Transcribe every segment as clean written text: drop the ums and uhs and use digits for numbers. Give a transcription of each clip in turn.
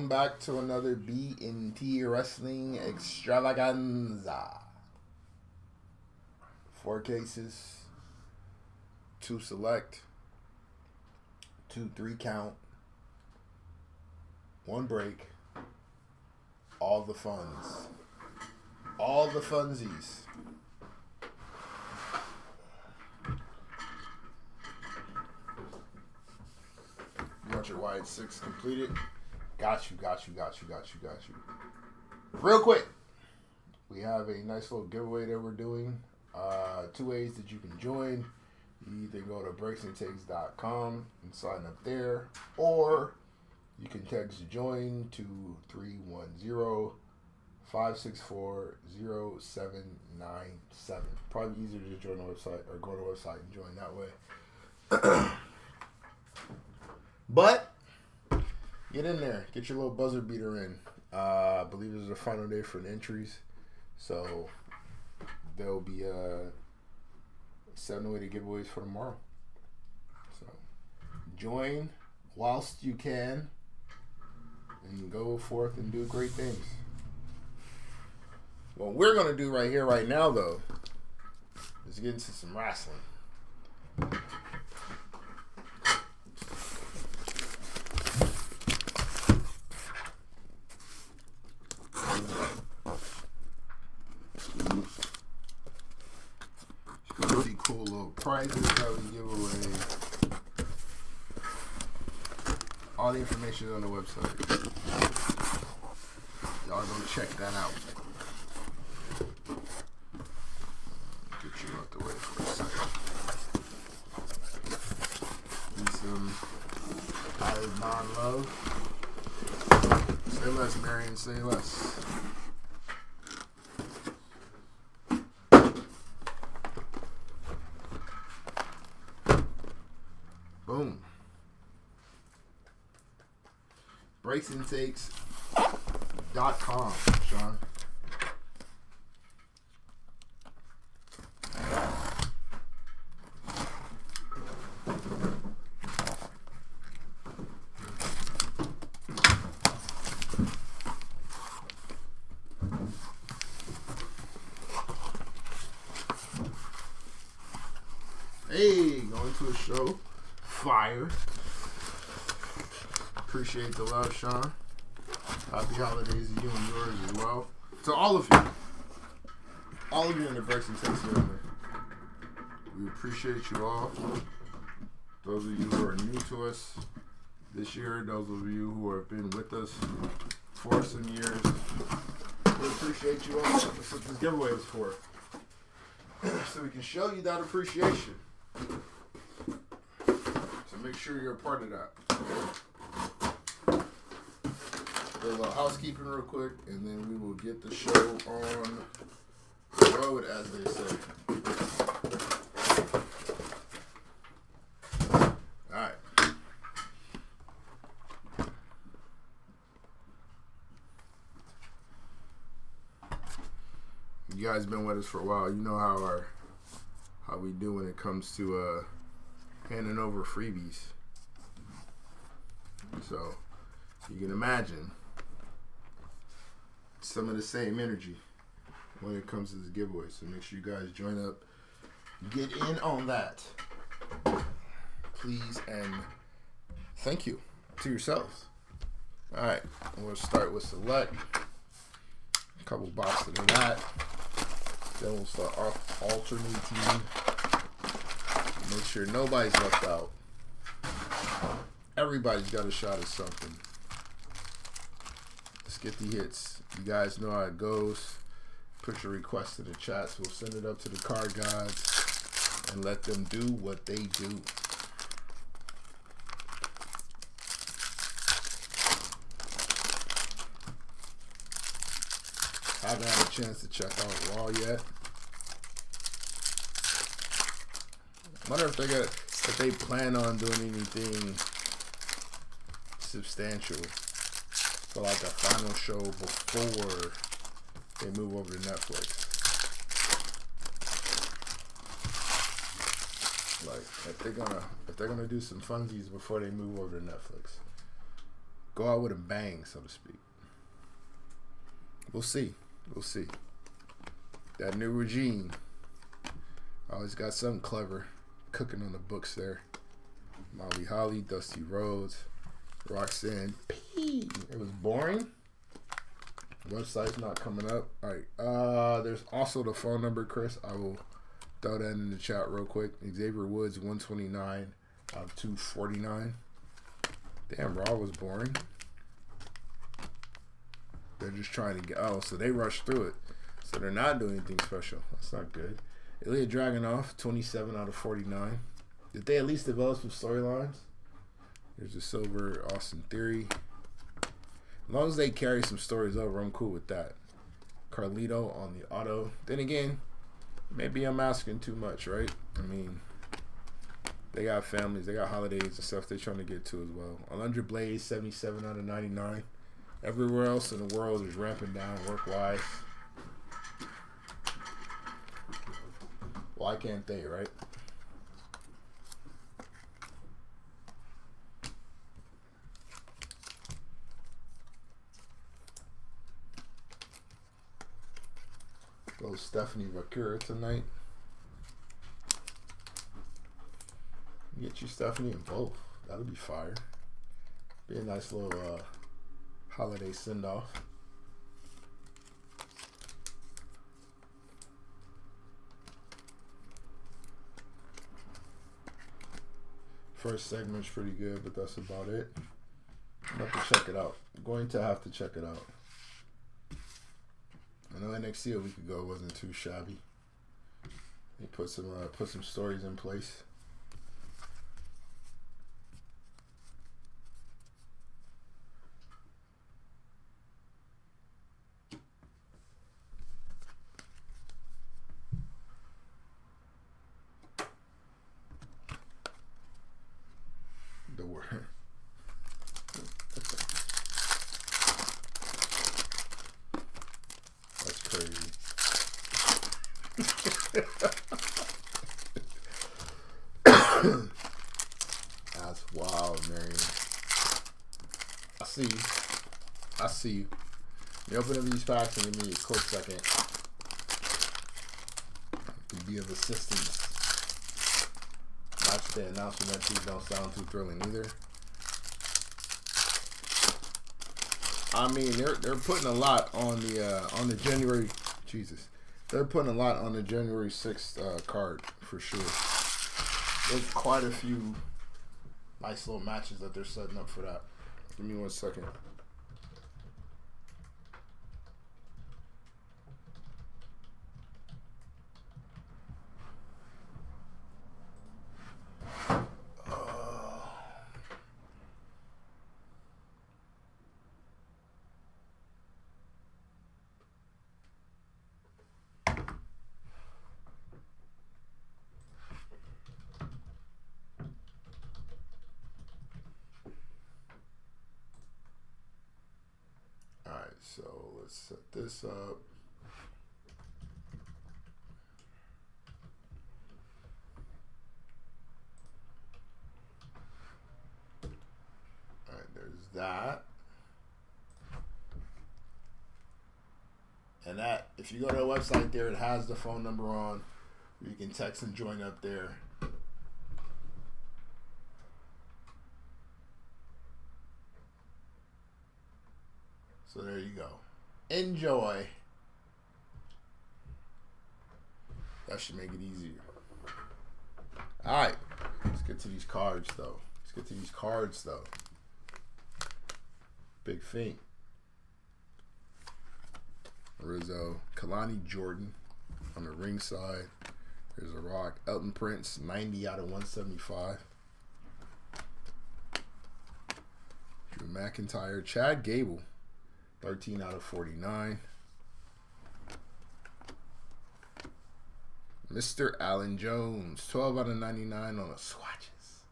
welcome back to another B&T Wrestling Extravaganza. 4 cases, 2 select, 2 3 count, 1 break, all the funds. All the funsies. You want your wide 6 completed? Got you. Real quick, we have a nice little giveaway that we're doing. 2 ways that you can join. You either go to breaksandtakes.com and sign up there, or you can text join to 310-564-0797. Probably easier to just join the website or go to the website and join that way. But get in there, get your little buzzer beater in. I believe this is the final day for the entries, so there'll be 7 way to giveaways for tomorrow. So join whilst you can and go forth and do great things. What we're gonna do right here, right now, though, is get into some wrestling. Cool little prizes that we give away. All the information is on the website. Y'all go check that out. Get you out the way for a second. Need some higher non-love. Say less, Marion, say less. Boom. breaksandtakes.com, Sean. Hey, going to a show. Fire. Appreciate the love, Sean. Happy holidays to you and yours as well. To all of you. All of you in the Breaks and Takes family. We appreciate you all. Those of you who are new to us this year, those of you who have been with us for some years, we appreciate you all. That's what this giveaway is for. So we can show you that appreciation. Make sure you're a part of that. Do a little housekeeping real quick, and then we will get the show on the road, as they say. Alright. You guys been with us for a while. You know how we do when it comes to handing over freebies. So you can imagine some of the same energy when it comes to this giveaway. So make sure you guys join up, get in on that, please, and thank you to yourselves. All right, we'll start with select, a couple boxes of that, then we'll start off alternating. Make sure nobody's left out. Everybody's got a shot at something. Let's get the hits. You guys know how it goes. Put your request in the chats. We'll send it up to the card gods and let them do what they do. Haven't had a chance to check out Raw yet. I wonder if they plan on doing anything substantial for like a final show before they move over to Netflix. Like if they're gonna do some funsies before they move over to Netflix. go out with a bang, so to speak. We'll see. We'll see. That new regime always got something clever cooking on the books there. Molly Holly, Dusty Rhodes, Roxanne P. It was boring. Website's not coming up. All right. There's also the phone number, Chris. I will throw that in the chat real quick. Xavier Woods, 129 out of 249. Damn, Raw was boring. They're just trying to get... Oh, so they rushed through it. So they're not doing anything special. That's not good. Ilya Dragunov, 27 out of 49. Did they at least develop some storylines? There's a silver Austin Theory. As long as they carry some stories over, I'm cool with that. Carlito on the auto. Then again, maybe I'm asking too much, right? I mean, they got families, they got holidays and stuff they're trying to get to as well. Alundra Blaze, 77 out of 99. Everywhere else in the world is ramping down work-wise. Why can't they, right? Go Stephanie Vakura tonight. Get you Stephanie in both. That'll be fire. Be a nice little holiday send-off. First segment's pretty good, but that's about it. I'm have to check it out. I'm going to have to check it out. I know NXT a week ago wasn't too shabby. They put some stories in place. The word. That's crazy. That's wild, Marion. I see you. I see you. You open up these packs and give me a quick second. To be of assistance. Match day announcement entries don't sound too thrilling either. I mean, they're putting a lot on the January. Jesus, they're putting a lot on the January 6th card for sure. There's quite a few nice little matches that they're setting up for that. Give me 1 second. So let's set this up. All right, there's that. And that, if you go to the website there, it has the phone number on. You can text and join up there. So there you go. Enjoy. That should make it easier. All right. Let's get to these cards, though. Big Fink. Rizzo. Kalani Jordan on the ring side. There's a Rock. Elton Prince, 90 out of 175. Drew McIntyre. Chad Gable. 13 out of 49. Mr. Allen Jones, 12 out of 99 on the swatches.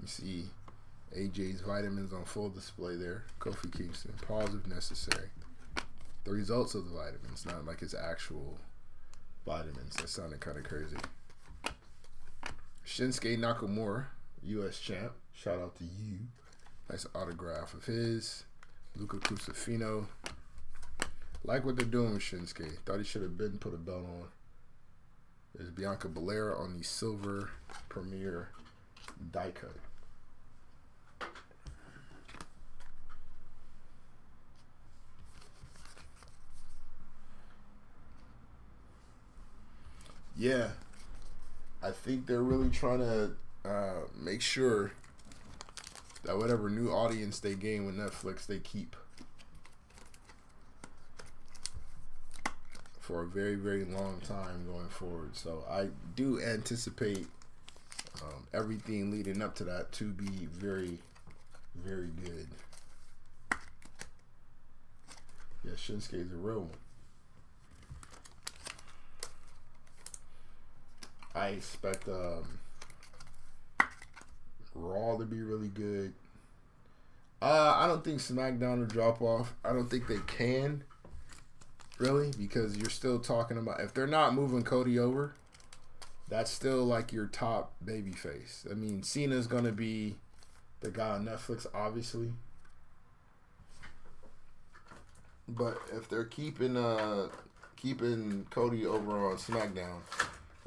You see AJ's vitamins on full display there. Kofi Kingston, pause if necessary. The results of the vitamins, not like his actual vitamins. That sounded kind of crazy. Shinsuke Nakamura, U.S. champ. Shout out to you. Nice autograph of his. Luca Crucifino. Like what they're doing with Shinsuke. Thought he should have been put a belt on. There's Bianca Belair on the silver Premier die cut. Yeah, I think they're really trying to make sure that whatever new audience they gain with Netflix, they keep for a very, very long time going forward. So I do anticipate everything leading up to that to be very, very good. Yeah, Shinsuke is a real one. I expect Raw to be really good. I don't think SmackDown will drop off. I don't think they can, really, because you're still talking about, if they're not moving Cody over, that's still like your top babyface. I mean, Cena's going to be the guy on Netflix, obviously. But if they're keeping Cody over on SmackDown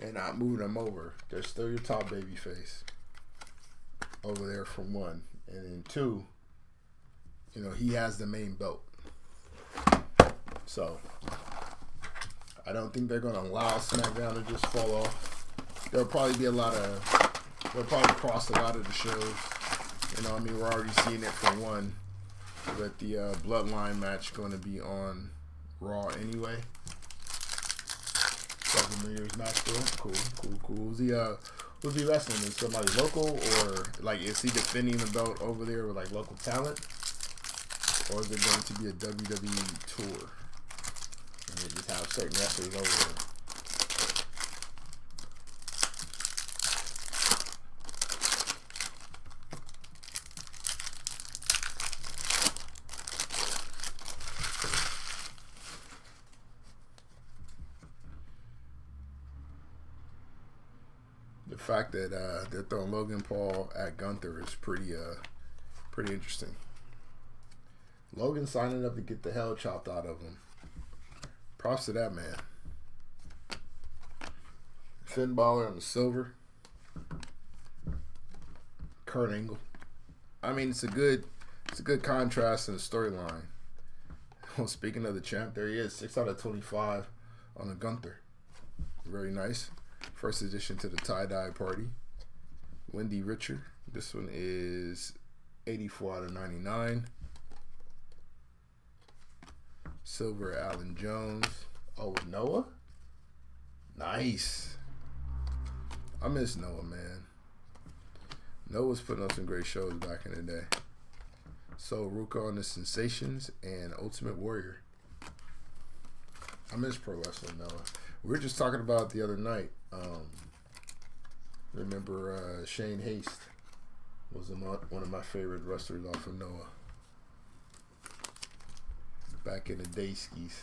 and not moving him over, they're still your top babyface over there, for one. And then two, you know, he has the main belt. So I don't think they're going to allow SmackDown to just fall off. There'll probably be they'll probably cross a lot of the shows. You know, I mean, we're already seeing it for one, with the Bloodline match going to be on Raw anyway. 7 years match for him. Cool. Who's he wrestling? Is somebody local, or like is he defending the belt over there with like local talent, or is it going to be a WWE tour and they just have certain wrestlers over there? The fact that they're throwing Logan Paul at Gunther is pretty interesting. Logan signing up to get the hell chopped out of him. Props to that man. Finn Balor on the silver. Kurt Angle. I mean, it's a good contrast in the storyline. Well, speaking of the champ, there he is, 6 out of 25 on the Gunther. Very nice. First edition to the tie-dye party. Wendy Richard. This one is 84 out of 99. Silver Allen Jones. Oh, Noah? Nice. I miss Noah, man. Noah's putting on some great shows back in the day. So Ruka on the Sensations and Ultimate Warrior. I miss pro wrestling, Noah. We were just talking about it the other night. Remember Shane Haste was one of my favorite wrestlers off of Noah. Back in the day skis.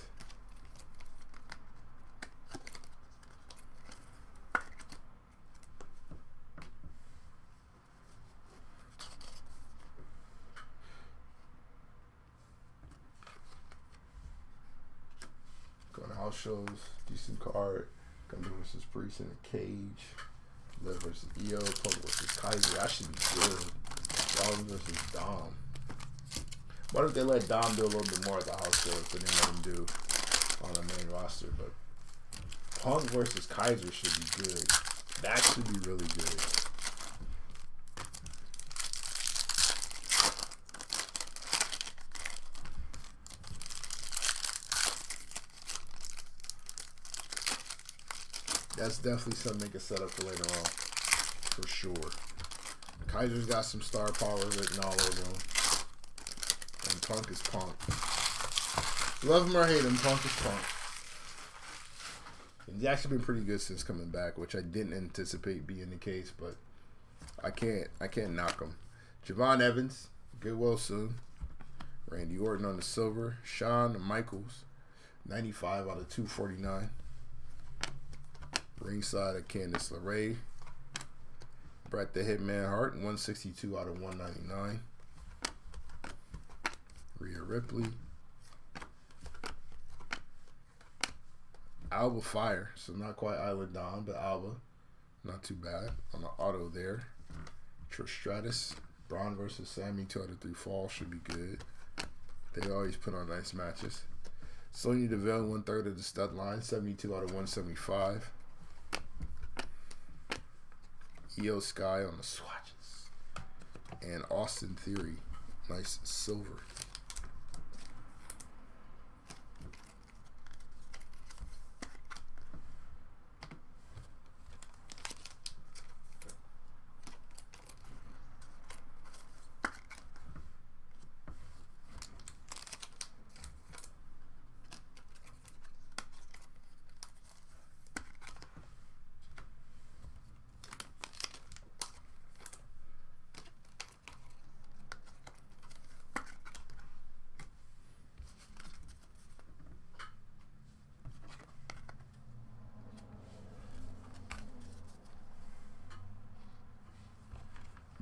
Going to house shows, decent card. Gunther versus Priest in a cage. Liv versus EO. Punk versus Kaiser. That should be good. Rollins versus Dom. What if they let Dom do a little bit more at the house shows than they let him do on the main roster? But Punk versus Kaiser should be good. That should be really good. That's definitely something they can set up for later on, for sure. Kaiser's got some star power written all over him. And Punk is Punk. Love him or hate him, Punk is Punk. He's actually been pretty good since coming back, which I didn't anticipate being the case, but I can't knock him. Javon Evans, get well soon. Randy Orton on the silver. Shawn Michaels, 95 out of 249. Ringside of Candice LeRae. Bret the Hitman Hart, 162 out of 199. Rhea Ripley. Alba Fire, so not quite Isla Dawn, but Alba. Not too bad on the auto there. Trish Stratus. Braun versus Sammy, 2 out of 3 falls should be good. They always put on nice matches. Sonya Deville, 1/3 of the stud line, 72 out of 175. Io Sky on the swatches. And Austin Theory, nice silver.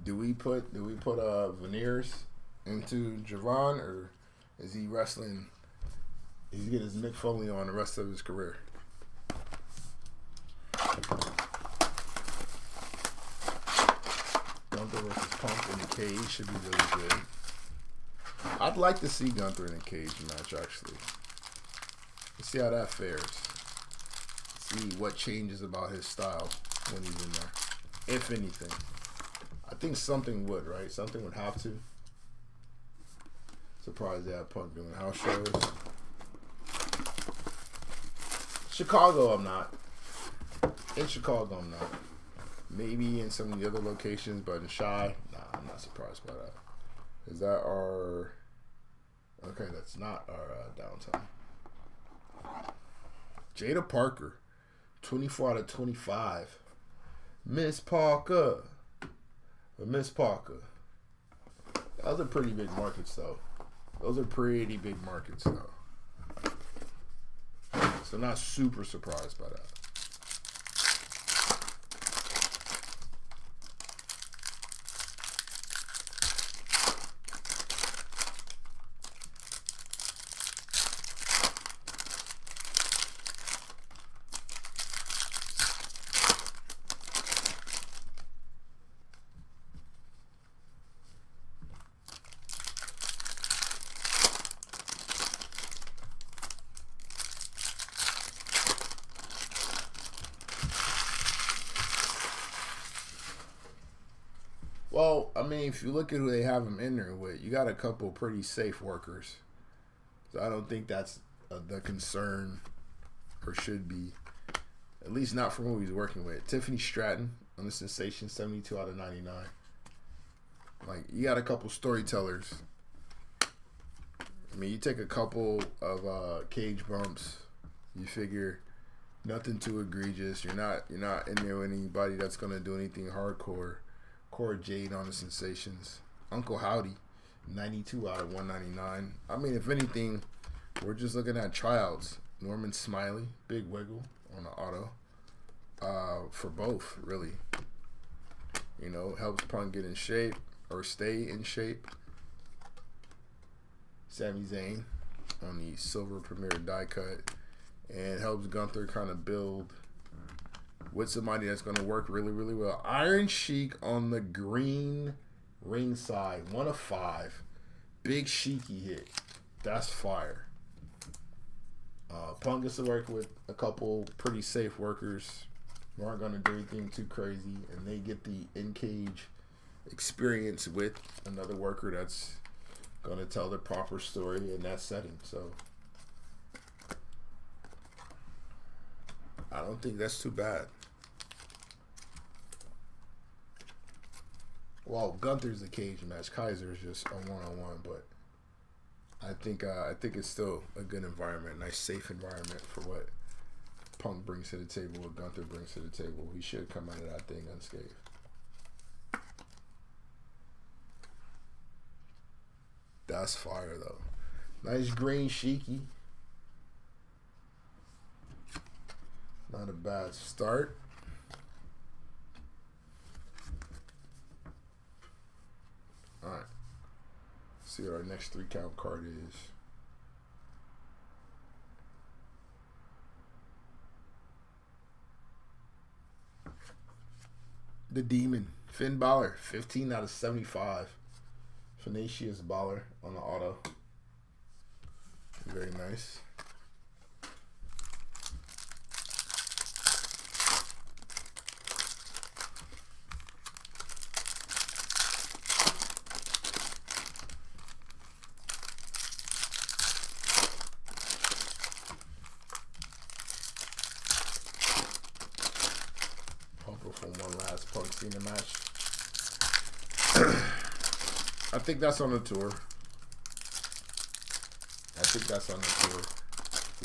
Do we put veneers into Javon, or is he wrestling? Is he getting his Mick Foley on the rest of his career? Gunther versus Punk in the cage should be really good. I'd like to see Gunther in a cage match, actually. Let's see how that fares. See what changes about his style when he's in there, if anything. I think something would, right? Something would have to. Surprised they have Punk doing house shows. Chicago, I'm not. In Chicago, I'm not. Maybe in some of the other locations, but in Chi, nah, I'm not surprised by that. Is that our... Okay, that's not our downtown. Jada Parker, 24 out of 25. Miss Parker. Miss Parker. Those are pretty big markets, though. Those are pretty big markets, though. So not super surprised by that. Well, I mean, if you look at who they have him in there with, you got a couple pretty safe workers. So I don't think that's the concern, or should be. At least not from who he's working with. Tiffany Stratton on the Sensation, 72 out of 99. Like, you got a couple storytellers. I mean, you take a couple of cage bumps, you figure nothing too egregious. You're not in there with anybody that's gonna do anything hardcore. Cora Jade on the Sensations. Uncle Howdy, 92 out of 199. I mean, if anything, we're just looking at tryouts. Norman Smiley, Big Wiggle on the auto. For both, really. You know, helps Punk get in shape or stay in shape. Sami Zayn on the silver premier die cut, and helps Gunther kind of build with somebody that's going to work really, really well. Iron Sheik on the green ringside, 1 of 5. Big Sheiky hit. That's fire. Punk gets to work with a couple pretty safe workers who aren't going to do anything too crazy, and they get the in-cage experience with another worker that's going to tell the proper story in that setting. So I don't think that's too bad. Well, Gunther's a cage match. Kaiser is just a one-on-one, but I think it's still a good environment, nice safe environment for what Punk brings to the table, what Gunther brings to the table. He should come out of that thing unscathed. That's fire, though. Nice green Sheiky. Not a bad start. Alright. See what our next 3 count card is. The Demon, Finn Balor, 15 out of 75. Finnacious Balor on the auto. Very nice. For one last Punk Cena match. I think that's on the tour.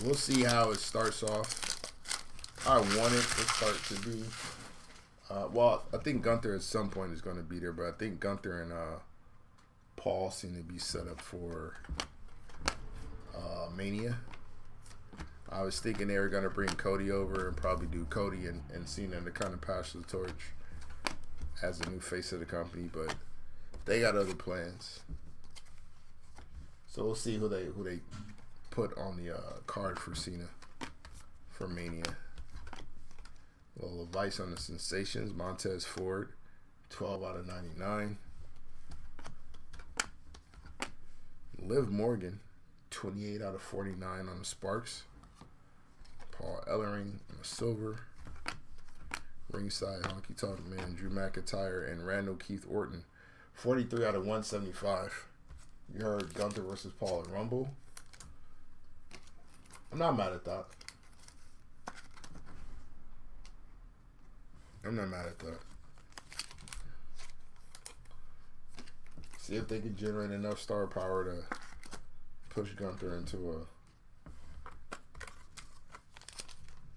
We'll see how it starts off. I want it to start to be. Well, I think Gunther at some point is going to be there, but I think Gunther and Paul seem to be set up for Mania. I was thinking they were going to bring Cody over and probably do Cody and Cena to kind of pass the torch as the new face of the company, but they got other plans. So we'll see who they put on the card for Cena for Mania. A little advice on the sensations. Montez Ford, 12 out of 99. Liv Morgan, 28 out of 49 on the Sparks. Paul Ellering on the silver. Ringside Honky Tonk Man, Drew McIntyre, and Randall Keith Orton, 43 out of 175. You heard Gunther versus Paul at Rumble. I'm not mad at that. See if they can generate enough star power to push Gunther into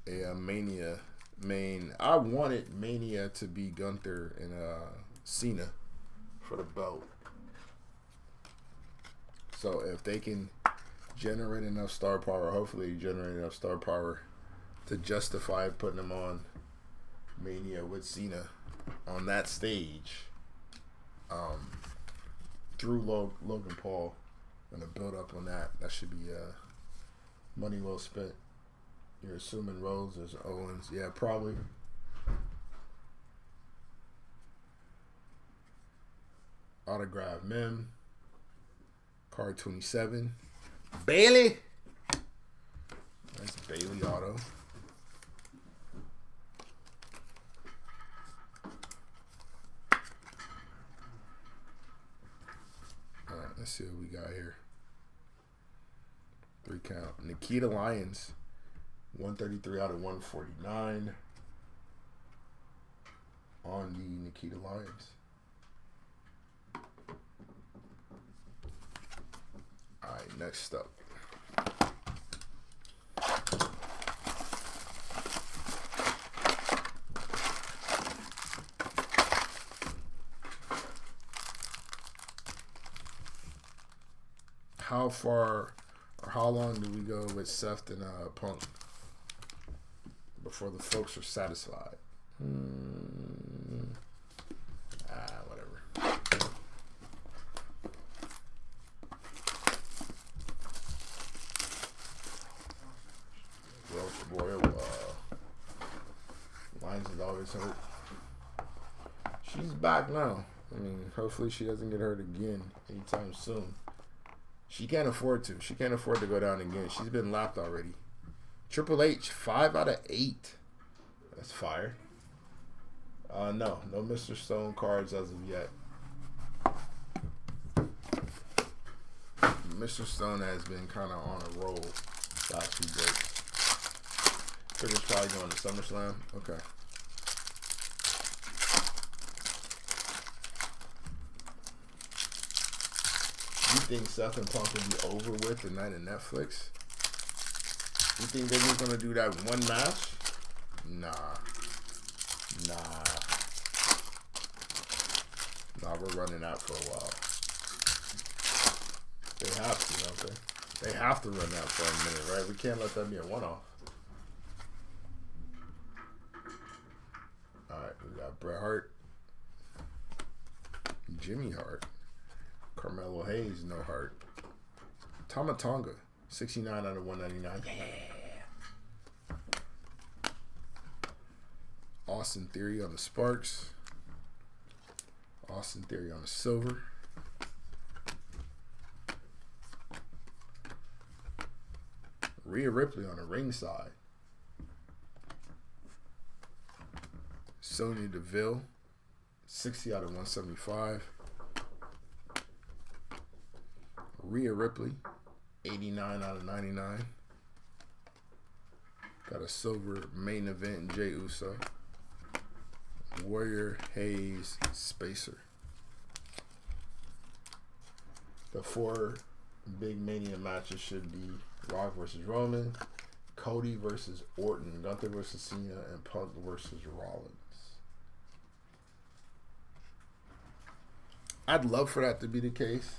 a Mania main. I wanted Mania to be Gunther and Cena for the belt. So if they can generate enough star power, hopefully generate enough star power to justify putting them on Mania with Cena on that stage, through Logan Paul, and to build up on that, that should be money well spent. You're assuming Rhodes is Owens. Yeah, probably. Autograph Mem. Card 27. Bailey. That's Bailey auto. Alright, let's see what we got here. 3 count. Nikita Lyons. 133 out of 149 on the Nikita Lyons. Alright, next up. How far or how long do we go with Seth and Punk before the folks are satisfied? Whatever. Royal Lyons is always hurt. She's back now. I mean, hopefully she doesn't get hurt again anytime soon. She can't afford to. She can't afford to go down again. She's been lapped already. Triple H, 5 out of 8. That's fire. No Mr. Stone cards as of yet. Mr. Stone has been kind of on a roll last few days. Figure's probably going to SummerSlam. Okay. You think Seth and Punk will be over with the night of Netflix? You think they're just gonna do that one match? Nah, we're running out for a while. They have to, don't they? They have to run out for a minute, right? We can't let that be a one-off. Alright, we got Bret Hart, Jimmy Hart, Carmelo Hayes, no heart. Tamatonga, 69 out of 199. Yeah. Austin Theory on the Sparks. Austin Theory on the silver. Rhea Ripley on the ringside. Sonya Deville, 60 out of 175. Rhea Ripley, 89 out of 99. Got a silver main event, Jey Uso. Warrior Hayes Spacer. The 4 big Mania matches should be Rock versus Roman, Cody versus Orton, Gunther versus Cena, and Punk versus Rollins. I'd love for that to be the case.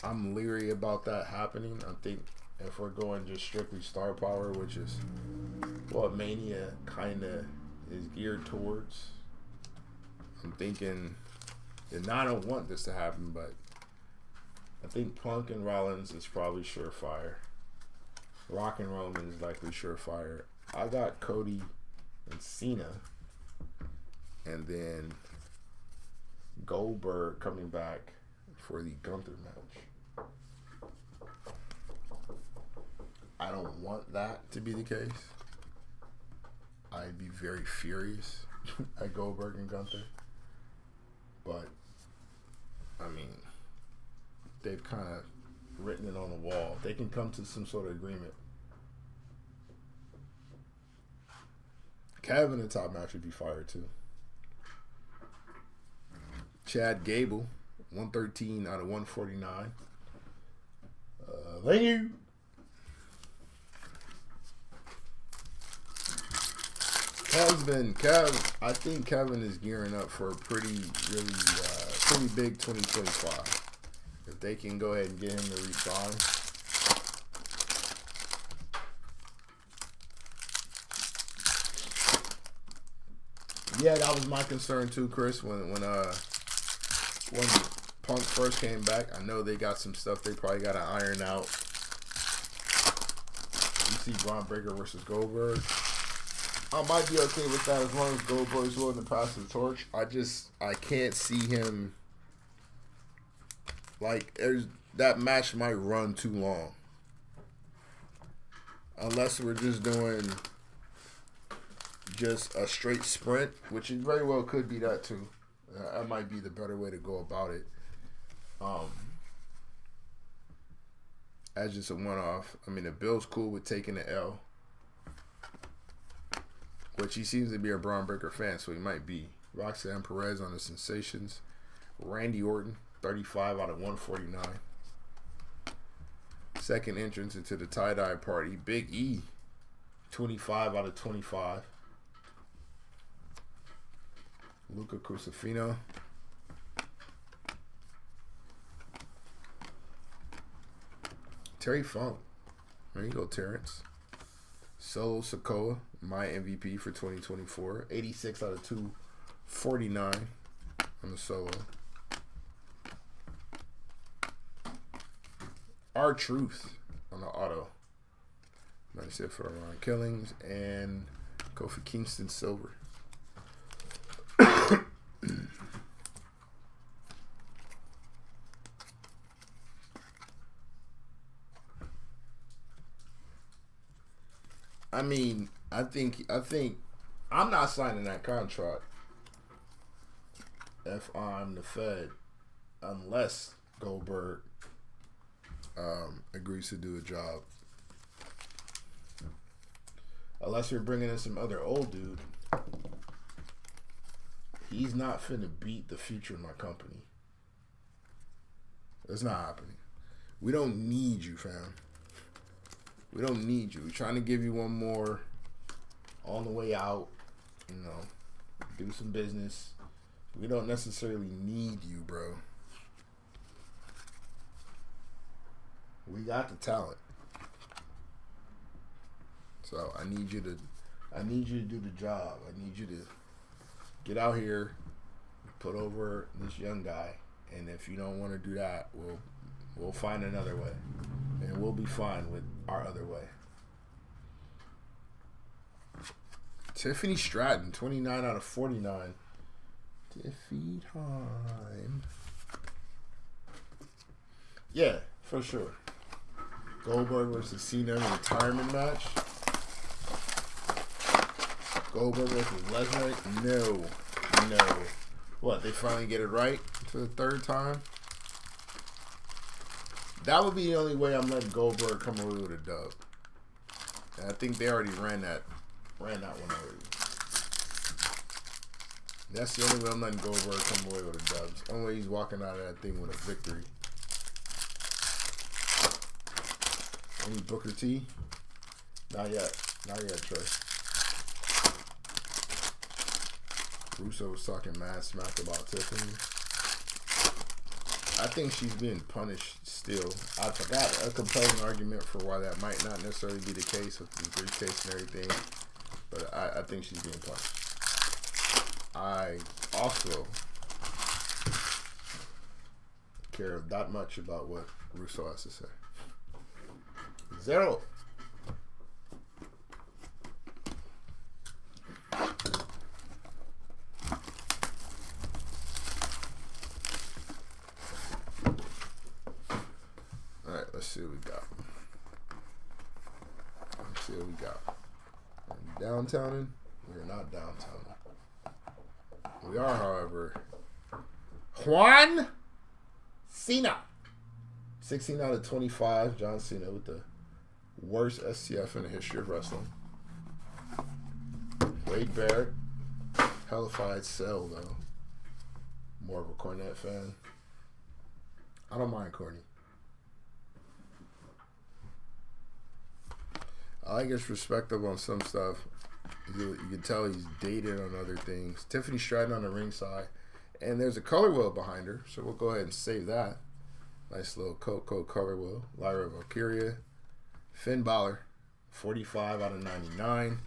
I'm leery about that happening. I think if we're going just strictly star power, which is what Mania kind of is geared towards, I'm thinking, and I don't want this to happen, but I think Punk and Rollins is probably surefire. Rock and Roman is likely surefire. I got Cody and Cena, and then Goldberg coming back for the Gunther match. I don't want that to be the case. I'd be very furious at Goldberg and Gunther. But, I mean, they've kind of written it on the wall. They can come to some sort of agreement. Kevin in the top match would be fired too. Chad Gable, 113 out of 149. Thank you. I think Kevin is gearing up for a pretty big 2025. If they can go ahead and get him to resign. Yeah, that was my concern too, Chris. When Punk first came back, I know they got some stuff they probably got to iron out. You see Braun Breaker versus Goldberg. I might be okay with that as long as Goldberg's willing to pass the torch. I can't see him. Like, that match might run too long. Unless we're just doing just a straight sprint, which it very well could be that too. That might be the better way to go about it. As just a one-off. I mean, the Bill's cool with taking the L. Which he seems to be a Braun Breaker fan, so he might be. Roxanne Perez on the Sensations. Randy Orton, 35 out of 149. Second entrance into the tie-dye party. Big E, 25 out of 25. Luca Crucifino. Terry Funk. There you go, Terrence. Solo Sikoa, my MVP for 2024. 86 out of 249 on the solo. R-Truth on the auto. Nice hit for Ron Killings. And Kofi Kingston silver. I mean, I think I'm not signing that contract if I'm the Fed unless Goldberg agrees to do a job. Unless you're bringing in some other old dude. He's not finna beat the future of my company. It's not happening. We don't need you, fam. We don't need you. We're trying to give you one more on the way out. You know, do some business. We don't necessarily need you, bro. We got the talent. So I need you to do the job. I need you to get out here, put over this young guy, And if you don't want to do that, we'll find another way. And we'll be fine with our other way. Tiffany Stratton, 29 out of 49. Tiffy time. Yeah, for sure. Goldberg versus Cena in a retirement match. Goldberg versus Lesnar. No. What, they finally get it right for the third time? That would be the only way I'm letting Goldberg come away with a dub. And I think they already ran that one already. That's the only way I'm letting Goldberg come away with a dub. It's the only way he's walking out of that thing with a victory. Any Booker T? Not yet, Trey. Russo was talking mad smack about Tiffany. I think she's being punished still. I forgot a compelling argument for why that might not necessarily be the case with the briefcase and everything. But I think she's being punished. I also care that much about what Russo has to say. 0. Alright, let's see what we got. Downtowning? We're not downtowning. We are, however, Juan Cena. 16 out of 25. John Cena with the worst STF in the history of wrestling. Wade Barrett. Hellified Cell, though. More of a Cornette fan. I don't mind Corny. I like his perspective on some stuff. You can tell he's dated on other things. Tiffany Stratton on the ringside. And there's a color wheel behind her, so we'll go ahead and save that. Nice little Coco color wheel. Lyra Valkyria. Finn Balor, 45 out of 99.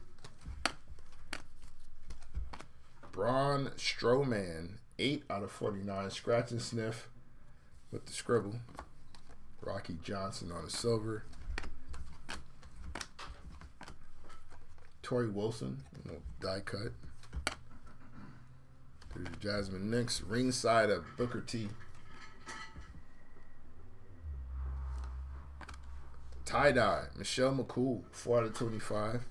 Braun Strowman, 8 out of 49. Scratch and sniff with the scribble. Rocky Johnson on the silver. Tori Wilson, die cut. There's Jasmine Nix, ringside of Booker T. Tie-dye, Michelle McCool, 4 out of 25.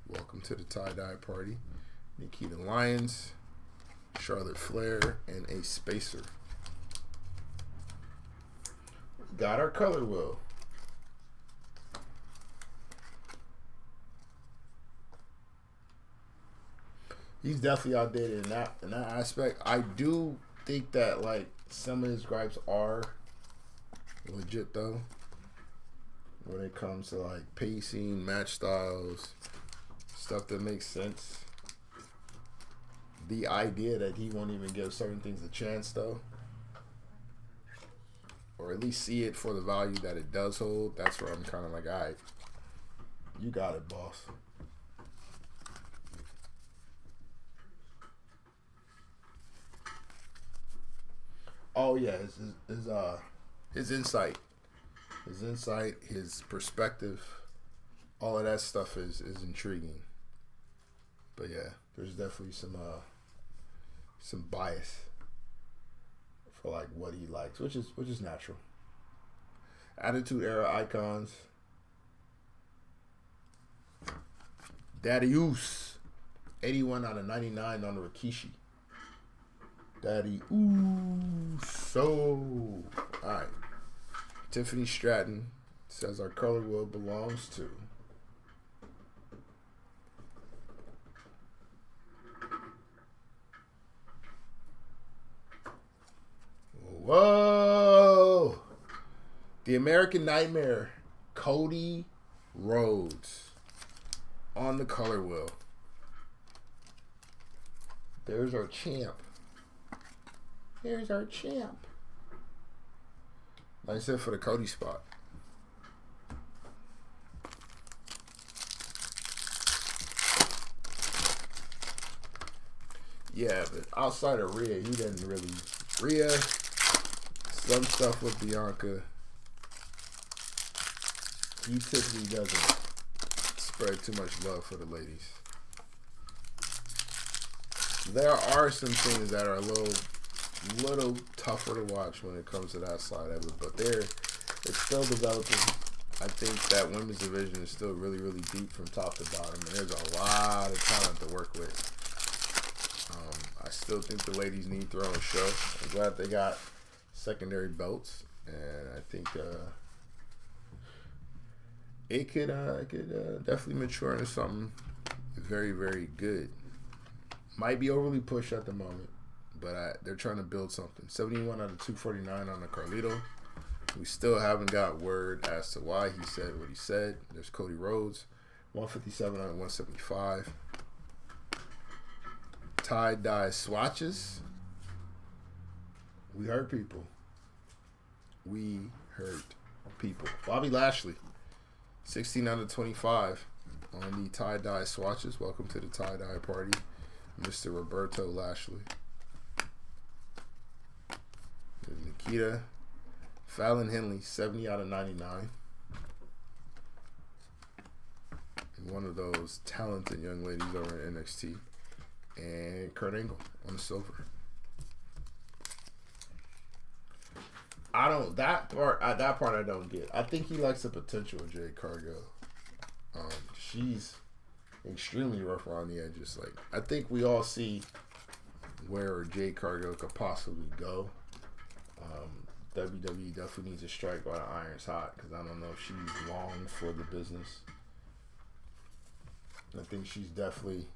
Welcome to the tie-dye party. Nikita Lyons, Charlotte Flair, and a Spacer. Got our color wheel. He's definitely outdated in that aspect. I do think that like some of his gripes are legit though. When it comes to like pacing, match styles, stuff that makes sense. The idea that he won't even give certain things a chance though. Or at least see it for the value that it does hold. That's where I'm kind of like, alright, you got it, boss. Oh yeah, his insight, his perspective, all of that stuff is intriguing. But yeah, there's definitely some bias for like what he likes, which is natural. Attitude Era icons. Daddy Oos, 81 out of 99 on the Rikishi. Daddy so alright. Tiffany Stratton says our color wheel belongs to whoa, the American Nightmare, Cody Rhodes on the color wheel. There's our champ. Here's our champ. Like I said, for the Cody spot. Yeah, but outside of Rhea, he didn't really. Rhea, some stuff with Bianca. He typically doesn't spread too much love for the ladies. There are some things that are a little tougher to watch when it comes to that side of it, but it's still developing. I think that women's division is still really, really deep from top to bottom, and there's a lot of talent to work with. I still think the ladies need their own show. I'm glad they got secondary belts, and I think it could definitely mature into something very, very good. Might be overly pushed at the moment, but they're trying to build something. 71 out of 249 on the Carlito. We still haven't got word as to why he said what he said. There's Cody Rhodes, 157 out of 175. Tie-dye swatches. We hurt people. Bobby Lashley, 16 out of 25 on the tie-dye swatches. Welcome to the tie-dye party, Mr. Roberto Lashley. There's Nikita. Fallon Henley, 70 out of 99. And one of those talented young ladies over in NXT. And Kurt Angle on the silver. That part I don't get. I think he likes the potential of Jade Cargill. She's extremely rough around the edges. Like, I think we all see where Jade Cargill could possibly go. WWE definitely needs to strike while the iron's hot, because I don't know if she's long for the business. I think she's definitely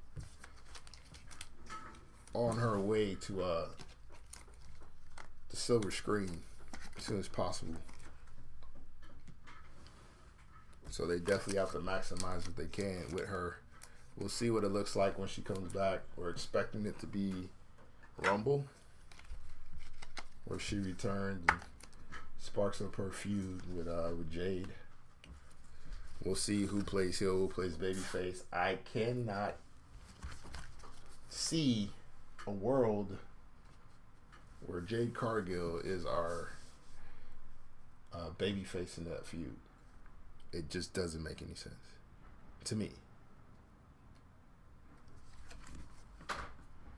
on her way to the silver screen as soon as possible. So they definitely have to maximize what they can with her. We'll see what it looks like when she comes back. We're expecting it to be Rumble, where she returns and sparks up her feud with Jade. We'll see who plays heel, who plays babyface. I cannot see a world where Jade Cargill is our babyface in that feud. It just doesn't make any sense to me.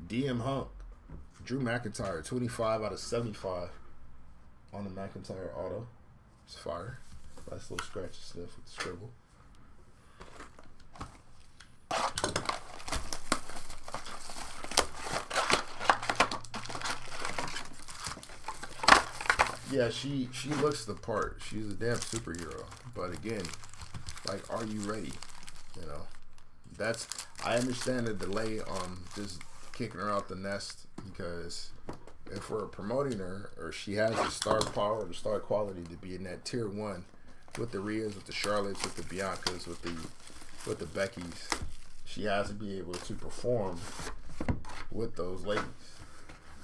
DM Hunk, Drew McIntyre, 25 out of 75 on the McIntyre auto. It's fire. Nice little scratch and sniff with the scribble. Yeah, she looks the part. She's a damn superhero. But again, like, are you ready? You know, I understand the delay on just kicking her out the nest, because if we're promoting her, or she has the star power, the star quality to be in that tier 1 with the Rheas, with the Charlottes, with the Biancas, with the Beckys, she has to be able to perform with those ladies.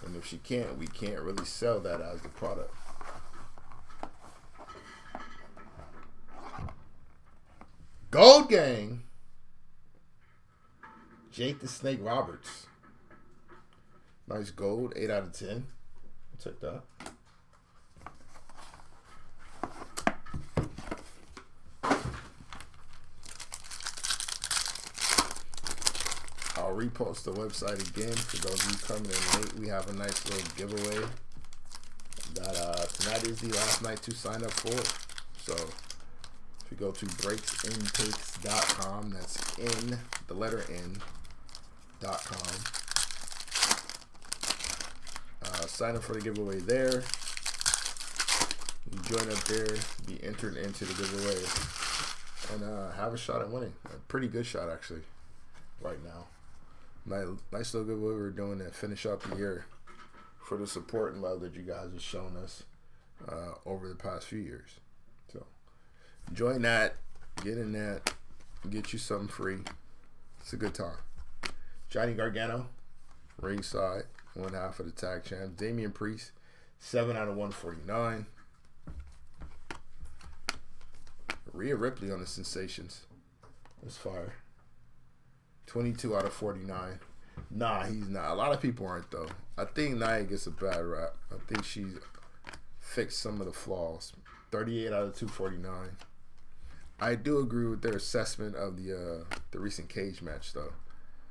And if she can't, we can't really sell that as the product. Gold Gang, Jake the Snake Roberts. Nice gold, 8 out of 10. I'll take that. I'll repost the website again for those of you coming in late. We have a nice little giveaway that tonight is the last night to sign up for. So if you go to breaksintakes.com, that's in the letter N.com. Sign up for the giveaway there. You join up there, be entered into the giveaway, and have a shot at winning. A pretty good shot, actually, right now. Nice little giveaway we're doing to finish up the year for the support and love that you guys have shown us over the past few years. So join that, get in that, get you something free. It's a good time. Johnny Gargano, ringside, 1/2 of the tag champs. Damian Priest, 7 out of 149. Rhea Ripley on the Sensations. That's fire. 22 out of 49. Nah, he's not. A lot of people aren't though. I think Nia gets a bad rap. I think she fixed some of the flaws. 38 out of 249. I do agree with their assessment of the recent cage match though.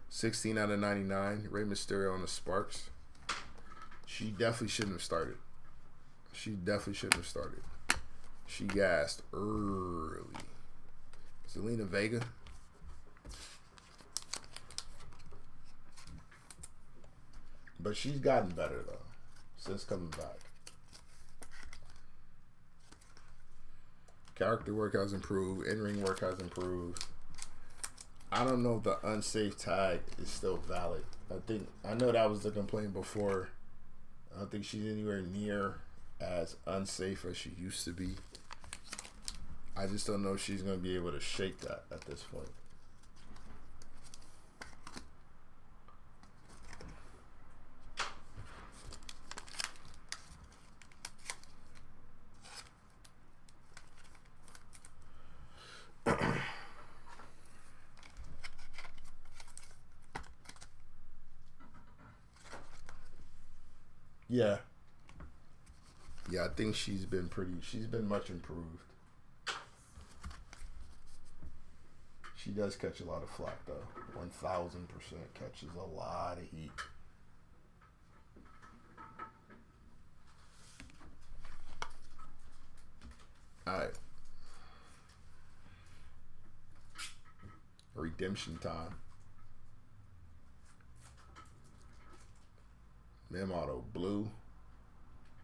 16 out of 99. Rey Mysterio on the Sparks. She definitely shouldn't have started. She gassed early. Zelina Vega. But she's gotten better though since coming back. Character work has improved. In-ring work has improved. I don't know if the unsafe tag is still valid. I know that was the complaint before. I don't think she's anywhere near as unsafe as she used to be. I just don't know if she's going to be able to shake that at this point. Yeah. Yeah, I think she's been much improved. She does catch a lot of flack though. 1000% catches a lot of heat. Alright. Redemption time. Mem Auto Blue.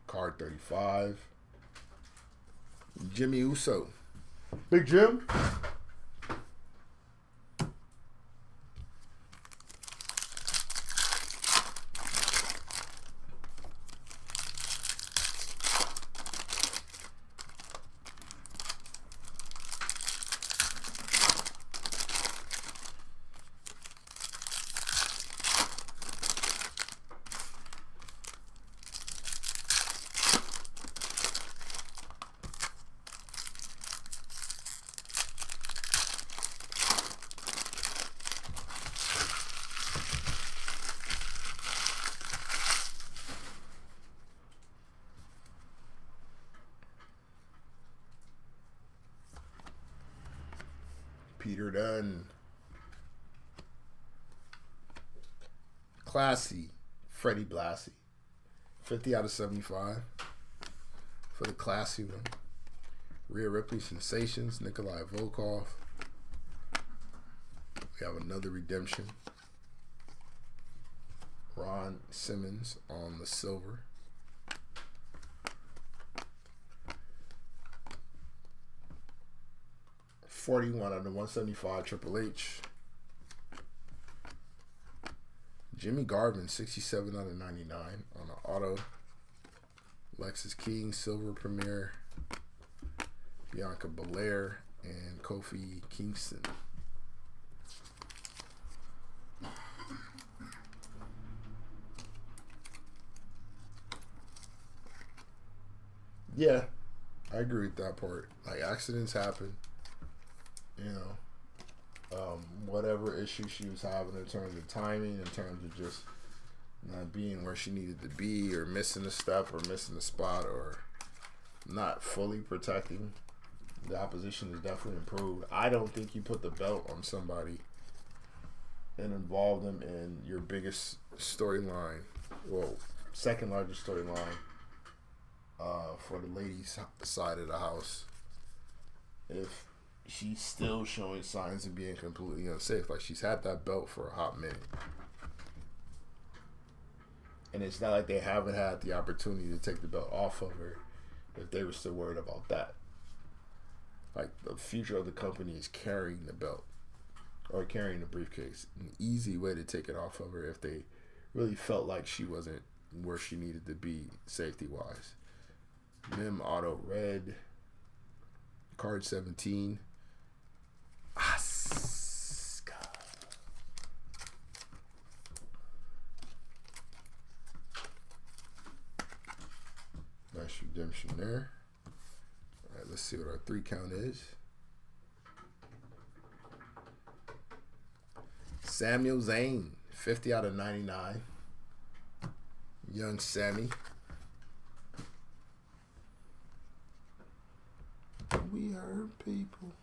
Card 35. Jimmy Uso. Big Jim. Peter Dunn. Classy. Freddie Blassie. 50 out of 75. For the classy one. Rhea Ripley Sensations. Nikolai Volkov. We have another redemption. Ron Simmons on the silver. $41 out of 175 Triple H. Jimmy Garvin, 67 out of 99 on the auto. Lexus King, Silver Premier. Bianca Belair and Kofi Kingston. Yeah, I agree with that part. Like, accidents happen. You know, whatever issue she was having in terms of timing, in terms of just not being where she needed to be, or missing a step, or missing a spot, or not fully protecting, the opposition is definitely improved. I don't think you put the belt on somebody and involve them in your biggest storyline, well, second largest storyline for the ladies' side of the house, if she's still showing signs of being completely unsafe. Like, she's had that belt for a hot minute. And it's not like they haven't had the opportunity to take the belt off of her if they were still worried about that. Like, the future of the company is carrying the belt or carrying the briefcase. An easy way to take it off of her if they really felt like she wasn't where she needed to be safety-wise. Mem Auto Red. Card 17. Asuka. Nice redemption there. All right, let's see what our 3 count is. Samuel Zane, 50 out of 99. Young Sammy. We hurt people.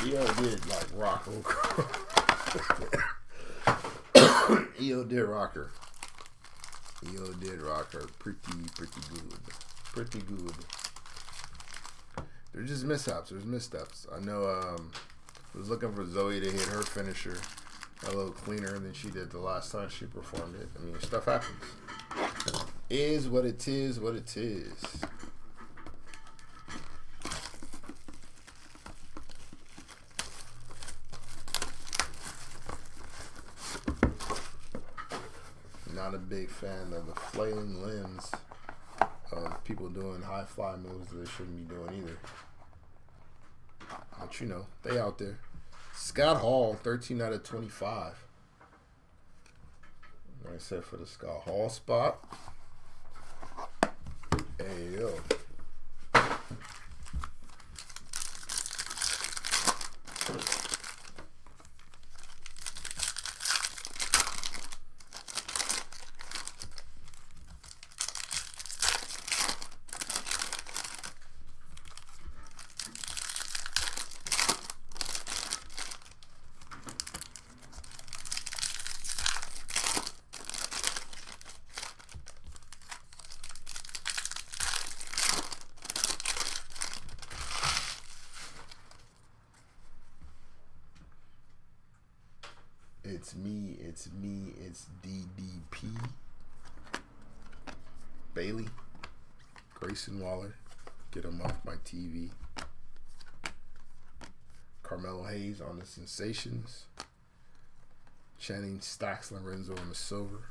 EO did like rock. EO did rock her. EO did rock her pretty good. Pretty good. They're just mishaps. There's missteps. I know I was looking for Zoe to hit her finisher a little cleaner than she did the last time she performed it. I mean, stuff happens. Is what it is, what it is. Not a big fan of the flailing limbs of people doing high fly moves that they shouldn't be doing either. But you know, they out there. Scott Hall, 13 out of 25. Like I said, for the Scott Hall spot. Hey, yo. It's me, it's DDP. Bailey. Grayson Waller. Get him off my TV. Carmelo Hayes on the Sensations. Channing Stacks Lorenzo on the silver.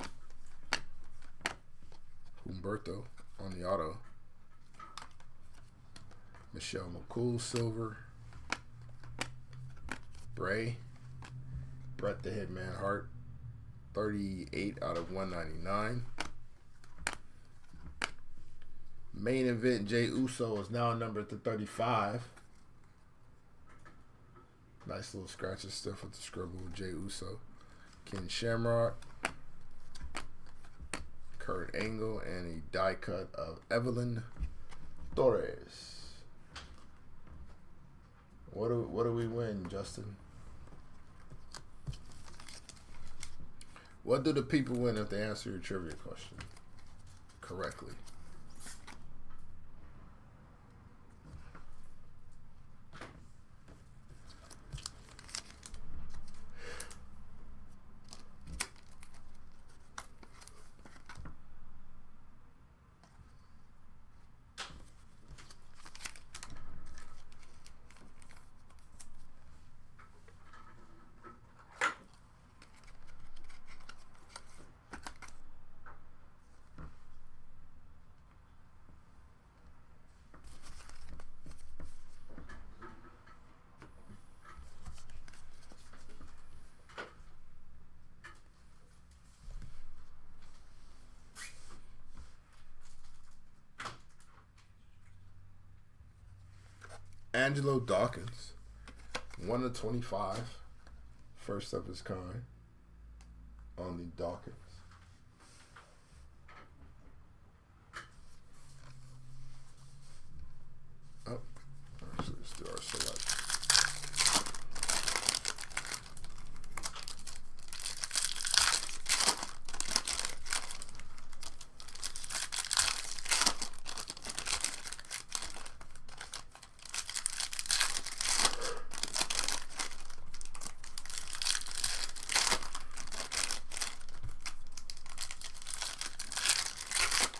Humberto on the auto. Michelle McCool silver. Bray. Brett the Hitman Hart, 38 out of 199. Main event, Jey Uso is now numbered to 35. Nice little scratch and stuff with the scribble with Jey Uso. Ken Shamrock, Kurt Angle, and a die cut of Evelyn Torres. What do we win, Justin? What do the people win if they answer your trivia question correctly? Angelo Dawkins, 1 of 25, first of his kind on the Dawkins. Oh, actually, let's do our select.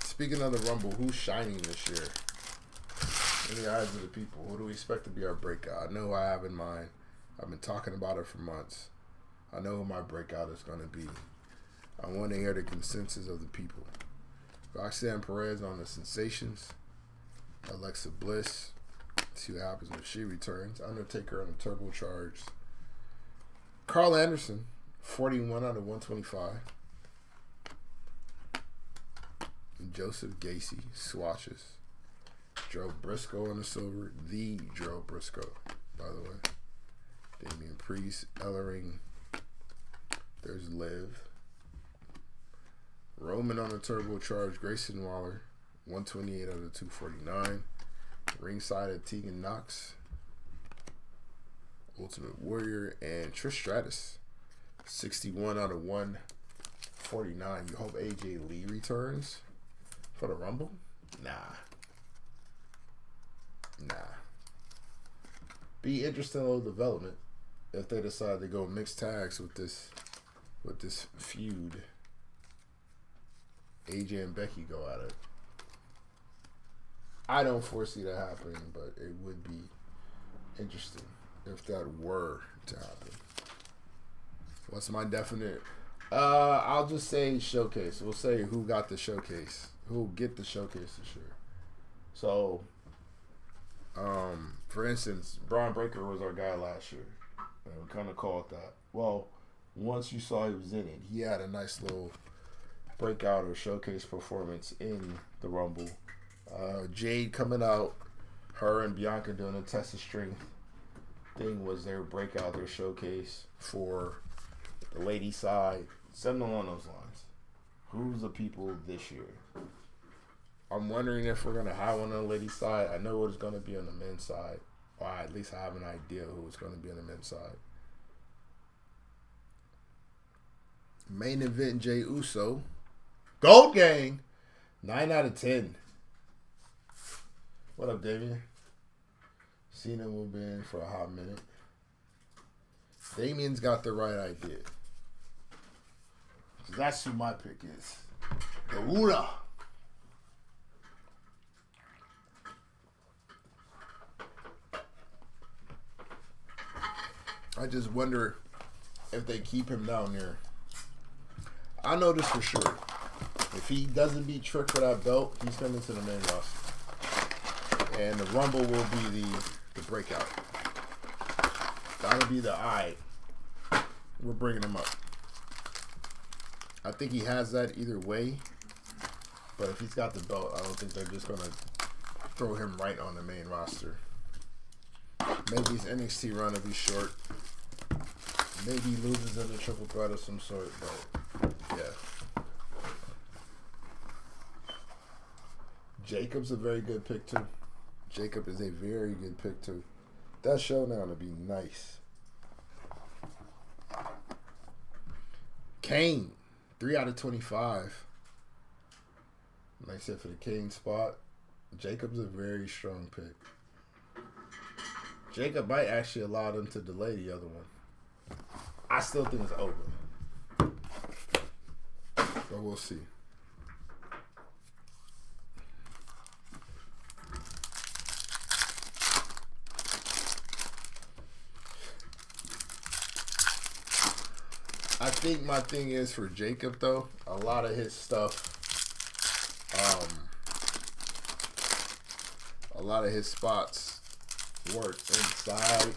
Speaking of the Rumble, who's shining this year? In the eyes of the people, who do we expect to be our breakout? I know who I have in mind. I've been talking about it for months. I know who my breakout is going to be. I want to hear the consensus of the people. Roxanne Perez on the Sensations. Alexa Bliss. See what happens when she returns. Undertaker on the turbocharged. Carl Anderson, 41 out of 125. Joseph Gacy, swatches. Joe Briscoe on the silver. The Joe Briscoe, by the way. Damian Priest, Ellering. There's Liv. Roman on the turbocharged. Grayson Waller, 128 out of 249. Ringside of Tegan Knox. Ultimate Warrior. And Trish Stratus, 61 out of 149. You hope AJ Lee returns for the Rumble? Nah. Be interesting little development if they decide to go mixed tags with this feud. AJ and Becky go at it. I don't foresee that happening, but it would be interesting if that were to happen. What's my definite? I'll just say showcase. We'll say who got the showcase. Who will get the showcase this year. So, for instance, Braun Breaker was our guy last year. And we kind of called that. Well, once you saw he was in it, he had a nice little breakout or showcase performance in the Rumble. Jade coming out, her and Bianca doing a test of strength thing was their breakout, their showcase for the lady side. Something along those lines. Who's the people this year? I'm wondering if we're going to have one on the lady side. I know it's going to be on the men's side. Or I at least have an idea who it's going to be on the men's side. Main event, Jey Uso. Gold Gang. 9 out of 10. What up, Damien? Cena will be in for a hot minute. Damien's got the right idea. That's who my pick is. The Woola. I just wonder if they keep him down there. I know this for sure. If he doesn't beat Trick for that belt, he's coming to the main roster. And the Rumble will be the breakout. That'll be the eye. We're bringing him up. I think he has that either way. But if he's got the belt, I don't think they're just going to throw him right on the main roster. Maybe his NXT run will be short. Maybe he loses in a triple threat of some sort. But, yeah. Jacob's a very good pick, too. Jacob is a very good pick, too. That showdown will be nice. Kane, 3 out of 25. Like I said, for the Kane spot, Jacob's a very strong pick. Jacob might actually allow them to delay the other one. I still think it's open. But we'll see. I think my thing is for Jacob, though, a lot of his stuff, a lot of his spots work inside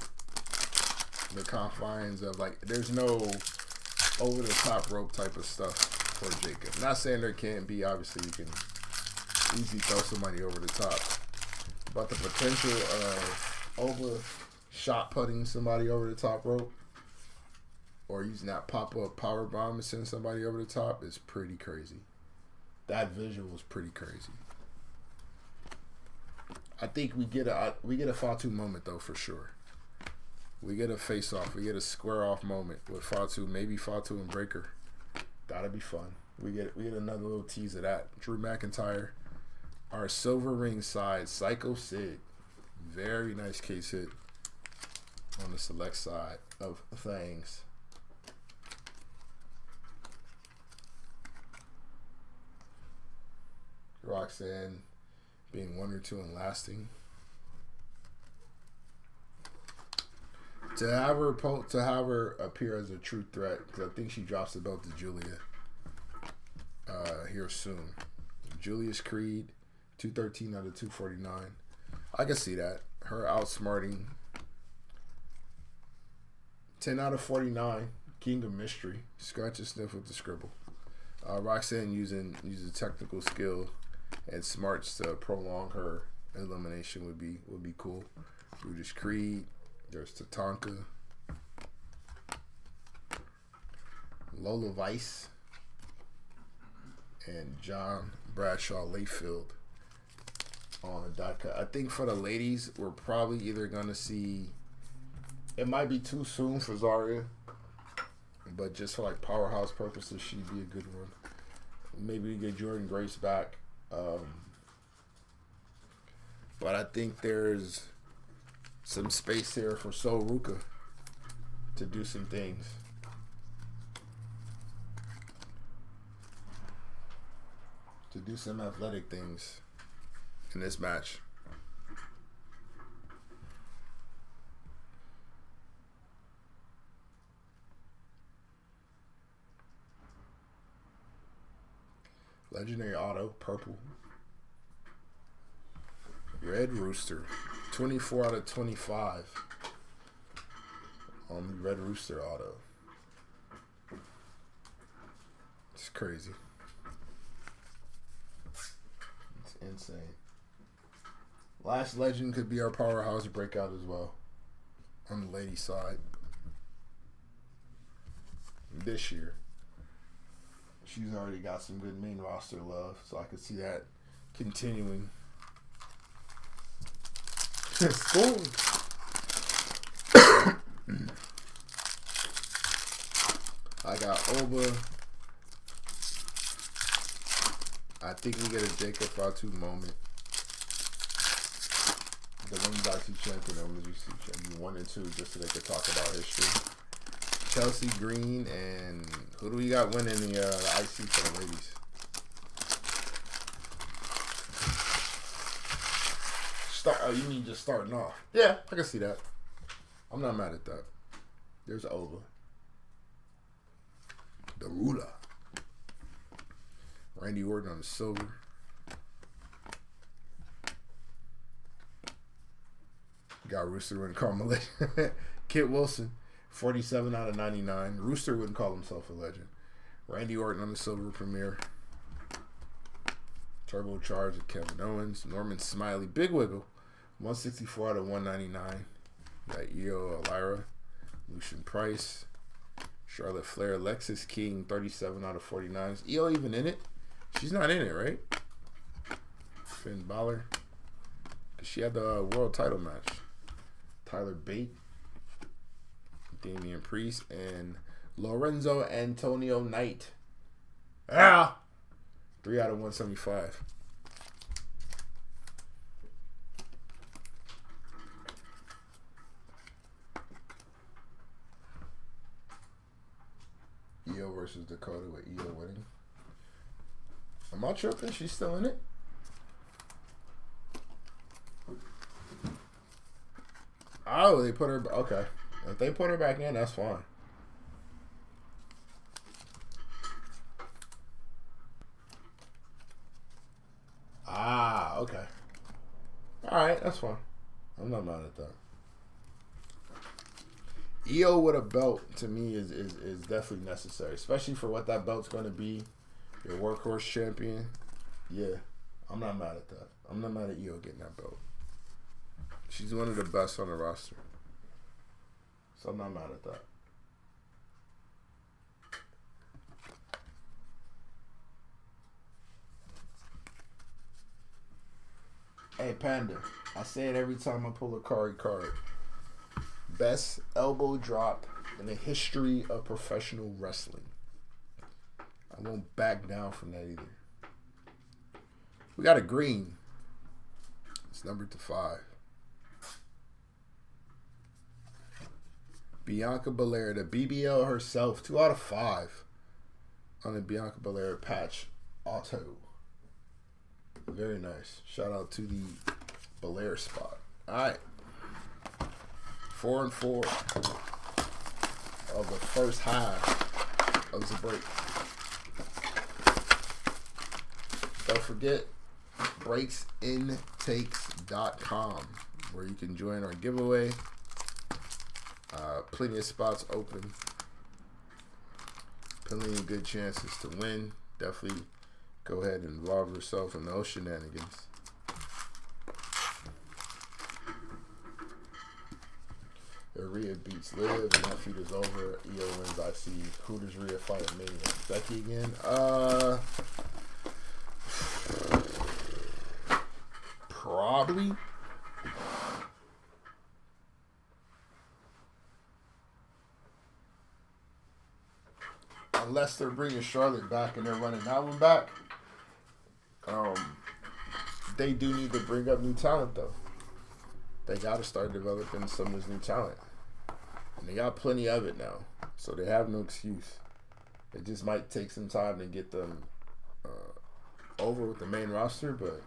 the confines of, like, there's no over-the-top rope type of stuff for Jacob. Not saying there can't be. Obviously, you can easily throw somebody over the top. But the potential of shot putting somebody over the top rope or using that pop-up power bomb and sending somebody over the top is pretty crazy. That visual is pretty crazy. I think we get a Fatu moment, though, for sure. We get a face-off. We get a square-off moment with Fatu. Maybe Fatu and Breaker. That'll be fun. We get another little tease of that. Drew McIntyre. Our silver ring side, Psycho Sid. Very nice case hit on the select side of things. Roxanne being 1 or 2 and lasting. To have her appear as a true threat, because I think she drops the belt to Julia here soon. Julius Creed, 213 out of 249. I can see that. Her outsmarting. 10 out of 49. King of Mystery. Scratch and sniff with the scribble. Roxanne using technical skill and smarts to prolong her elimination would be cool. Brutus Creed. There's Tatanka. Lola Vice. And John Bradshaw Layfield on a die cut. I think for the ladies, we're probably either going to see... It might be too soon for Zarya. But just for like powerhouse purposes, she'd be a good one. Maybe we get Jordan Grace back. But I think there's some space here for Sol Ruka to do some things. To do some athletic things in this match. Legendary auto, purple. Red Rooster, 24 out of 25 on the Red Rooster auto. It's crazy. It's insane. Last Legend could be our powerhouse breakout as well on the ladies' side this year. She's already got some good main roster love, so I could see that continuing. School. I got Oba. I think we get a Jacob Fatu moment. The women's IC champion and women's UC champion 1 and 2, just so they could talk about history. Chelsea Green, and who do we got winning the IC for the ladies? You mean just starting off? Yeah, I can see that. I'm not mad at that. There's Ova. The ruler. Randy Orton on the silver. Got Rooster wouldn't call him a legend. Kit Wilson, 47 out of 99. Rooster wouldn't call himself a legend. Randy Orton on the silver premiere. Turbocharged with Kevin Owens. Norman Smiley, Big Wiggle, 164 out of 199. Got Io Elira, Lucian Price, Charlotte Flair, Lexis King, 37 out of 49. Is Io even in it? She's not in it, right? Finn Balor. She had the world title match. Tyler Bate, Damian Priest, and Lorenzo Antonio Knight. 3 out of 175. Io versus Dakota with Io winning. Am I tripping? She's still in it? Oh, they put her... Okay. If they put her back in, that's fine. Okay. Alright, that's fine. I'm not mad at that. Io with a belt, to me, is definitely necessary. Especially for what that belt's going to be. Your workhorse champion. Yeah. I'm not mad at that. I'm not mad at Io getting that belt. She's one of the best on the roster. So I'm not mad at that. Hey, Panda. I say it every time I pull a card. Best elbow drop in the history of professional wrestling. I won't back down from that either. We got a green. It's numbered to 5. Bianca Belair, the BBL herself, 2 out of 5 on the Bianca Belair patch auto. Very nice. Shout out to the Belair spot. All right. 4 and 4 of the first half of the break. Don't forget, breaksintakes.com, where you can join our giveaway. Plenty of spots open. Plenty of good chances to win. Definitely go ahead and involve yourself in those shenanigans. Rhea beats Liv, and that feud is over. Io wins IC. Who does Rhea fight at Mania? Becky again? Probably. Unless they're bringing Charlotte back and they're running that one back. They do need to bring up new talent, though. They got to start developing some of this new talent. And they got plenty of it now. So they have no excuse. It just might take some time to get them over with the main roster, but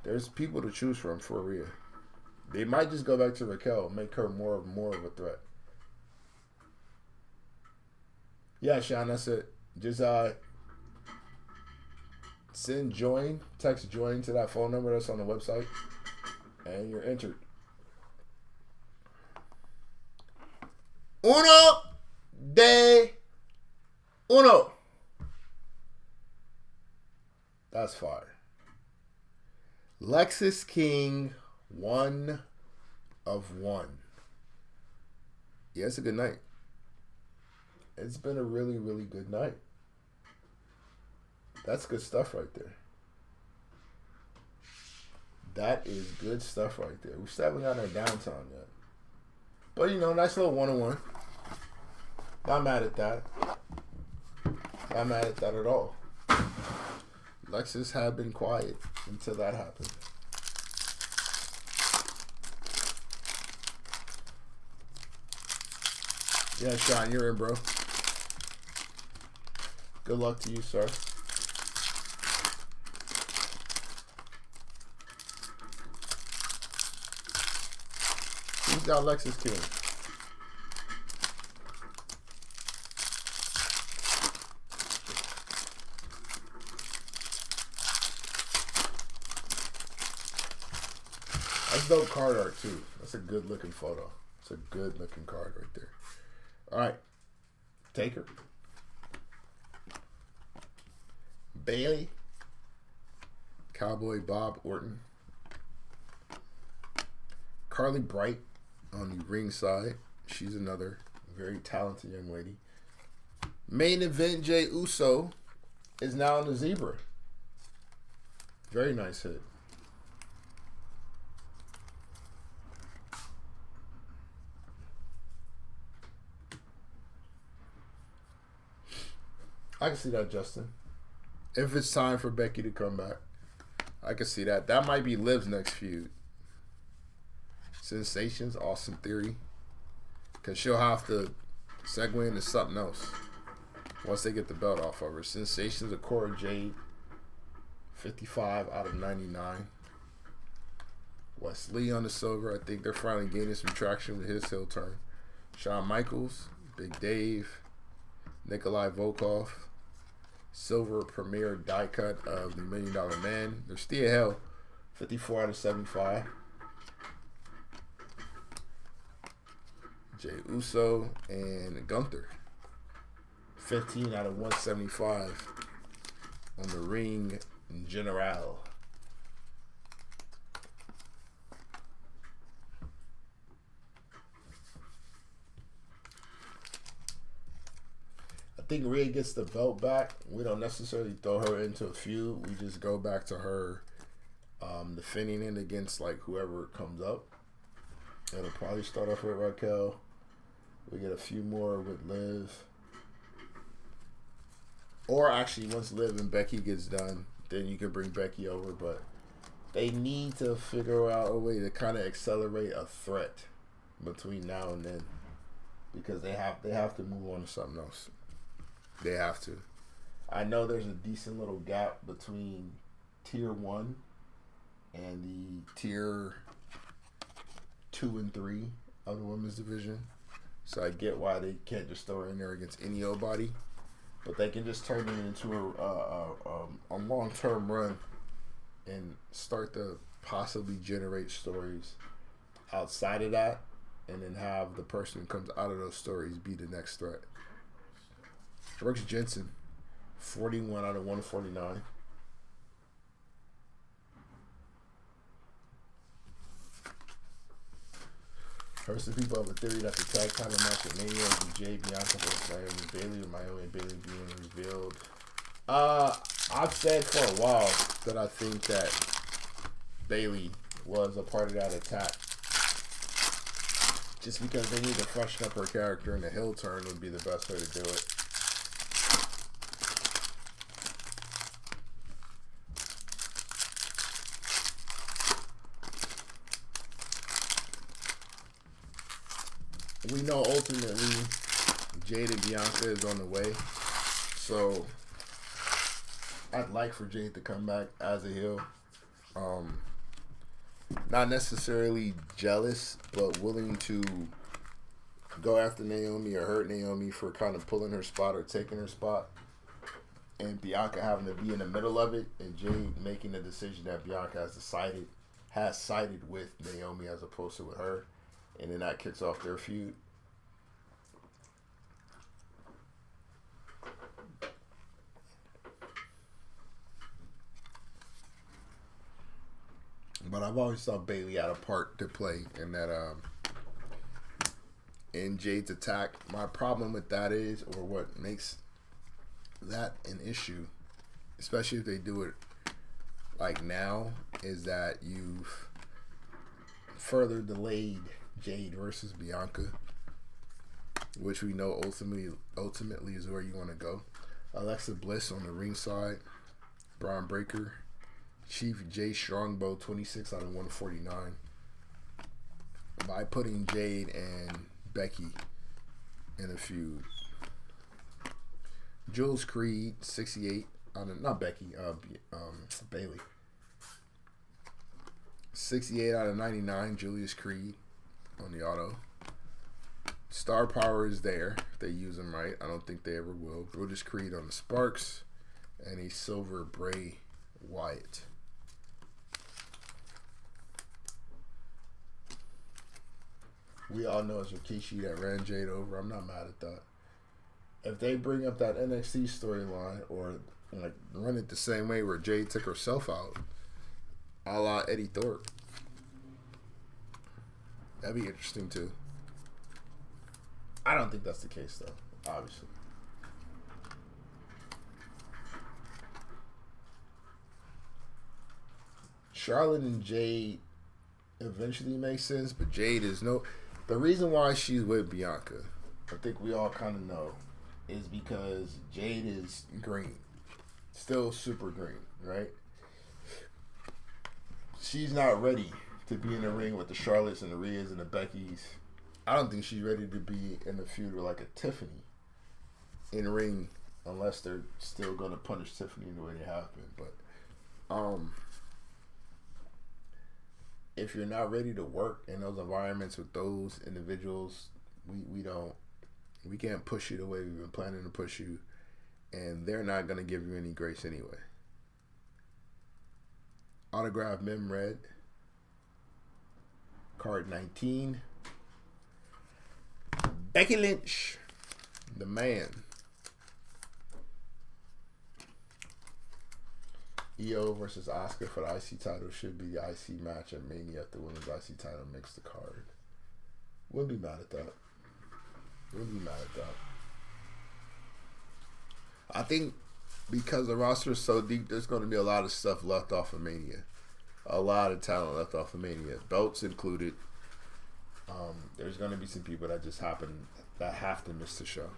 there's people to choose from for Rhea. They might just go back to Raquel and make her more of a threat. Yeah, Sean, that's it. Just send join, text join to that phone number that's on the website, and you're entered. Uno de uno. That's fire. Lexus King, 1 of 1. Yeah, it's a good night. It's been a really, really good night. That's good stuff right there. That is good stuff right there. We still haven't got our downtime yet. But, you know, nice little 1-on-1. Not mad at that. Not mad at that at all. Lexus had been quiet until that happened. Yeah, Sean, you're in, bro. Good luck to you, sir. Who's got Lexus King? That's dope card art, too. That's a good looking photo. It's a good looking card right there. All right. Taker. Bailey. Cowboy Bob Orton. Carly Bright on the ring side. She's another very talented young lady. Main event, Jey Uso is now on the zebra. Very nice hit. I can see that, Justin. If it's time for Becky to come back, I can see that. That might be Liv's next feud. Sensations, Awesome Theory. Because she'll have to segue into something else once they get the belt off of her. Sensations, Cora Jade. 55 out of 99. Wesley on the silver. I think they're finally gaining some traction with his heel turn. Shawn Michaels. Big Dave. Nikolai Volkov. Silver premier die cut of the $1 Million Man. They're still hell. 54 out of 75. Jey Uso and Gunther. 15 out of 175 on the ring in general. I think Rhea gets the belt back. We don't necessarily throw her into a feud. We just go back to her defending it against like whoever comes up. It'll probably start off with Raquel. We get a few more with Liv. Or actually, once Liv and Becky gets done, then you can bring Becky over. But they need to figure out a way to kind of accelerate a threat between now and then, because they have to move on to something else. They have to. I know there's a decent little gap between tier 1 and the tier 2 and 3 of the women's division. So I get why they can't just throw her in there against any old body. But they can just turn it into a long-term run and start to possibly generate stories outside of that, and then have the person who comes out of those stories be the next threat. Brooks Jensen, 41 out of 149. Heard some people have a theory that the tag title match with Mania will be Jay, Bianca versus Naomi Bailey, with Naomi Bailey being revealed. I've said for a while that I think that Bailey was a part of that attack. Just because they need to freshen up her character, and the heel turn would be the best way to do it. We know ultimately Jade and Bianca is on the way. So I'd like for Jade to come back as a heel. Not necessarily jealous, but willing to go after Naomi or hurt Naomi for kind of pulling her spot or taking her spot. And Bianca having to be in the middle of it, and Jade making the decision that Bianca has sided with Naomi as opposed to with her. And then that kicks off their feud. But I've always thought Bailey had a part to play in that in Jade's attack. My problem with that is, or what makes that an issue, especially if they do it like now, is that you've further delayed Jade versus Bianca, which we know ultimately is where you want to go. Alexa Bliss on the ringside, Braun Breaker, Chief Jay Strongbow, 26 out of 149. By putting Jade and Becky in a feud. Jules Creed, 68 out of, not Becky, Bailey. 68 out of 99, Julius Creed on the auto. Star power is there if they use them right. I don't think they ever will. Brutus Creed on the Sparks, and a silver Bray Wyatt. We all know it's Rikishi that ran Jade over. I'm not mad at that. If they bring up that NXT storyline, or like run it the same way where Jade took herself out, a la Eddie Thorpe, that'd be interesting too. I don't think that's the case though, obviously. Charlotte and Jade eventually makes sense, but Jade is no... The reason why she's with Bianca, I think we all kind of know, is because Jade is green. Still super green, right? She's not ready to be in the ring with the Charlottes and the Rheas and the Beckys. I don't think she's ready to be in the feud with like a Tiffany in the ring, unless they're still going to punish Tiffany the way they have been. But if you're not ready to work in those environments with those individuals, we can't push you the way we've been planning to push you, and they're not going to give you any grace anyway. Autograph Mem Red, card 19. Becky Lynch, the man. Io versus Asuka for the IC title should be the IC match at Mania if the women's IC title makes the card. Wouldn't be mad at that. I think because the roster is so deep, there's going to be a lot of stuff left off of Mania. A lot of talent left off of Mania. Belts included. There's going to be some people that have to miss the show.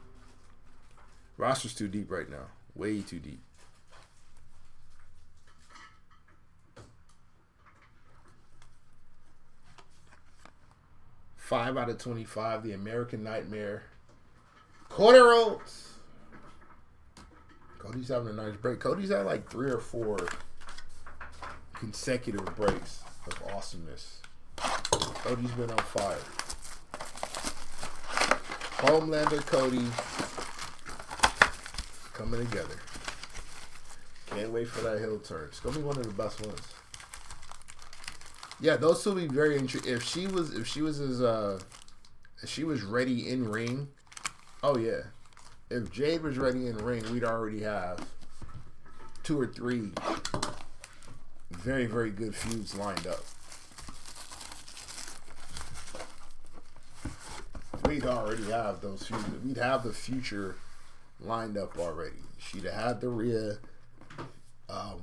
Roster's too deep right now. Way too deep. Five out of 25, the American Nightmare. Cody Rhodes. Cody's having a nice break. Cody's had like 3 or 4 consecutive breaks of awesomeness. Cody's been on fire. Homelander Cody coming together. Can't wait for that heel turn. It's going to be one of the best ones. Yeah, those two would be very interesting. If she was ready in ring, oh yeah. If Jade was ready in ring, we'd already have 2 or 3 very, very good feuds lined up. We'd already have those feuds. We'd have the future lined up already. She'd have had the Rhea.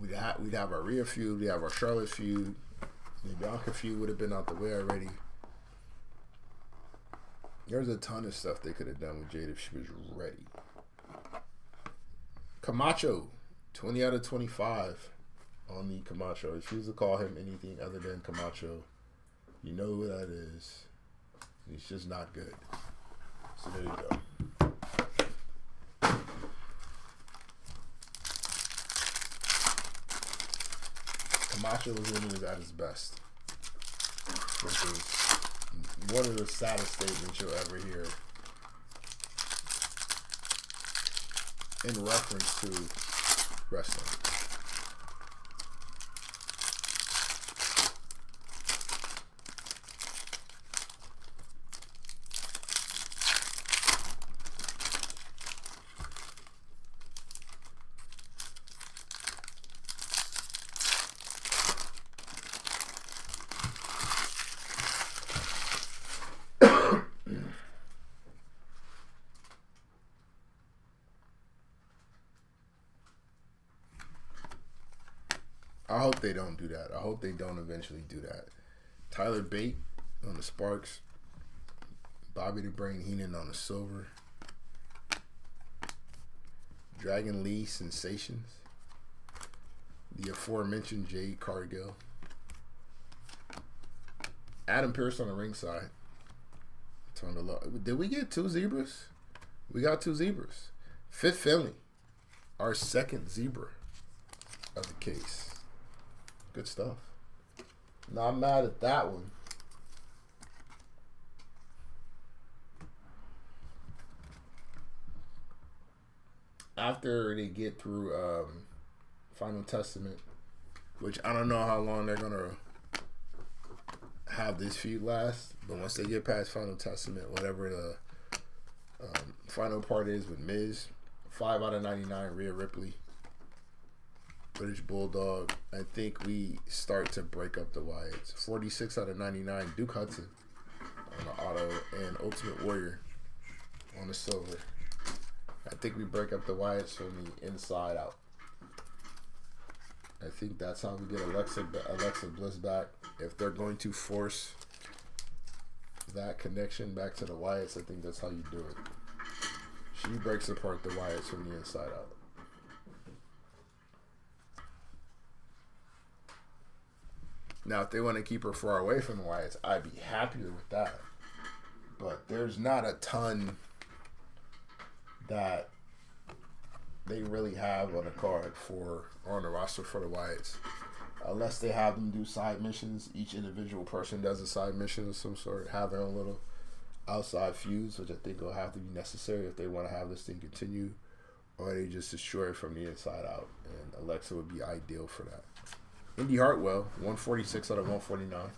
We'd have our Rhea feud. We'd have our Charlotte feud. The Bianca feud would have been out the way already. There's a ton of stuff they could have done with Jade if she was ready. Camacho, 20 out of 25 on the Camacho. If you was to call him anything other than Camacho, you know who that is. He's just not good. So there you go. Camacho was when he was at his best, which is one of the saddest statements you'll ever hear in reference to wrestling. I hope they don't do that. I hope they don't eventually do that. Tyler Bate on the Sparks. Bobby the Brain Heenan on the Silver. Dragon Lee Sensations. The aforementioned Jade Cargill. Adam Pearce on the ringside. Did we get 2 zebras? We got 2 zebras. Fifth Finley. Our second zebra of the case. Good stuff. Not mad at that one. After they get through Final Testament, which I don't know how long they're going to have this feud last, but once they get past Final Testament, whatever the final part is with Miz, 5 out of 99, Rhea Ripley, British Bulldog, I think we start to break up the Wyatts. 46 out of 99, Duke Hudson on the auto, and Ultimate Warrior on the silver. I think we break up the Wyatts from the inside out. I think that's how we get Alexa Bliss back. If they're going to force that connection back to the Wyatts, I think that's how you do it. She breaks apart the Wyatts from the inside out. Now, if they want to keep her far away from the Wyatts, I'd be happier with that. But there's not a ton that they really have on the card on the roster for the Wyatts. Unless they have them do side missions. Each individual person does a side mission of some sort. Have their own little outside feuds, which I think will have to be necessary if they want to have this thing continue. Or they just destroy it from the inside out. And Alexa would be ideal for that. Indy Hartwell, 146 out of 149.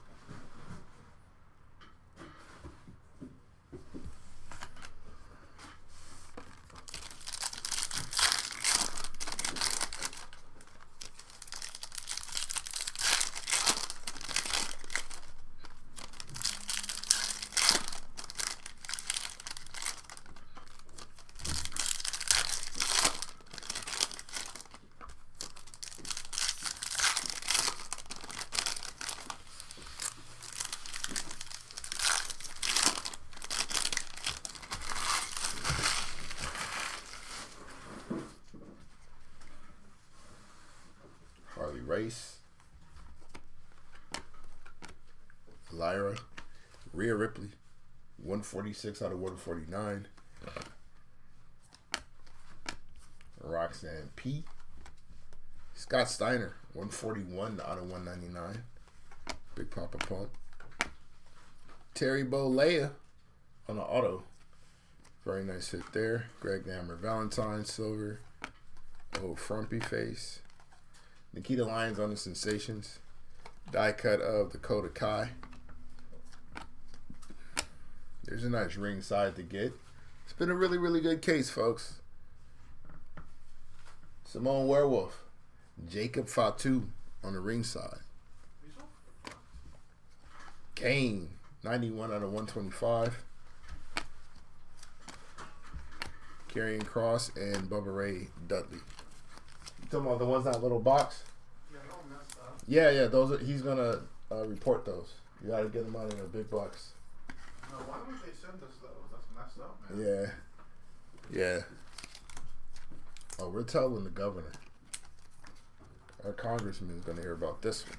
Race, Lyra, Rhea Ripley, 146 out of 149. Roxanne P. Scott Steiner, 141 out of 199. Big Papa Pump. Terry Bollea on the auto. Very nice hit there. Greg Nammer Valentine, silver. Oh, frumpy face. Nikita Lyons on the Sensations. Die cut of Dakota Kai. There's a nice ringside to get. It's been a really, really good case, folks. Simone Werewolf. Jacob Fatu on the ringside. Kane, 91 out of 125. Karrion Kross and Bubba Ray Dudley. You talking about the ones in that little box? Yeah, those are, he's gonna report those. You gotta get them out in a big box. No, why would they send us those? That's messed up, man. Yeah. Oh, we're telling the governor. Our congressman is gonna hear about this one.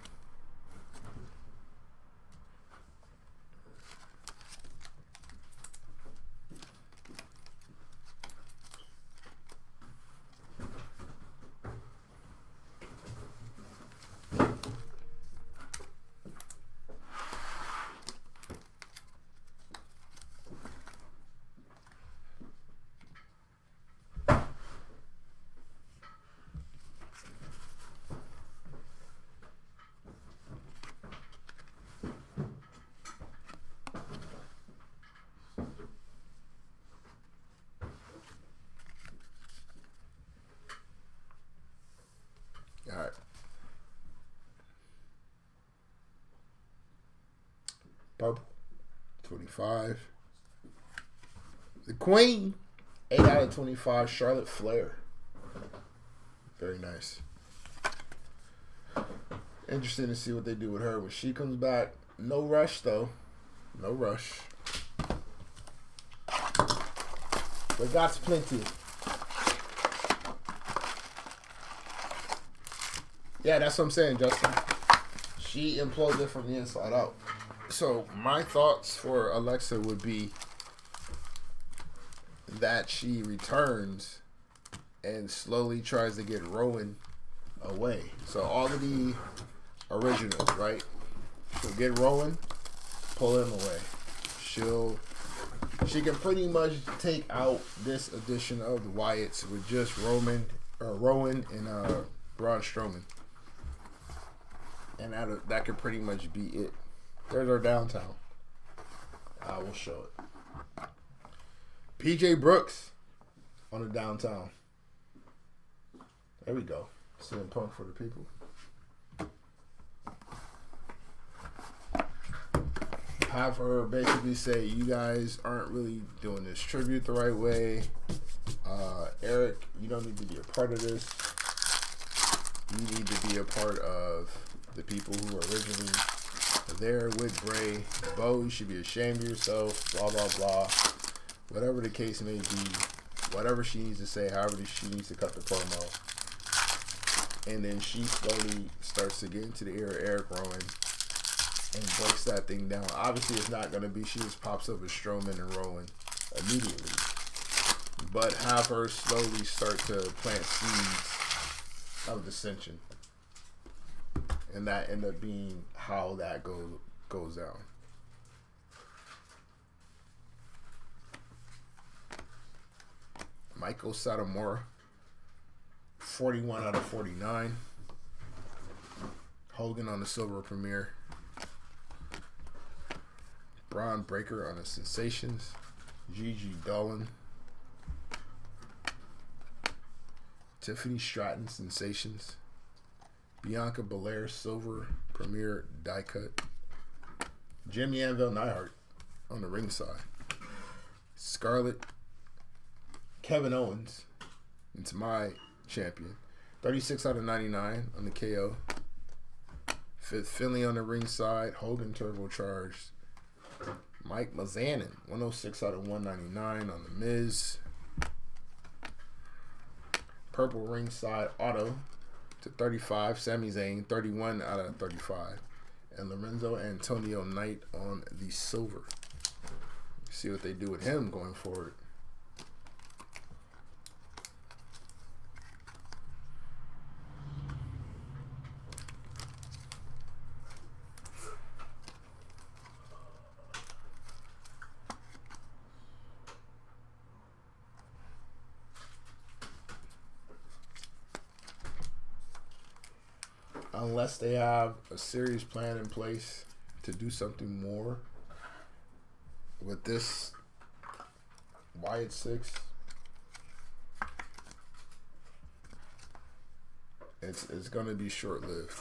All right. Purple, 25. The Queen, 8 out of 25. Charlotte Flair. Very nice. Interesting to see what they do with her when she comes back. No rush, though. No rush. But that's plenty. Yeah, that's what I'm saying, Justin. She imploded from the inside out. So my thoughts for Alexa would be that she returns and slowly tries to get Rowan away. So all of the originals, right? She'll get Rowan, pull him away. She can pretty much take out this edition of the Wyatts with just Rowan and Braun Strowman. And that could pretty much be it. There's our downtown. I will show it. PJ Brooks on the downtown. There we go. CM Punk for the people. Have her basically say, you guys aren't really doing this tribute the right way. Eric, you don't need to be a part of this. You need to be a part of the people who were originally there with Bray. Bo, you should be ashamed of yourself, blah, blah, blah. Whatever the case may be, whatever she needs to say, however she needs to cut the promo. And then she slowly starts to get into the ear of Eric Rowan and breaks that thing down. Obviously, it's not going to be she just pops up with Strowman and Rowan immediately. But have her slowly start to plant seeds of dissension. And that end up being how that goes down. Michael Satomura, 41 out of 49. Hogan on the silver premiere. Braun Breaker on the Sensations. Gigi Dolan. Tiffany Stratton Sensations. Bianca Belair silver premiere die cut. Jimmy Anvil Neidhart on the ringside. Scarlett. Kevin Owens. It's my champion. 36 out of 99 on the KO. Fifth Finley on the ringside. Hogan turbocharged. Mike Mizanin, 106 out of 199 on the Miz. Purple ringside auto to 35. Sami Zayn, 31 out of 35. And Lorenzo Antonio Knight on the silver. See what they do with him going forward. unless they have a serious plan in place to do something more with this Wyatt 6, it's going to be short-lived.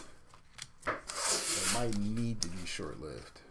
It might need to be short-lived.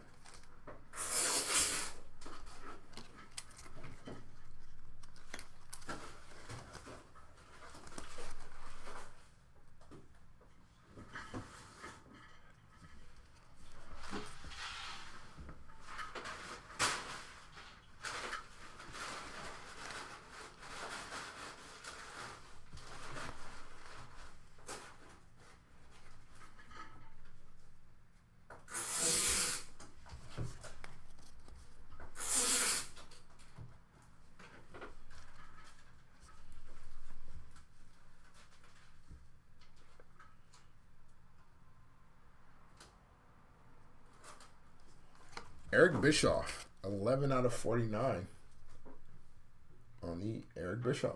Eric Bischoff, 11 out of 49 on the Eric Bischoff.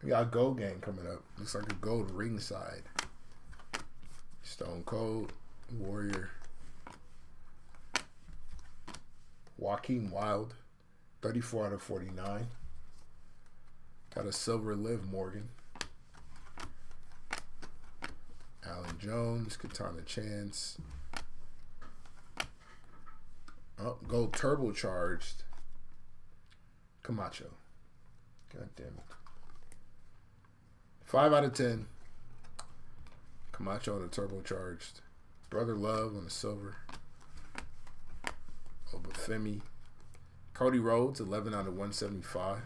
We got a gold game coming up. Looks like a gold ringside. Stone Cold, Warrior. Joaquin Wilde, 34 out of 49. Got a silver Liv Morgan. Alan Jones, Katana Chance. Oh, gold turbocharged. Camacho. God damn it. 5 out of 10. Camacho on the turbocharged. Brother Love on the silver. Obafemi. Cody Rhodes, 11 out of 175.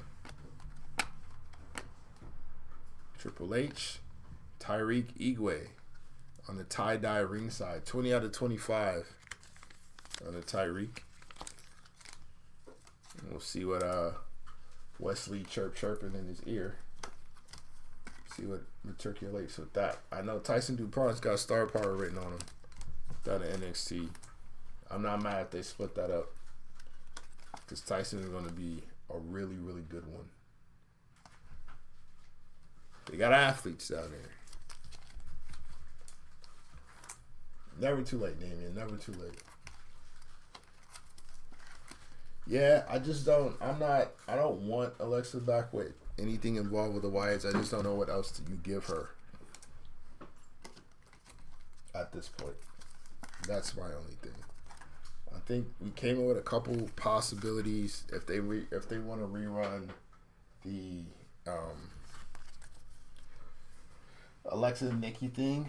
Triple H. Tyreek Igwe on the tie-dye ringside. 20 out of 25 on the Tyreek. And we'll see what Wesley chirping in his ear. See what matriculates with that. I know Tyson DuPont's got star power written on him down at NXT. I'm not mad if they split that up, because Tyson is going to be a really, really good one. They got athletes down there. Never too late, Damian. Never too late. Yeah, I don't want Alexa back with anything involved with the Wyatts. I just don't know what else you give her at this point. That's my only thing. I think we came up with a couple possibilities if they want to rerun the Alexa and Nikki thing,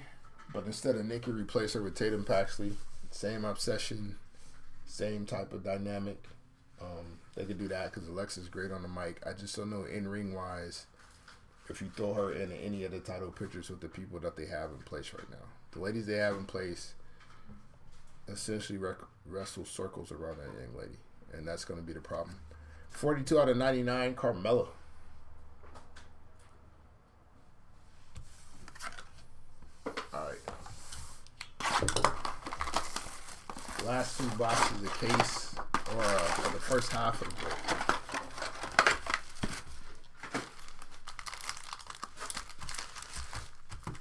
but instead of Nikki, replace her with Tatum Paxley. Same obsession, same type of dynamic. They could do that because Alexa's great on the mic. I just don't know in-ring wise if you throw her in any of the title pictures with the people that they have in place right now. The ladies they have in place essentially wrestle circles around that young lady, and that's going to be the problem. 42 out of 99, Carmella. All right. Last two boxes of the case, or for the first half of the break.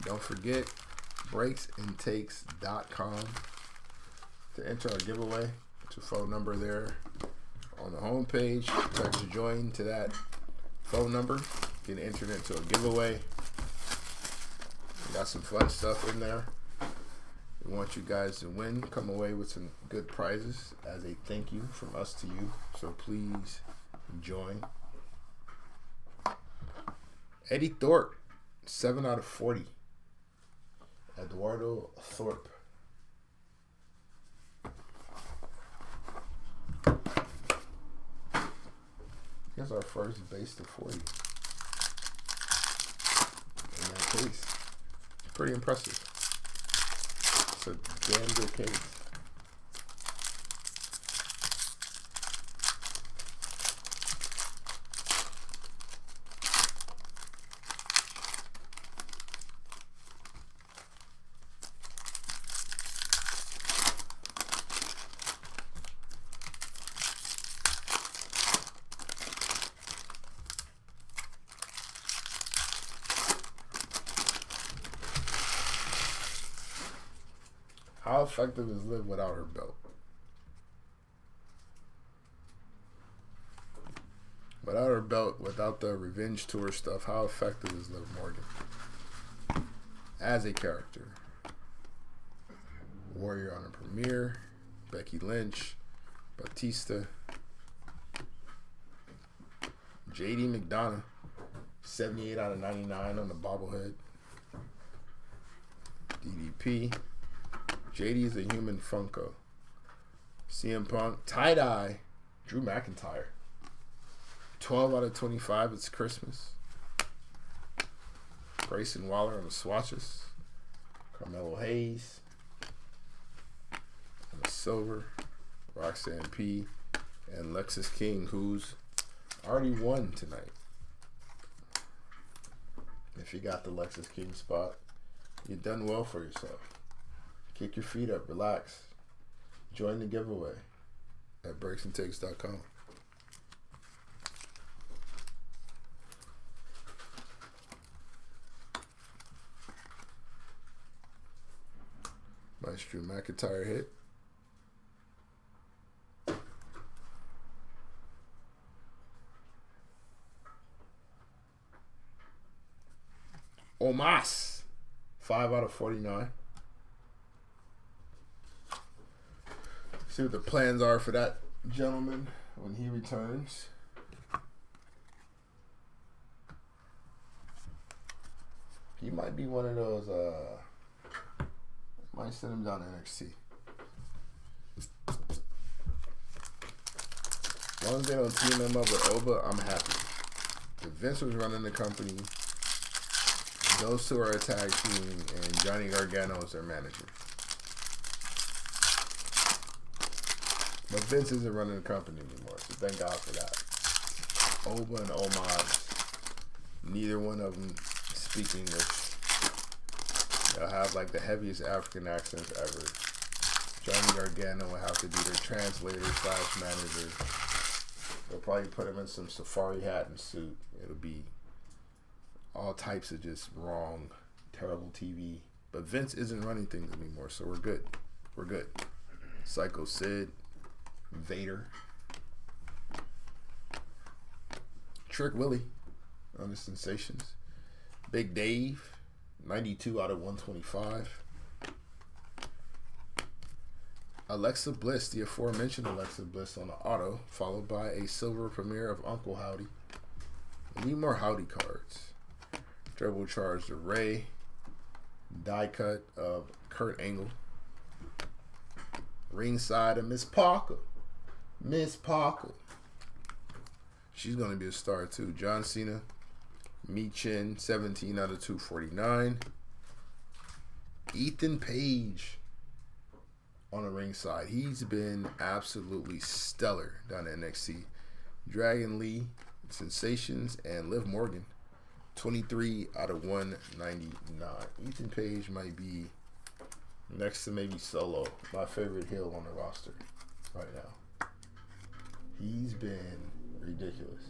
Don't forget, breaksandtakes.com to enter our giveaway. It's a phone number there on the home page. Text to join to that phone number. Get entered into a giveaway. We got some fun stuff in there. We want you guys to win, come away with some good prizes as a thank you from us to you. So please join. Eddie Thorpe, 7 out of 40. Eduardo Thorpe. Here's our first base to 40. In that case. It's pretty impressive. It's a damn good case. How effective is Liv without her belt? Without her belt, without the Revenge Tour stuff, how effective is Liv Morgan as a character? Warrior on a Premiere, Becky Lynch, Batista, JD McDonough, 78 out of 99 on the bobblehead. DDP. JD is a human Funko. CM Punk. Tie-dye. Drew McIntyre. 12 out of 25. It's Christmas. Grayson Waller on the swatches. Carmelo Hayes. On the silver. Roxanne P. And Lexus King, who's already won tonight. If you got the Lexus King spot, you've done well for yourself. Kick your feet up, relax. Join the giveaway at breaksandtakes.com. Nice Drew McIntyre hit. Omas, 5 out of 49. See what the plans are for that gentleman when he returns. He might be one of those, might send him down to NXT. As long as they don't team him up with Oba, I'm happy. If Vince was running the company, those two are a tag team, and Johnny Gargano is their manager. But Vince isn't running the company anymore, so thank God for that. Oba and Omos, neither one of them speak English. They'll have like the heaviest African accents ever. Johnny Gargano will have to be their translator / manager. They'll probably put him in some safari hat and suit. It'll be all types of just wrong, terrible TV. But Vince isn't running things anymore, so we're good. We're good. Psycho Sid. Vader. Trick Willie on the Sensations. Big Dave, 92 out of 125. Alexa Bliss, the aforementioned Alexa Bliss on the auto, followed by a silver premiere of Uncle Howdy. We need more Howdy cards. Turbocharged Ray. Die cut of Kurt Angle. Ringside of Miss Parker. Miss Parker. She's going to be a star too. John Cena. Mi Chin, 17 out of 249. Ethan Page on the ringside. He's been absolutely stellar down at NXT. Dragon Lee, Sensations, and Liv Morgan. 23 out of 199. Ethan Page might be next to maybe Solo, my favorite heel on the roster right now. He's been ridiculous.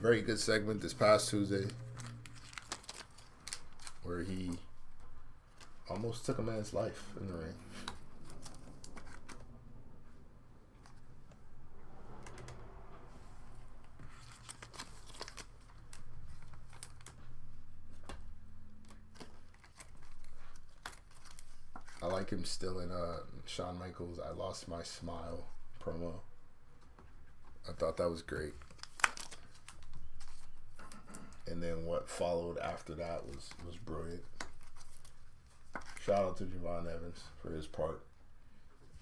Very good segment this past Tuesday where he almost took a man's life in the ring. I like him still in Shawn Michaels' I Lost My Smile promo. I thought that was great. And then what followed after that was brilliant. Shout out to Javon Evans for his part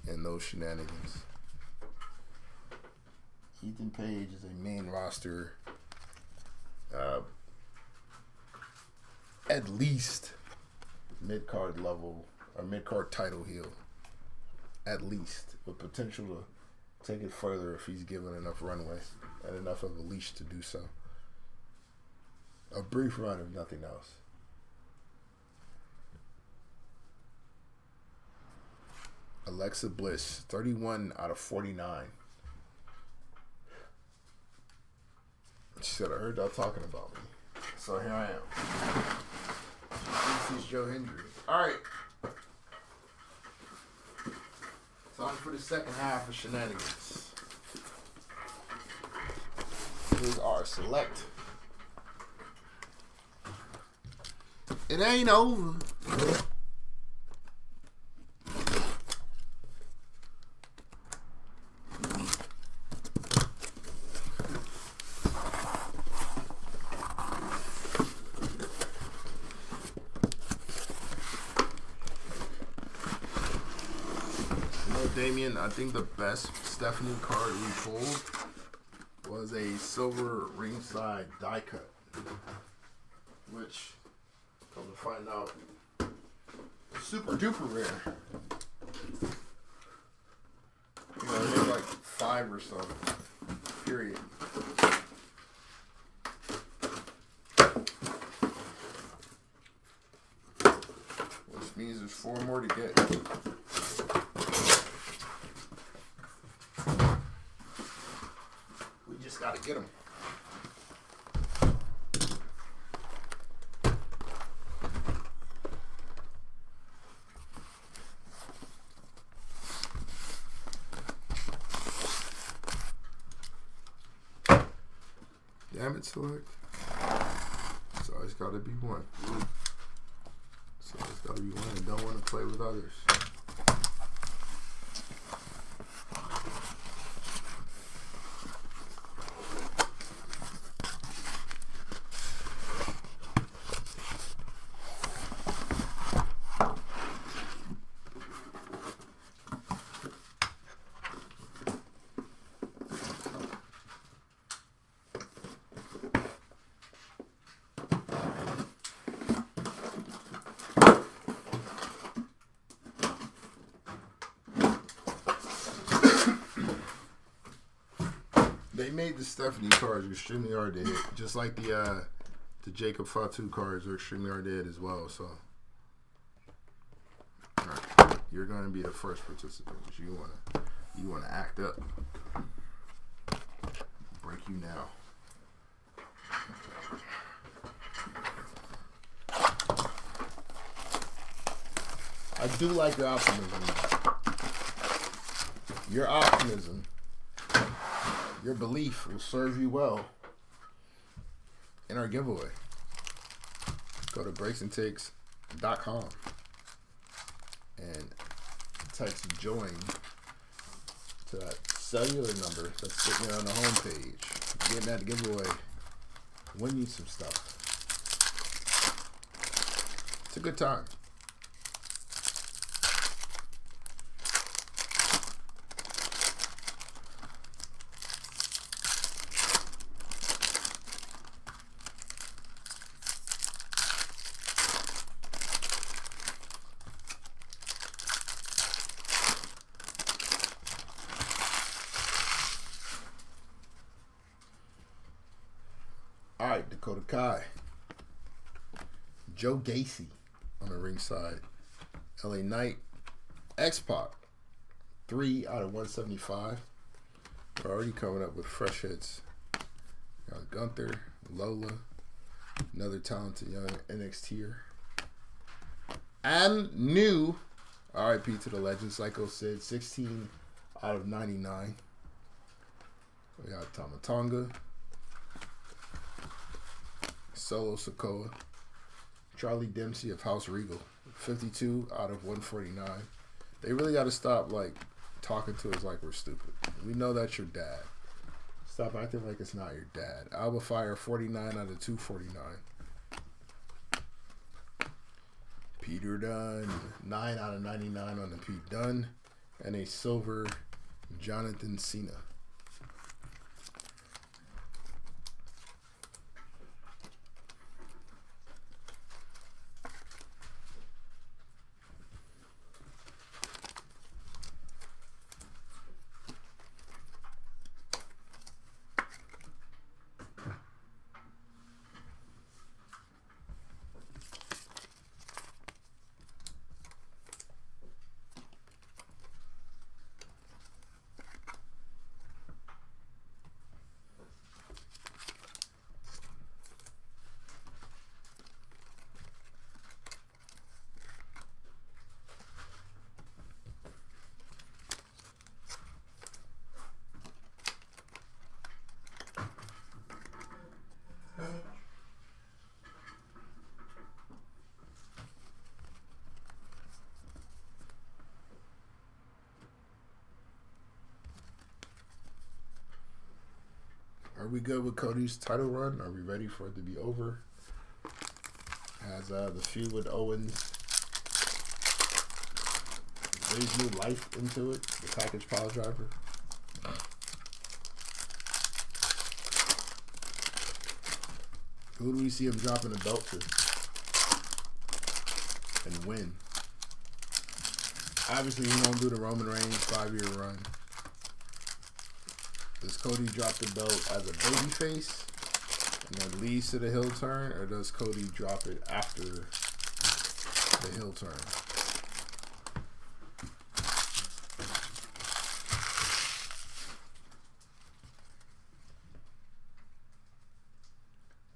in those shenanigans. Ethan Page is a main roster, at least mid-card level or mid-card title heel. At least, with potential to take it further if he's given enough runway and enough of a leash to do so. A brief run, if nothing else. Alexa Bliss, 31 out of 49. She said, I heard y'all talking about me. So here I am. This is Joe Hendry. Alright. Time for the second half of shenanigans. Here's our select. It ain't over. Damien, I think the best Stephanie card we pulled was a silver ringside die cut, which, come to find out, super duper rare. You know, there's like 5 or so, period. Which means there's 4 more to get. Gotta get him. Damn it, select. So it's gotta be one. So it's gotta be one and don't want to play with others. They made the Stephanie cards extremely hard to hit, just like the Jacob Fatu cards are extremely hard to hit as well. So, all right, you're gonna be the first participant. You wanna act up. Break you now. I do like your optimism. Your optimism. Your belief will serve you well in our giveaway. Go to breaksandtakes.com and text join to that cellular number that's sitting there on the homepage. Get that giveaway. Win you some stuff. It's a good time. All right, Dakota Kai. Joe Gacy on the ringside. LA Knight. X-Pac. 3 out of 175. We're already coming up with fresh hits. Got Gunther, Lola, another talented young NXTer. And new RIP to the legend, Psycho Sid. 16 out of 99. We got Tama Tonga. Solo Sikoa, Charlie Dempsey of House Regal, 52 out of 149. They really got to stop talking to us like we're stupid. We know that's your dad. Stop acting like it's not your dad. Alba Fire, 49 out of 249. Peter Dunne, 9 out of 99 on the Pete Dunne, and a silver Jonathan Cena. Are we good with Cody's title run? Are we ready for it to be over? Has the feud with Owens breathed new life into it? The package pile driver. Who do we see him dropping the belt to? And win? Obviously, he won't do the Roman Reigns 5-year run. Does Cody drop the belt as a babyface and then leads to the heel turn, or does Cody drop it after the heel turn?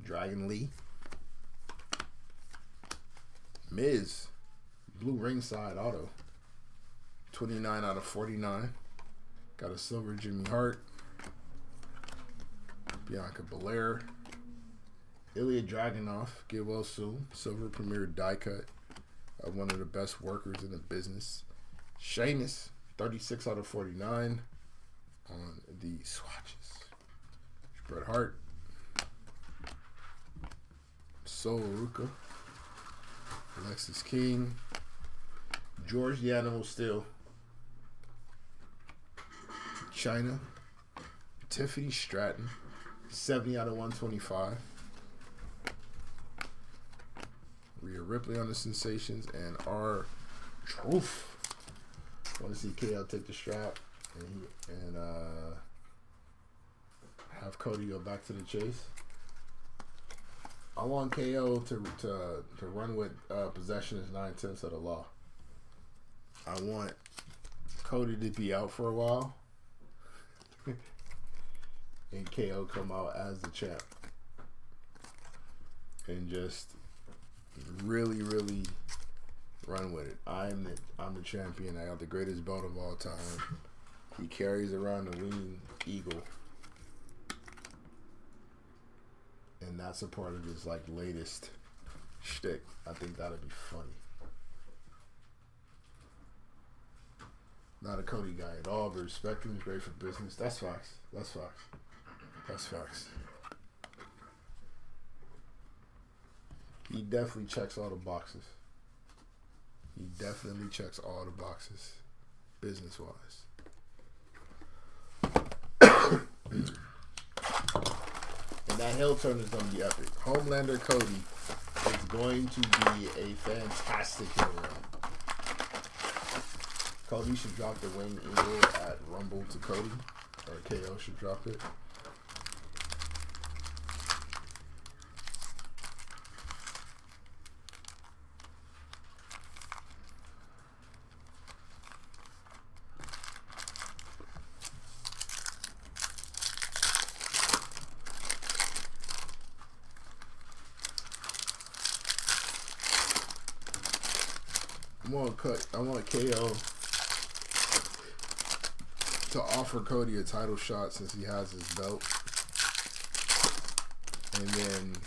Dragon Lee. Miz. Blue ringside auto. 29 out of 49. Got a silver Jimmy Hart. Bianca Belair. Ilya Dragunov. Get well soon. Silver Premier die cut of one of the best workers in the business. Sheamus. 36 out of 49 on the swatches. Bret Hart. Sol Ruka. Alexis King. George the Animal Steel. China. Tiffany Stratton. 70 out of 125. Rhea Ripley on the Sensations. And R Truth. Want to see KO take the strap and have Cody go back to the chase. I want KO to run with possession is 9/10 of the law. I want Cody to be out for a while and KO come out as the champ and just really, really run with it. I'm the champion. I got the greatest belt of all time. He carries around the winged eagle. And that's a part of his like latest shtick. I think that'd be funny. Not a Cody guy at all, but respect him. He's great for business. That's facts. That's facts. That's facts. He definitely checks all the boxes. He definitely checks all the boxes, business-wise. And that heel turn is going to be epic. Homelander Cody is going to be a fantastic heel run. Cody should drop the wing eagle at Rumble to Cody. Or KO should drop it. I want KO to offer Cody a title shot since he has his belt, and then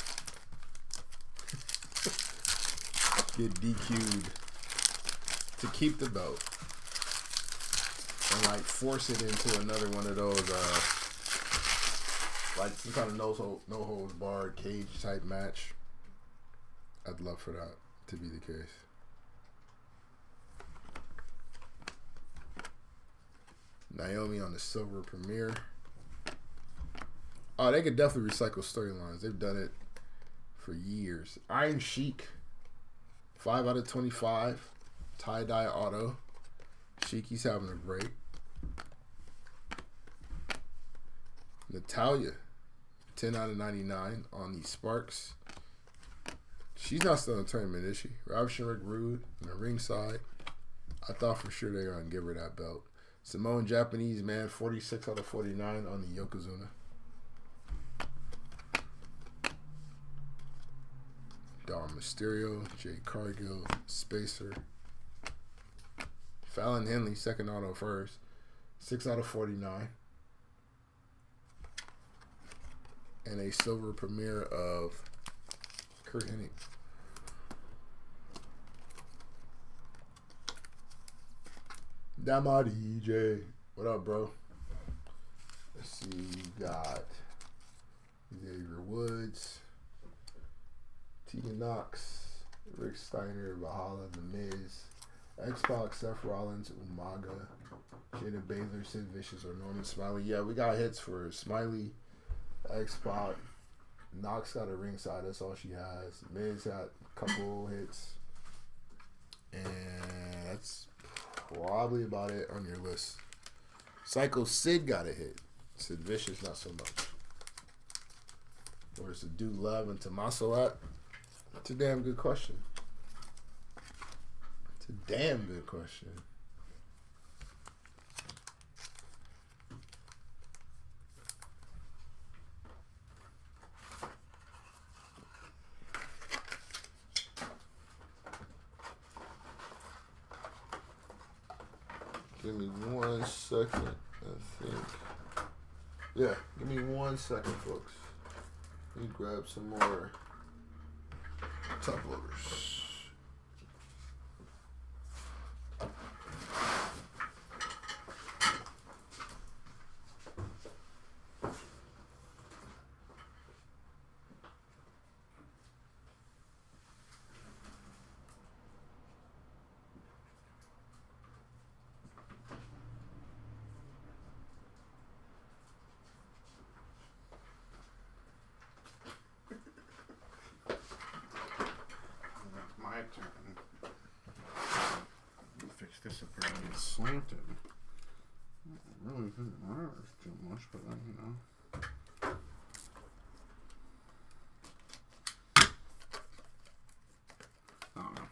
get DQ'd to keep the belt and like force it into another one of those like some kind of no holds barred cage type match. I'd love for that to be the case. Naomi on the Silver Premier. Oh, they could definitely recycle storylines. They've done it for years. Iron Sheik, 5 out of 25. Tie-dye auto. Sheiky's having a break. Natalia, 10 out of 99 on the Sparks. She's not still in the tournament, is she? Robinson Rick Rude on the ringside. I thought for sure they were going to give her that belt. Samoan Japanese man, 46 out of 49 on the Yokozuna. Dom Mysterio, Jay Cargill, Spacer. Fallon Henley, second auto first. 6 out of 49. And a silver premiere of Kurt Hennig. Dama DJ. What up, bro? Let's see. You got Woods, Tegan Knox, Rick Steiner, Valhalla, The Miz, X-Pac, Seth Rollins, Umaga, Jada Baylor, Sid Vicious, or Norman Smiley. Yeah, we got hits for Smiley, X-Pac. Knox got a ringside. That's all she has. Miz got a couple hits. And that's probably about it on your list. Psycho Sid got a hit. Sid Vicious, not so much. Where's the Dude Love and Tommaso at? It's a damn good question. It's a damn good question. Give me 1 second, I think. Yeah, give me 1 second, folks. Let me grab some more top loaders. My turn. Fix this up here and get slanted. Really didn't matter too much, but then, you know. I don't know.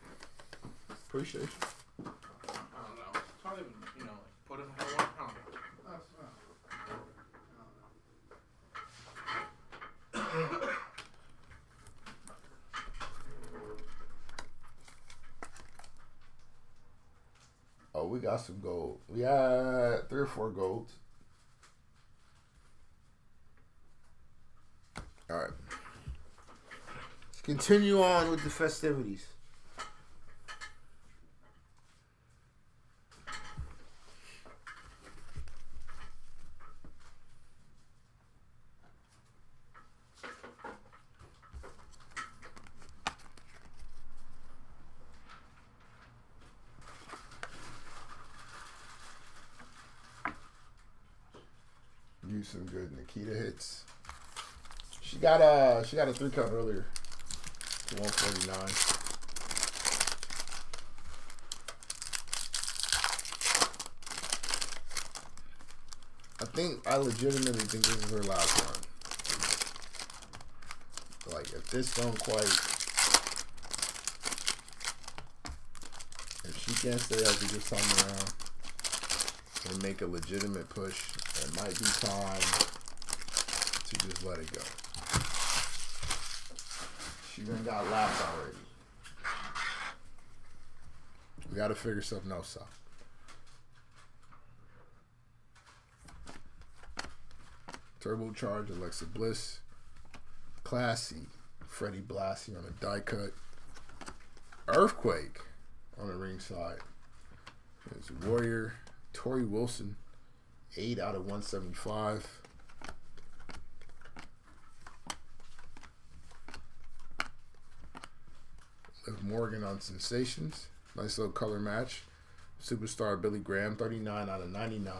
Appreciate you. I don't know. It's hard to even, you know, put it how I want. I don't know. Oh, we got some gold. We got 3 or 4 golds. All right. Let's continue on with the festivities. Use some good Nikita hits. She got a 3 count earlier to 149. I legitimately think this is her last run. Like, if this don't quite, if she can't stay healthy this time around and make a legitimate push, it might be time to just let it go. She done got laps already. We got to figure something else out. Turbocharged Alexa Bliss. Classy Freddie Blassie on a die cut. Earthquake on the ringside. There's Warrior. Tori Wilson. 8 out of 175. Liv Morgan on Sensations. Nice little color match. Superstar Billy Graham, 39 out of 99.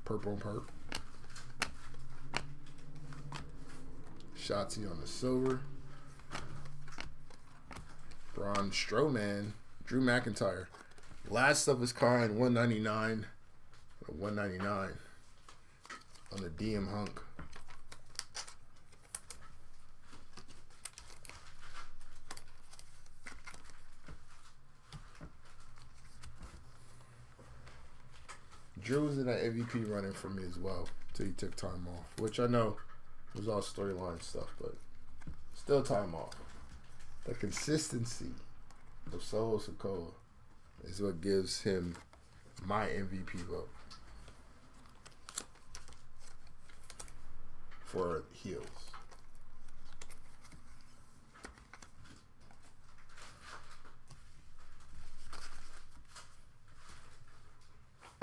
Purple and perp. Shotzi on the silver. Braun Strowman. Drew McIntyre. Last of his kind, 199. 199 on the DM Hunk. Drew was in that MVP running for me as well till he took time off, which I know was all storyline stuff, but still time off. The consistency of Solo Sikoa is what gives him my MVP vote for heels.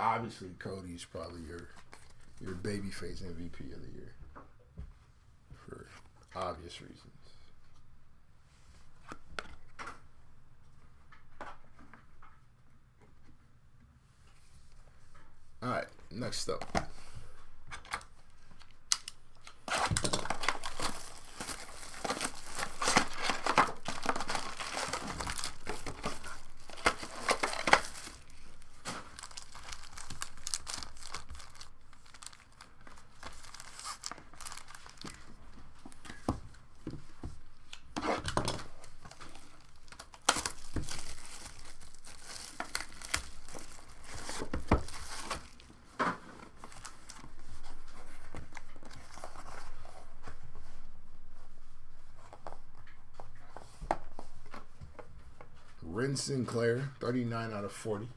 Obviously, Cody's probably your babyface MVP of the year. For obvious reasons. All right, next up. Ren Sinclair, 39 out of 40.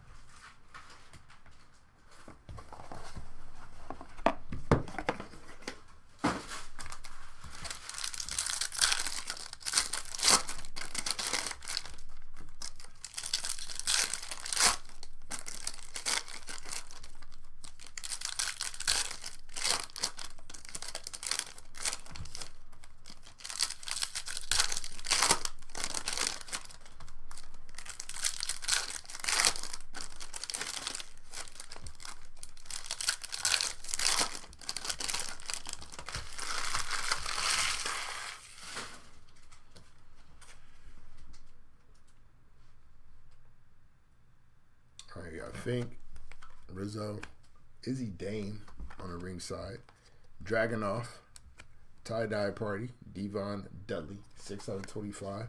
All right, I think Rizzo, Izzy Dane on the ringside, Dragunov, tie-dye party, Devon Dudley, 6 out of 25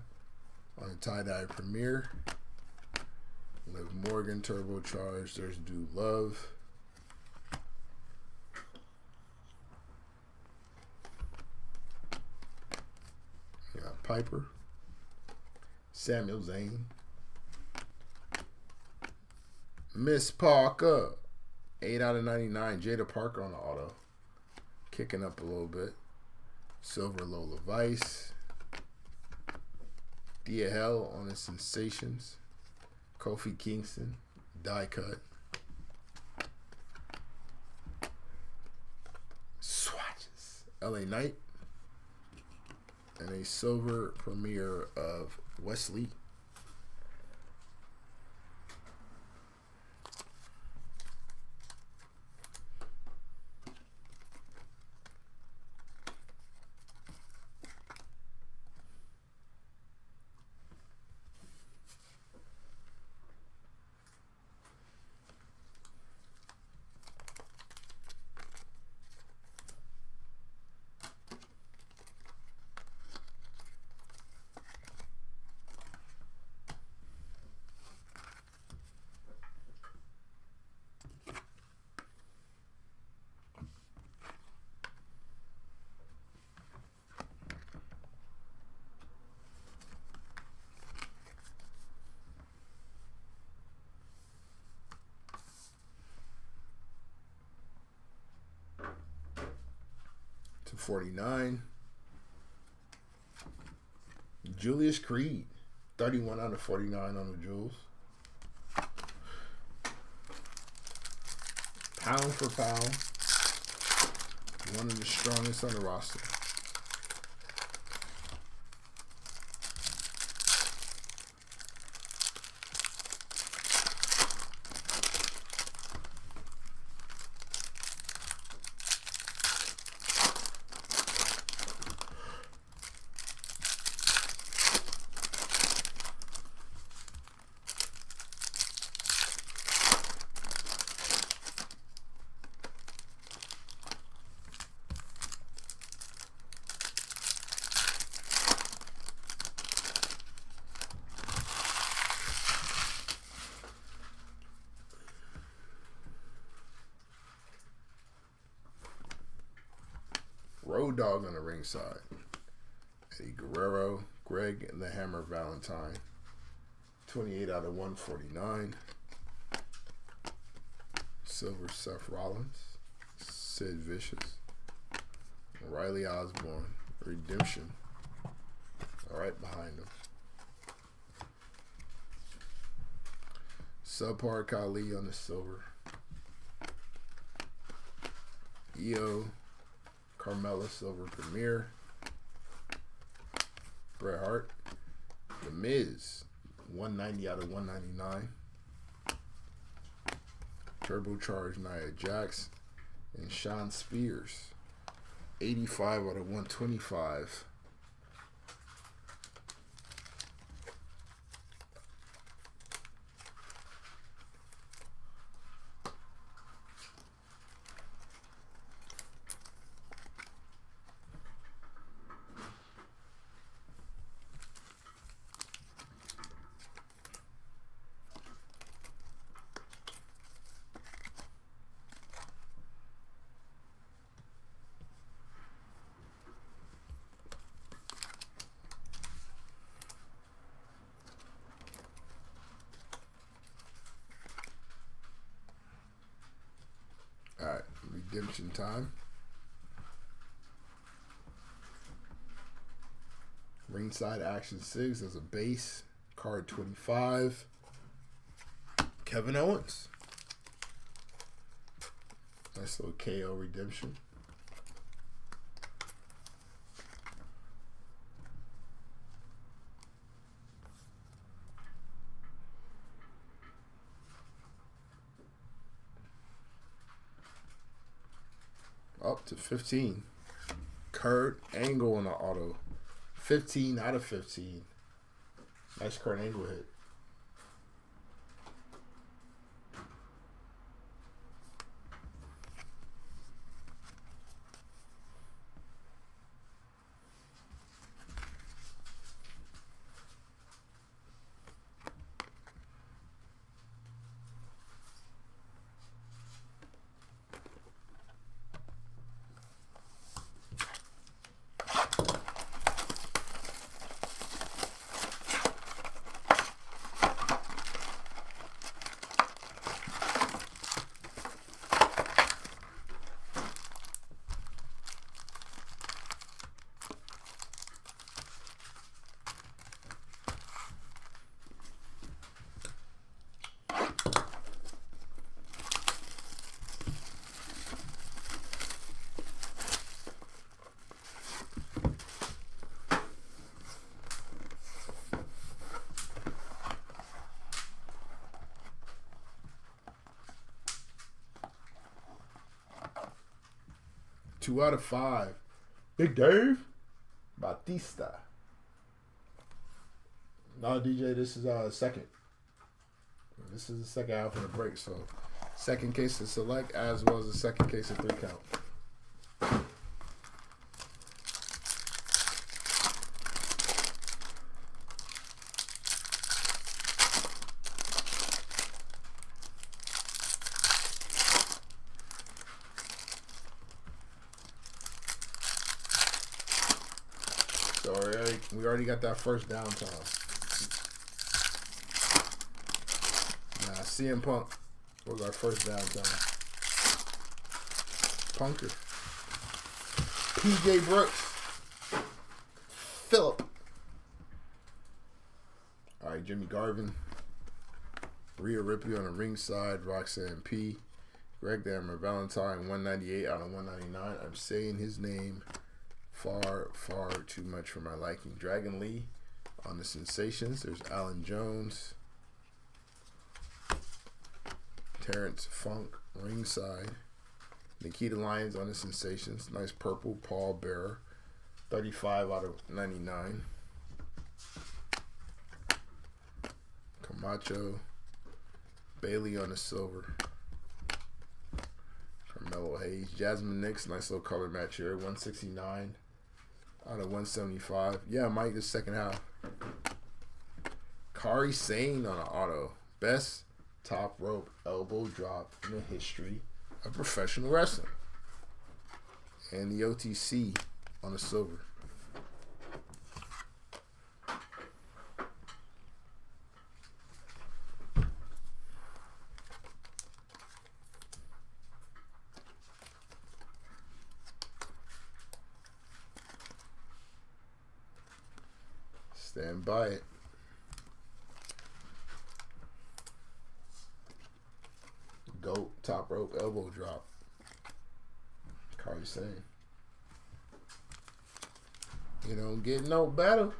on the tie-dye premiere. Liv Morgan, turbocharged. There's Dude Love. You got Piper, Samuel Zane, Miss Parker, 8 out of 99. Jada Parker on the auto. Kicking up a little bit. Silver Lola Vice. Dia Hell on the Sensations. Kofi Kingston, die cut. Swatches. LA Knight. And a silver premiere of Wesley. To 49. Julius Creed, 31 out of 49 on the Jewels. Pound for pound, one of the strongest on the roster. Road Dogg on the ringside. Eddie Guerrero, Greg and the Hammer Valentine. 28 out of 149. Silver Seth Rollins. Sid Vicious. Riley Osborne. Redemption. All right behind him. Subpar Khali on the silver. Io Carmella silver premiere. Bret Hart. The Miz, 190 out of 199. Turbocharged Nia Jax. And Sean Spears, 85 out of 125. Alright, redemption time. Ringside Action 6 as a base. Card 25. Kevin Owens. Nice little KO redemption. Up to 15. Kurt Angle on the auto. 15 out of 15. Nice Kurt Angle hit. Two out of 5. Big Dave Batista. No, DJ, this is second. This is the second half of the break, so second case to select as well as the second case of 3 count. So we already got that first downtime. Nah, CM Punk was our first downtime. Punker. PJ Brooks. Phillip. Alright, Jimmy Garvin. Rhea Ripley on the ringside. Roxanne P. Greg Dammer Valentine, 198 out of 199. I'm saying his name far too much for my liking. Dragon Lee on the Sensations. There's Alan Jones. Terrence Funk ringside. Nikita Lyons on the Sensations. Nice purple. Paul Bearer, 35 out of 99. Camacho. Bailey on the silver. Carmelo Hayes. Jasmine Nix. Nice little color match here. 169 out of 175. Yeah, Mike, the second half. Kari Sane on an auto. Best top rope elbow drop in the history of professional wrestling. And the OTC on the silver. Stand by it. Goat top rope elbow drop. Kari Sane. You don't get no better.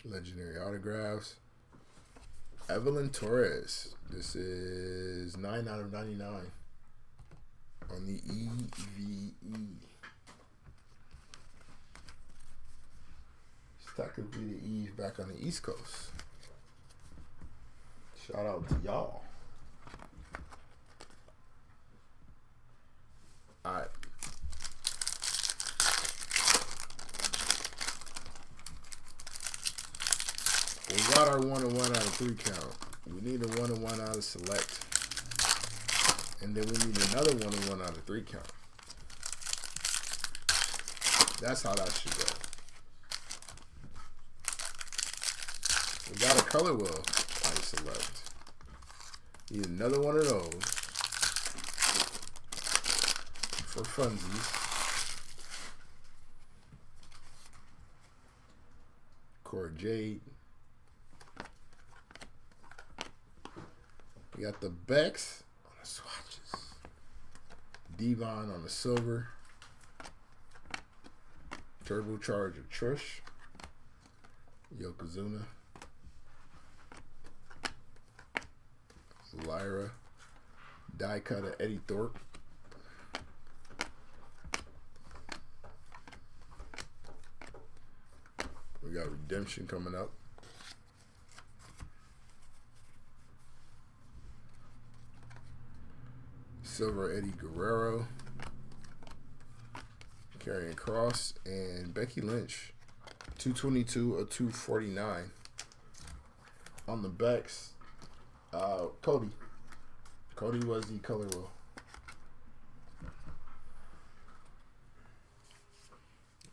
Legendary autographs. Evelyn Torres. This is 9 out of 99 on the EVE. It's technically the Eve back on the East Coast. Shout out to y'all. Alright. We got our 1-1 out of 3 count. We need a 1-1 out of select. And then we need another 1-1 out of 3 count. That's how that should go. We got a color wheel out of select. Need another one of those for funsies. Cora Jade. We got the Bex on the swatches. Devon on the silver. Turbocharger Trish. Yokozuna. Lyra. Die cutter Eddie Thorpe. We got Redemption coming up. Silver Eddie Guerrero, Karrion Kross, and Becky Lynch. 222 of 249 on the backs. Cody. Cody was the color wheel.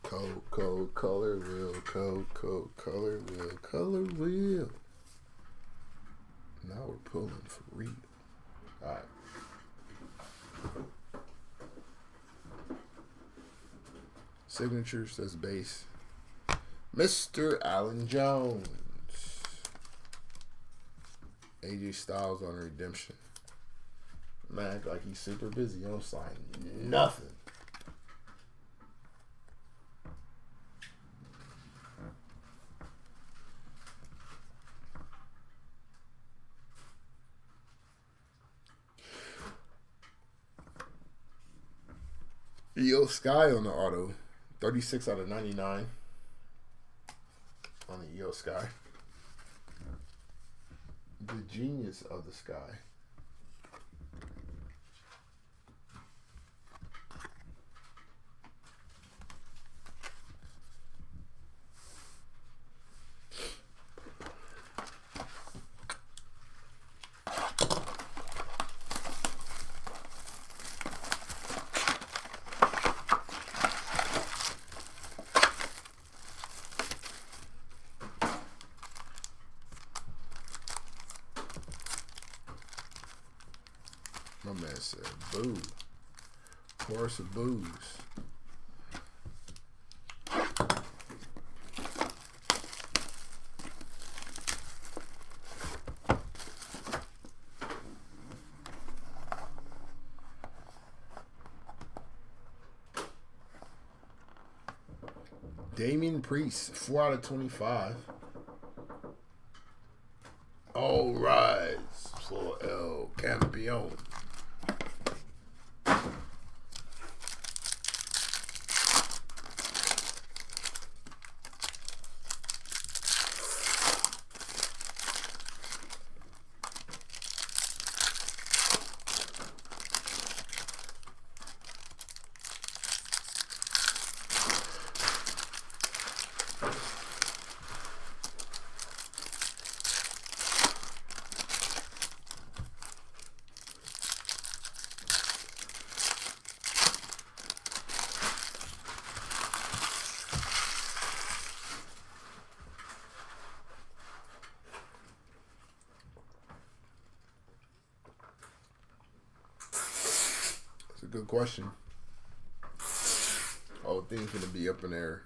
Code, color wheel, code, color wheel, color wheel. Now we're pulling for real. Alright. Signatures, that's base. Mr. Allen Jones. AJ Styles on Redemption. Man, act like he's super busy. You don't sign nothing. Io Sky on the auto. 36 out of 99 on the Io Sky. The genius of the sky. My man said, boo. Chorus of boos. Damian Priest, 4 out of 25. All rise for El Campeon. Good question. Whole thing's gonna be up in there.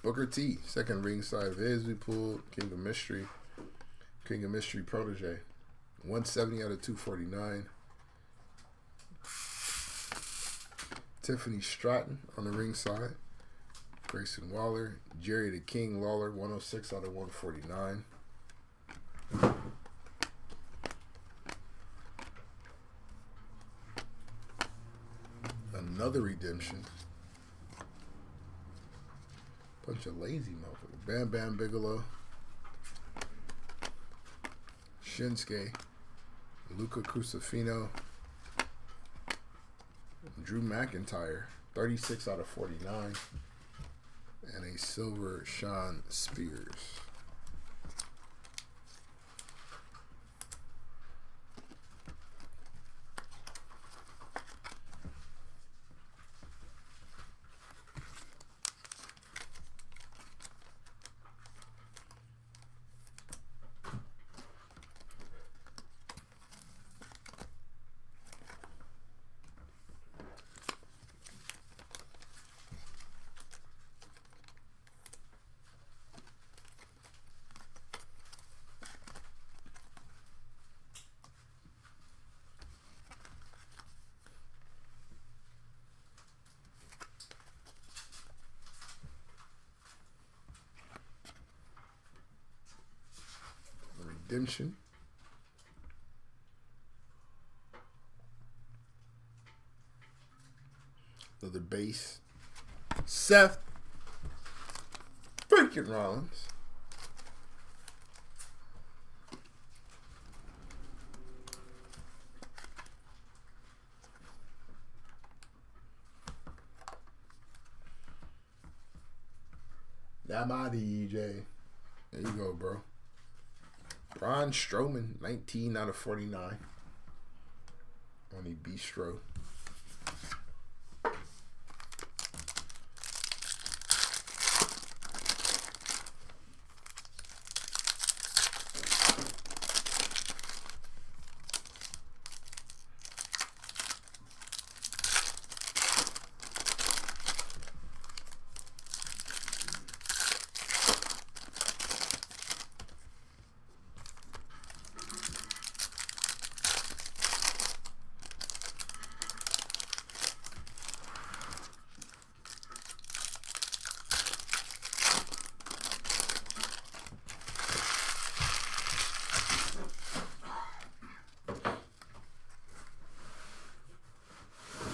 Booker T, second ringside Viz we pulled. King of Mystery protege. 170 out of 249. Tiffany Stratton on the ringside. Grayson Waller. Jerry the King Lawler, 106 out of 149. Another redemption. Bunch of lazy motherfuckers. Bam Bam Bigelow. Shinsuke. Luca Crucifino. Drew McIntyre. 36 out of 49. And a silver Sean Spears. Redemption. Another base. Seth freaking Rollins. Now my DJ. There you go, bro. Braun Strowman, 19 out of 49. Only Bistro.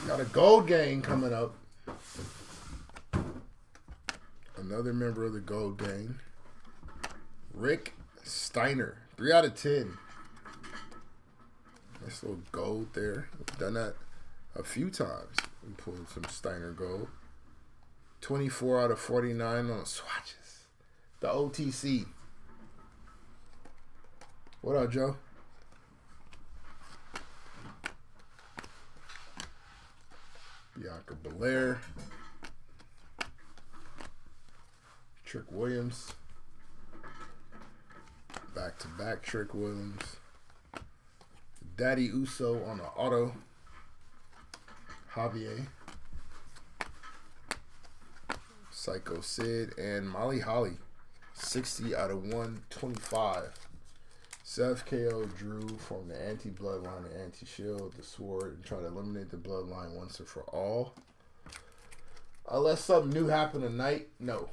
Got a gold gang coming up. Another member of the gold gang. Rick Steiner. 3 out of 10. Nice little gold there. We've done that a few times. We pulled some Steiner gold. 24 out of 49 on swatches. The OTC. What up, Joe? Bianca Belair. Trick Williams. Back-to-back Trick Williams. Daddy Uso on the auto. Javier. Psycho Sid and Molly Holly. 60 out of 125. Seth KO Drew from the anti-bloodline and anti-shield, the sword, and try to eliminate the bloodline once and for all. Unless something new happened tonight, no.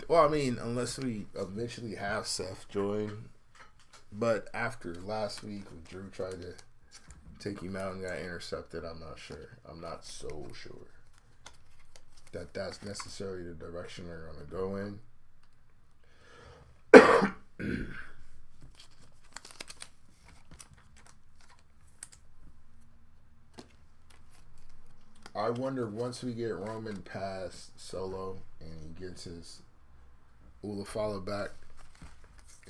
Well, I mean, unless we eventually have Seth join. But after last week when Drew tried to take him out and got intercepted, I'm not sure. I'm not so sure that that's necessarily the direction they're going to go in. I wonder once we get Roman past Solo and he gets his Ulafala back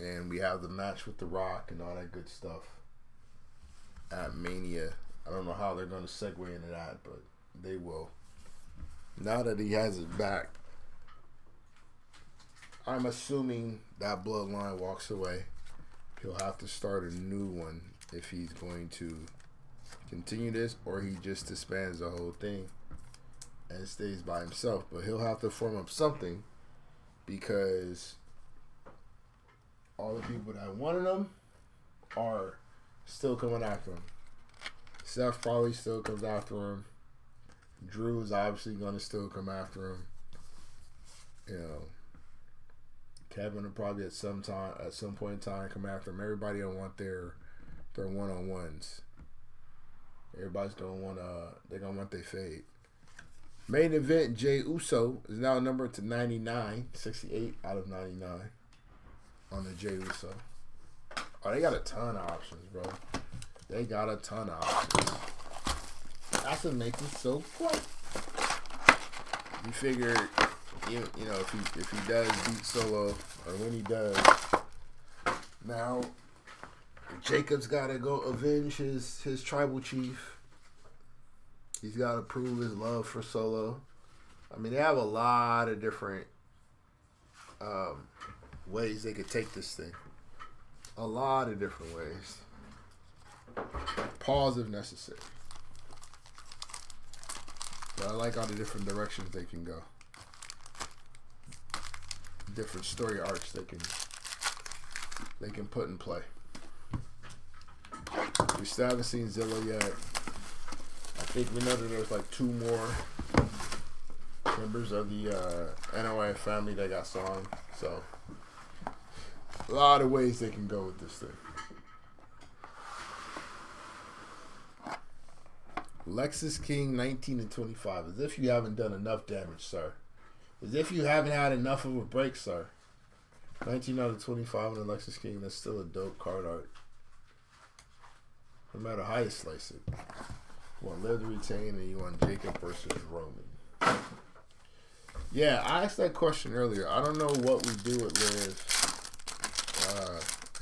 and we have the match with The Rock and all that good stuff at Mania. I don't know how they're going to segue into that, but they will. Now that he has it back, I'm assuming that bloodline walks away. He'll have to start a new one if he's going to continue this, or he just disbands the whole thing and stays by himself. But he'll have to form up something because all the people that wanted him are still coming after him. Seth probably still comes after him. Drew is obviously going to still come after him. You know, Kevin will probably at some point in time come after him. Everybody don't want their one-on-ones. Everybody's gonna want they're gonna want their fade. Main event, Jey Uso is now numbered to 99, 68 out of 99 on the Jey Uso. Oh, they got a ton of options, bro. They got a ton of options. That's what makes it so quick. You figure, you know, if he does beat Solo, or when he does, now Jacob's got to go avenge his tribal chief. He's got to prove his love for Solo. I mean, they have a lot of different ways they could take this thing. A lot of different ways. Pause if necessary. But I like all the different directions they can go. Different story arcs they can put in play. We still haven't seen Zillow yet. I think we know that there's like 2 more members of the NOA family that got signed. So a lot of ways they can go with this thing. Lexus King 19 and 25. As if you haven't done enough damage, sir. As if you haven't had enough of a break, sir. 19 out of 25 on the Lexus King. That's still a dope card art. No matter how you slice it. You want Liv to retain and you want Jacob versus Roman. Yeah, I asked that question earlier. I don't know what we do with Liv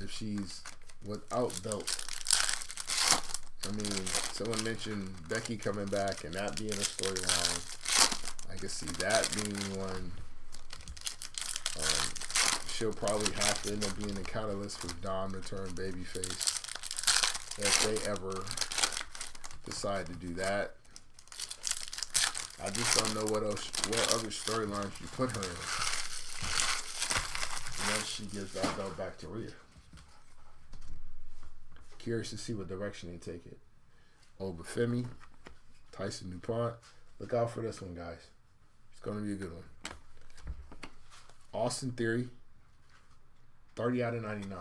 if she's without belt. I mean, someone mentioned Becky coming back and that being a storyline. I can see that being one. She'll probably have to end up being a catalyst for Dom to turn babyface if they ever decide to do that. I just don't know what other storylines you put her in once she gives that belt back to Rhea. Curious to see what direction they take it. Obafemi, Tyson DuPont. Look out for this one, guys. It's going to be a good one. Austin Theory, 30 out of 99.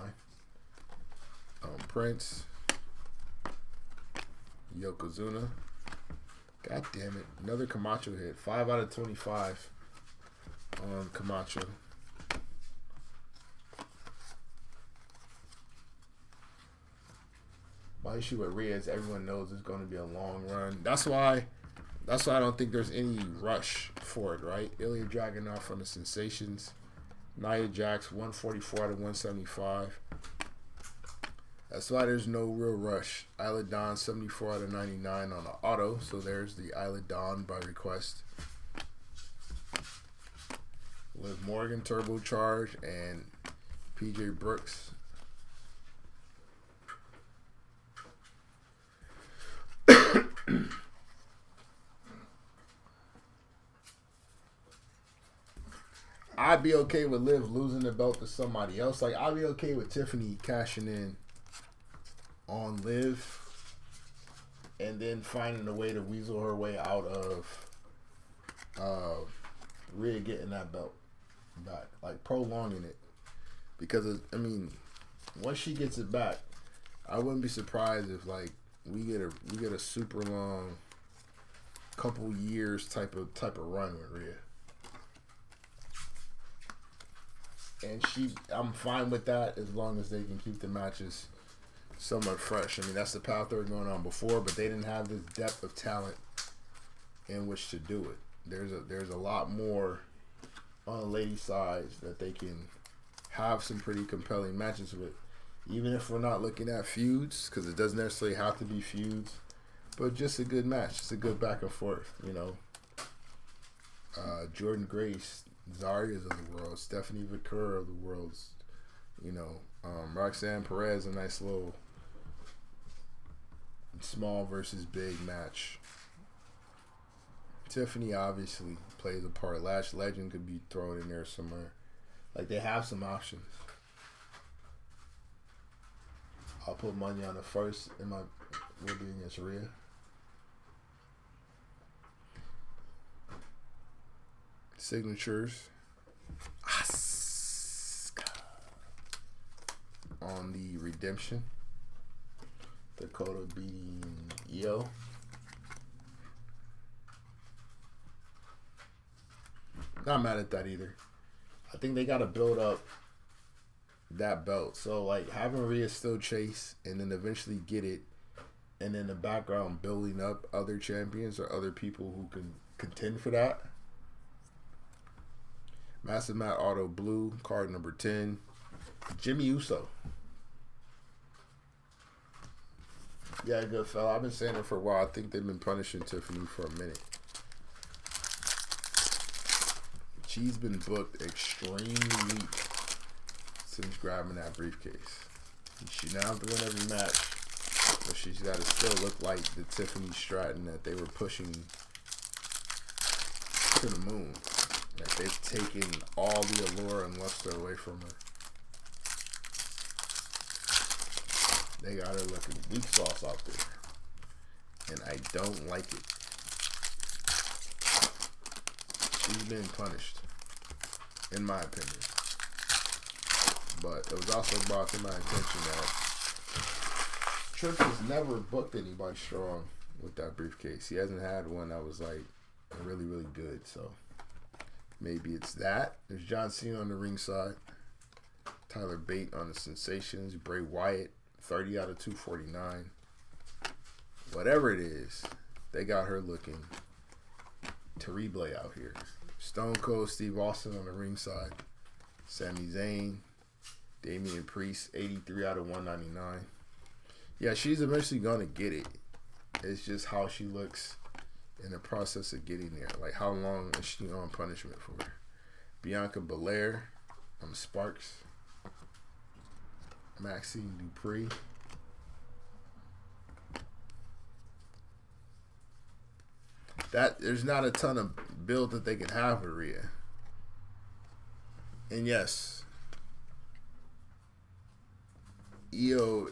Prince, Yokozuna. God damn it. Another Camacho hit. 5 out of 25 on Camacho. My issue with Rhea is everyone knows it's going to be a long run. That's why I don't think there's any rush for it, right? Ilya Dragunov on the Sensations. Nia Jax, 144 out of 175. That's why there's no real rush. Isla Dawn, 74 out of 99 on the auto. So there's the Isla Dawn by request. Liv Morgan, Turbocharge, and PJ Brooks. I'd be okay with Liv losing the belt to somebody else. Like, I'd be okay with Tiffany cashing in on Liv and then finding a way to weasel her way out of Rhea getting that belt back. Like, prolonging it. Because, I mean, once she gets it back, I wouldn't be surprised if, like, we get a super long couple years type of run with Rhea. And I'm fine with that as long as they can keep the matches somewhat fresh. I mean, that's the path they were going on before, but they didn't have this depth of talent in which to do it. There's a lot more on the ladies' side that they can have some pretty compelling matches with. Even if we're not looking at feuds, because it doesn't necessarily have to be feuds, but just a good match. Just a good back and forth, you know. Jordan Grace, Zaria's of the world, Stephanie Vicur of the world's, you know, Roxanne Perez, a nice little small versus big match. Tiffany obviously plays a part. Lash Legend could be thrown in there somewhere. Like, they have some options. I'll put money on the first in my will be against Rhea. signatures. On the redemption. Dakota beating Io. Not mad at that either. I think they got to build up that belt. So, like, having Rhea still chase and then eventually get it, and in the background building up other champions or other people who can contend for that. Massive Matt Auto Blue, card number 10. Jimmy Uso. Yeah, good fella. I've been saying it for a while. I think they've been punishing Tiffany for a minute. She's been booked extremely weak since grabbing that briefcase. She now have to win every match, but she's got to still look like the Tiffany Stratton that they were pushing to the moon. Like they've taken all the allure and luster away from her. They got her looking weak sauce out there, and I don't like it. She's been punished, in my opinion. But it was also brought to my attention that Trips has never booked anybody strong with that briefcase. He hasn't had one that was like really, really good. So maybe it's that. There's John Cena on the ringside. Tyler Bate on the Sensations. Bray Wyatt, 30 out of 249. Whatever it is, they got her looking terrible out here. Stone Cold Steve Austin on the ringside. Sami Zayn. Damian Priest, 83 out of 199. Yeah, she's eventually going to get it. It's just how she looks in the process of getting there. Like, how long is she on punishment for? Bianca Belair on the Sparks. Maxine Dupree. There's not a ton of build that they can have with Rhea. And yes, Io,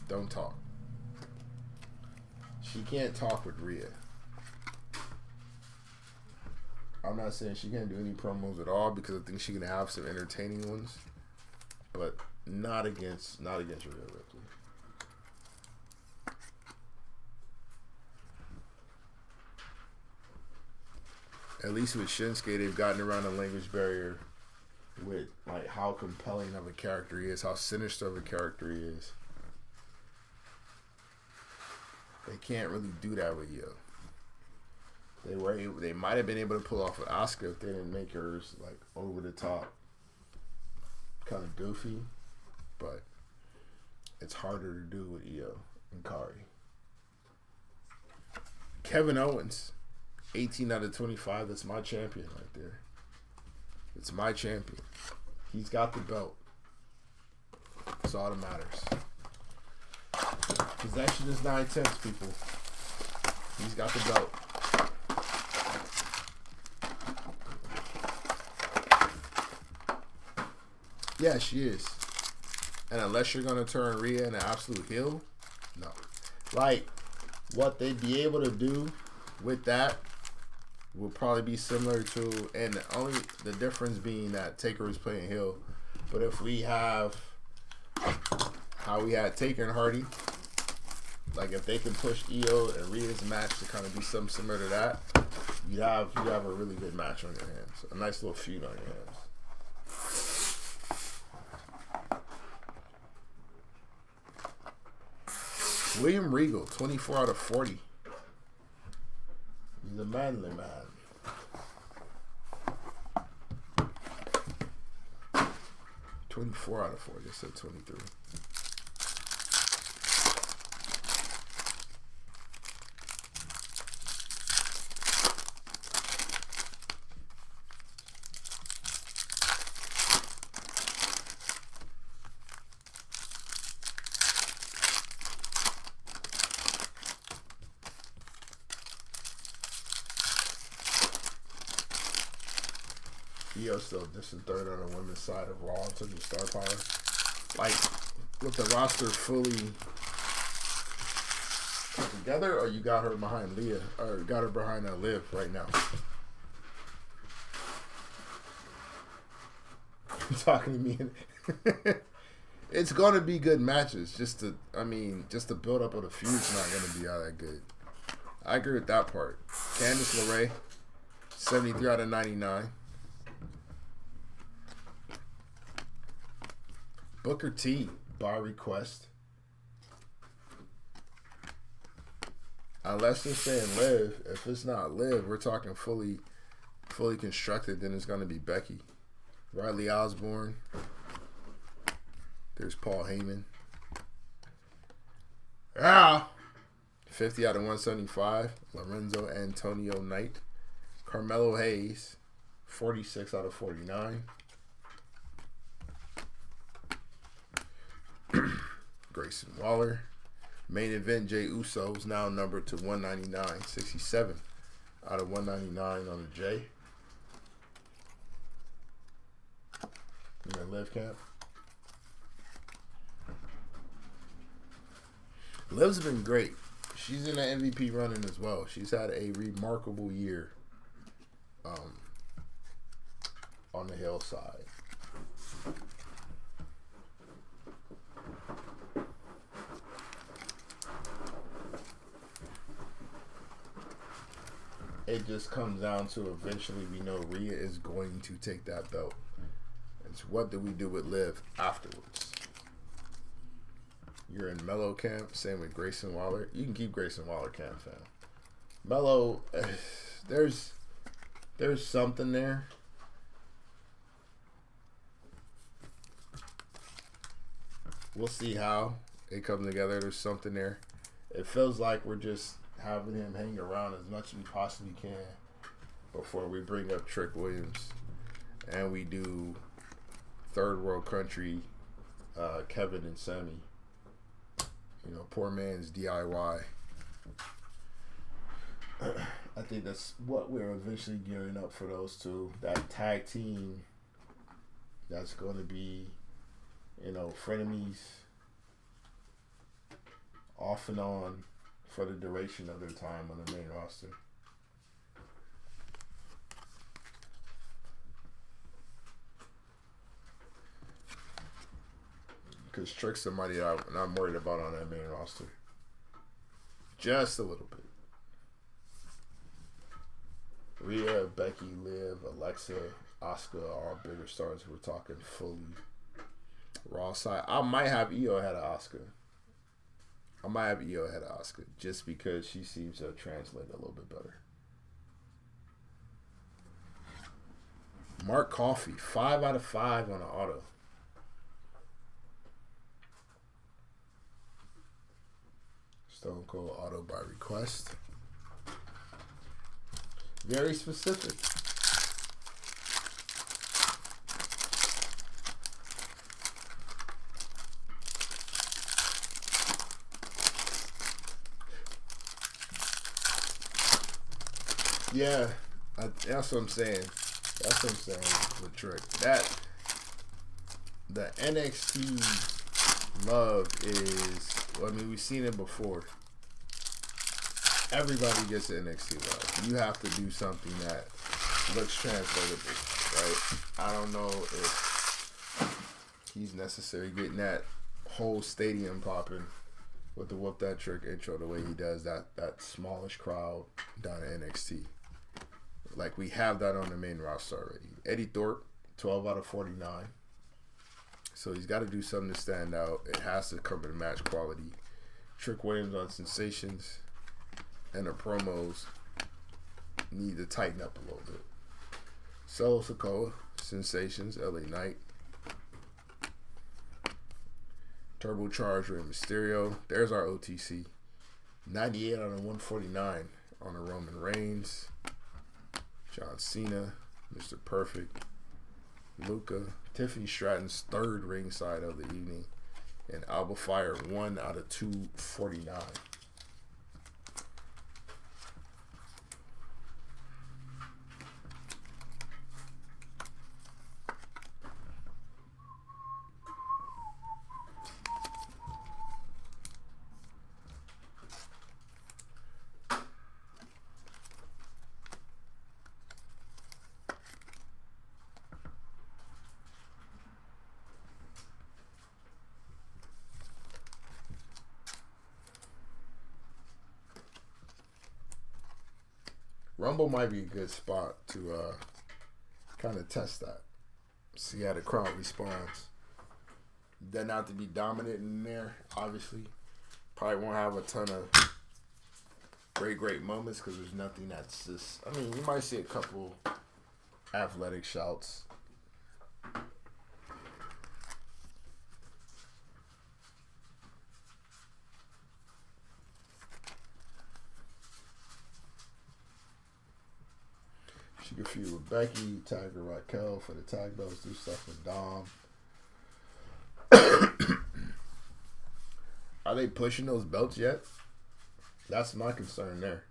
don't talk. She can't talk with Rhea. I'm not saying she can't do any promos at all because I think she can have some entertaining ones, but not against Rhea Ripley. At least with Shinsuke, they've gotten around the language barrier with like how compelling of a character he is, how sinister of a character he is. They can't really do that with Io. They might have been able to pull off with Asuka if they didn't make hers like over the top, kind of goofy, but it's harder to do with Io and Kari. Kevin Owens, 18 out of 25. That's my champion right there. It's my champion. He's got the belt. That's all that matters. Possession is 9/10, people. He's got the belt. Yeah, she is. And unless you're going to turn Rhea into an absolute heel, no. Like, what they'd be able to do with that will probably be similar to, and only the difference being that Taker is playing heel. But if we have how we had Taker and Hardy, like if they can push Io and Rhea's match to kind of be something similar to that, you have a really good match on your hands. A nice little feud on your hands. William Regal, 24 out of 40. He's a manly man. $24 out of 40. They said 23. Io still distant third on the women's side of Raw in terms of star power. Like, with the roster fully together, or you got her behind Leah, or got her behind Liv right now? Talking to me. It's gonna be good matches. Just the build up of the feud's not gonna be all that good. I agree with that part. Candice LeRae, 73 out of 99. Booker T, by request. Unless they're saying Liv. If it's not Liv, we're talking fully constructed, then it's gonna be Becky. Riley Osborne. There's Paul Heyman. Yeah. 50 out of 175. Lorenzo Antonio Knight. Carmelo Hayes. 46 out of 49. Grayson Waller. Main event, Jey Uso is now numbered to 199. 67 out of 199 on the J. You got Liv Camp. Liv's been great. She's in the MVP running as well. She's had a remarkable year on the hillside. It just comes down to eventually we know Rhea is going to take that belt. It's what do we do with Liv afterwards? You're in Mello camp, same with Grayson Waller. You can keep Grayson Waller camp, fam. Mello, there's something there. We'll see how it comes together. There's something there. It feels like we're just having him hang around as much as we possibly can before we bring up Trick Williams and we do third world country Kevin and Sammy. You know, poor man's DIY. I think that's what we're eventually gearing up for those two. That tag team that's going to be, you know, frenemies off and on for the duration of their time on the main roster. Because Trick's somebody I'm worried about on that main roster. Just a little bit. Rhea, Becky, Liv, Alexa, Asuka are all bigger stars. We're talking fully Raw side. I might have Io ahead of Asuka. Just because she seems to translate a little bit better. Mark Coffey, 5 out of 5 on an auto. Stone Cold auto by request. Very specific. Yeah, that's what I'm saying. With Trick. The NXT love is, I mean, we've seen it before. Everybody gets the NXT love. You have to do something that looks translatable, right? I don't know if he's necessarily getting that whole stadium popping with the Whoop That Trick intro the way he does that smallish crowd down at NXT. Like, we have that on the main roster already. Eddie Thorpe, 12 out of 49. So he's got to do something to stand out. It has to come in match quality. Trick Williams on Sensations and the promos need to tighten up a little bit. Solo Sikoa, Sensations, LA Knight. Turbocharged Rey Mysterio. There's our OTC. 98 out of 149 on the Roman Reigns. John Cena, Mr. Perfect, Luca, Tiffany Stratton's third ringside of the evening, and Alba Fire 1 out of 249. Rumble might be a good spot to kind of test that. See how the crowd responds. Doesn't have to be dominant in there, obviously. Probably won't have a ton of great moments because there's nothing that's just... I mean, you might see a couple athletic shouts. She could feud with Becky, tag her Raquel for the tag belts, do stuff with Dom. Are they pushing those belts yet? That's my concern there.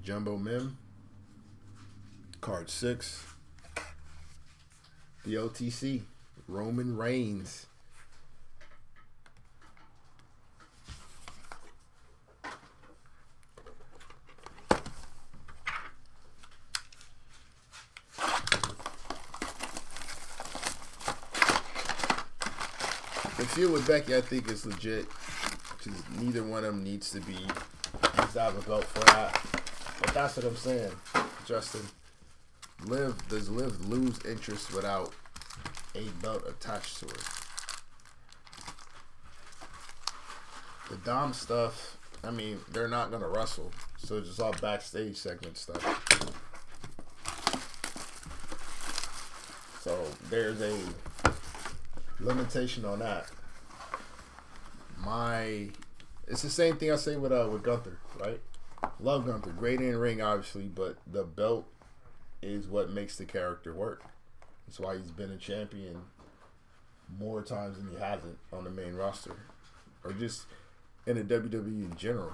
Jumbo Mim. Card 6. The OTC. Roman Reigns. The feud with Becky, I think, is legit. Because neither one of them needs to have a belt for that. But that's what I'm saying, Justin. Does Liv lose interest without a belt attached to it? The Dom stuff, I mean, they're not going to wrestle. So it's just all backstage segment stuff. So there's a limitation on that. It's the same thing I say with Gunther, right? Love Gunther, great in ring, obviously, but the belt is what makes the character work. That's why he's been a champion more times than he hasn't on the main roster, or just in the WWE in general.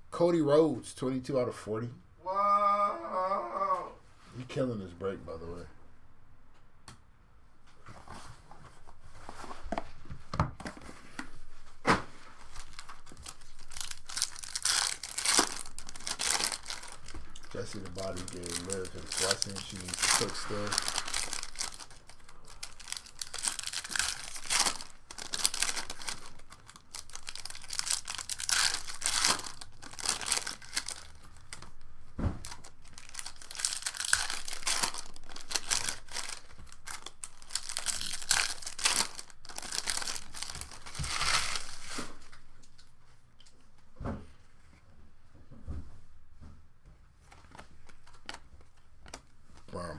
Cody Rhodes, 22 out of 40. Wow. He's killing this break, by the way. Jesse the Body gave Liv his blessing. She needs to cook still.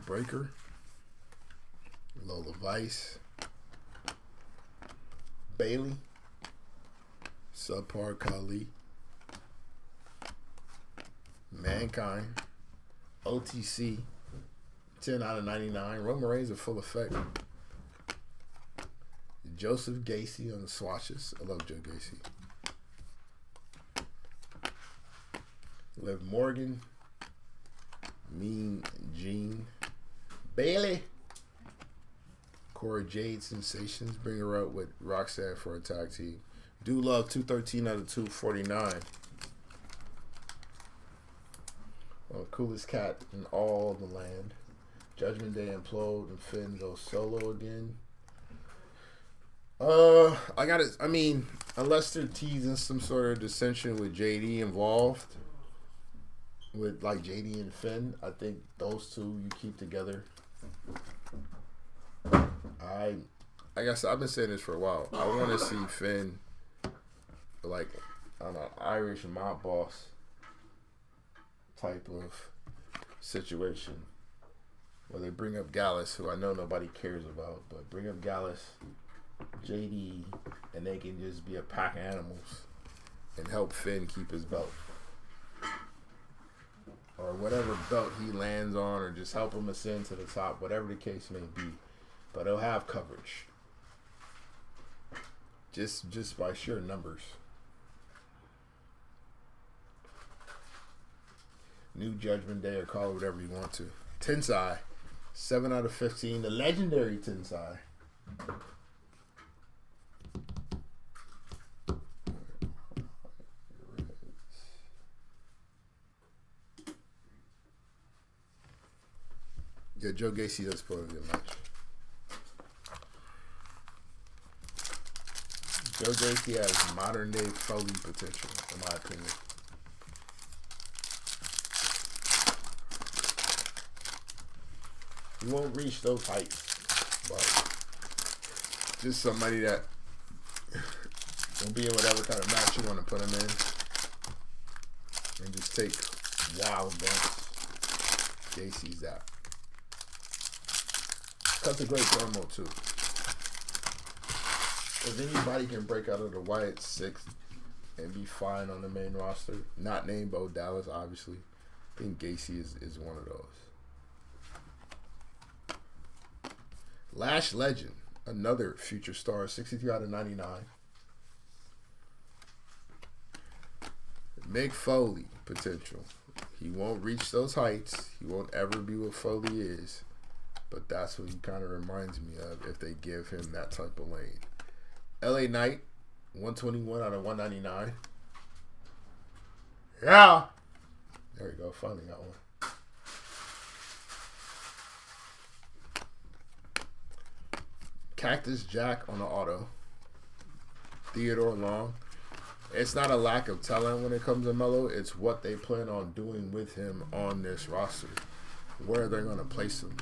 Breaker, Lola Vice, Bailey, Subpar Kali, Mankind, OTC, 10 out of 99. Roman Reigns in full effect. Joseph Gacy on the swatches. I love Joe Gacy. Liv Morgan, Mean Gene, Bailey, Cora Jade Sensations, bring her out with Roxanne for a tag team. Do love 213 out of 249. Coolest cat in all the land. Judgment Day implode and Finn goes solo again. I mean, unless they're teasing some sort of dissension with JD involved, with like JD and Finn, I think those two you keep together. Like I said, I've been saying this for a while. I want to see Finn like on an Irish mob boss type of situation where they bring up Gallus, who I know nobody cares about, but bring up Gallus, JD, and they can just be a pack of animals and help Finn keep his belt. Or whatever belt he lands on, or just help him ascend to the top, whatever the case may be. But he'll have coverage. Just by sheer numbers. New Judgment Day, or call it whatever you want to. Tensai, 7 out of 15. The legendary Tensai. Yeah, Joe Gacy does put a good match. Joe Gacy has modern day Foley potential, in my opinion. He won't reach those heights, but just somebody that will be in whatever kind of match you want to put him in and just take wild bumps. Gacy's that. Cuts a great promo too. If anybody can break out of the Wyatt 6 and be fine on the main roster, not named Bo Dallas, obviously, I think Gacy is one of those. Lash Legend, another future star, 63 out of 99. Mick Foley potential. He won't reach those heights. He won't ever be what Foley is. But that's what he kind of reminds me of if they give him that type of lane. LA Knight, 121 out of 199. Yeah. There we go. Finally got one. Cactus Jack on the auto. Theodore Long. It's not a lack of talent when it comes to Melo. It's what they plan on doing with him on this roster. Where they're going to place him.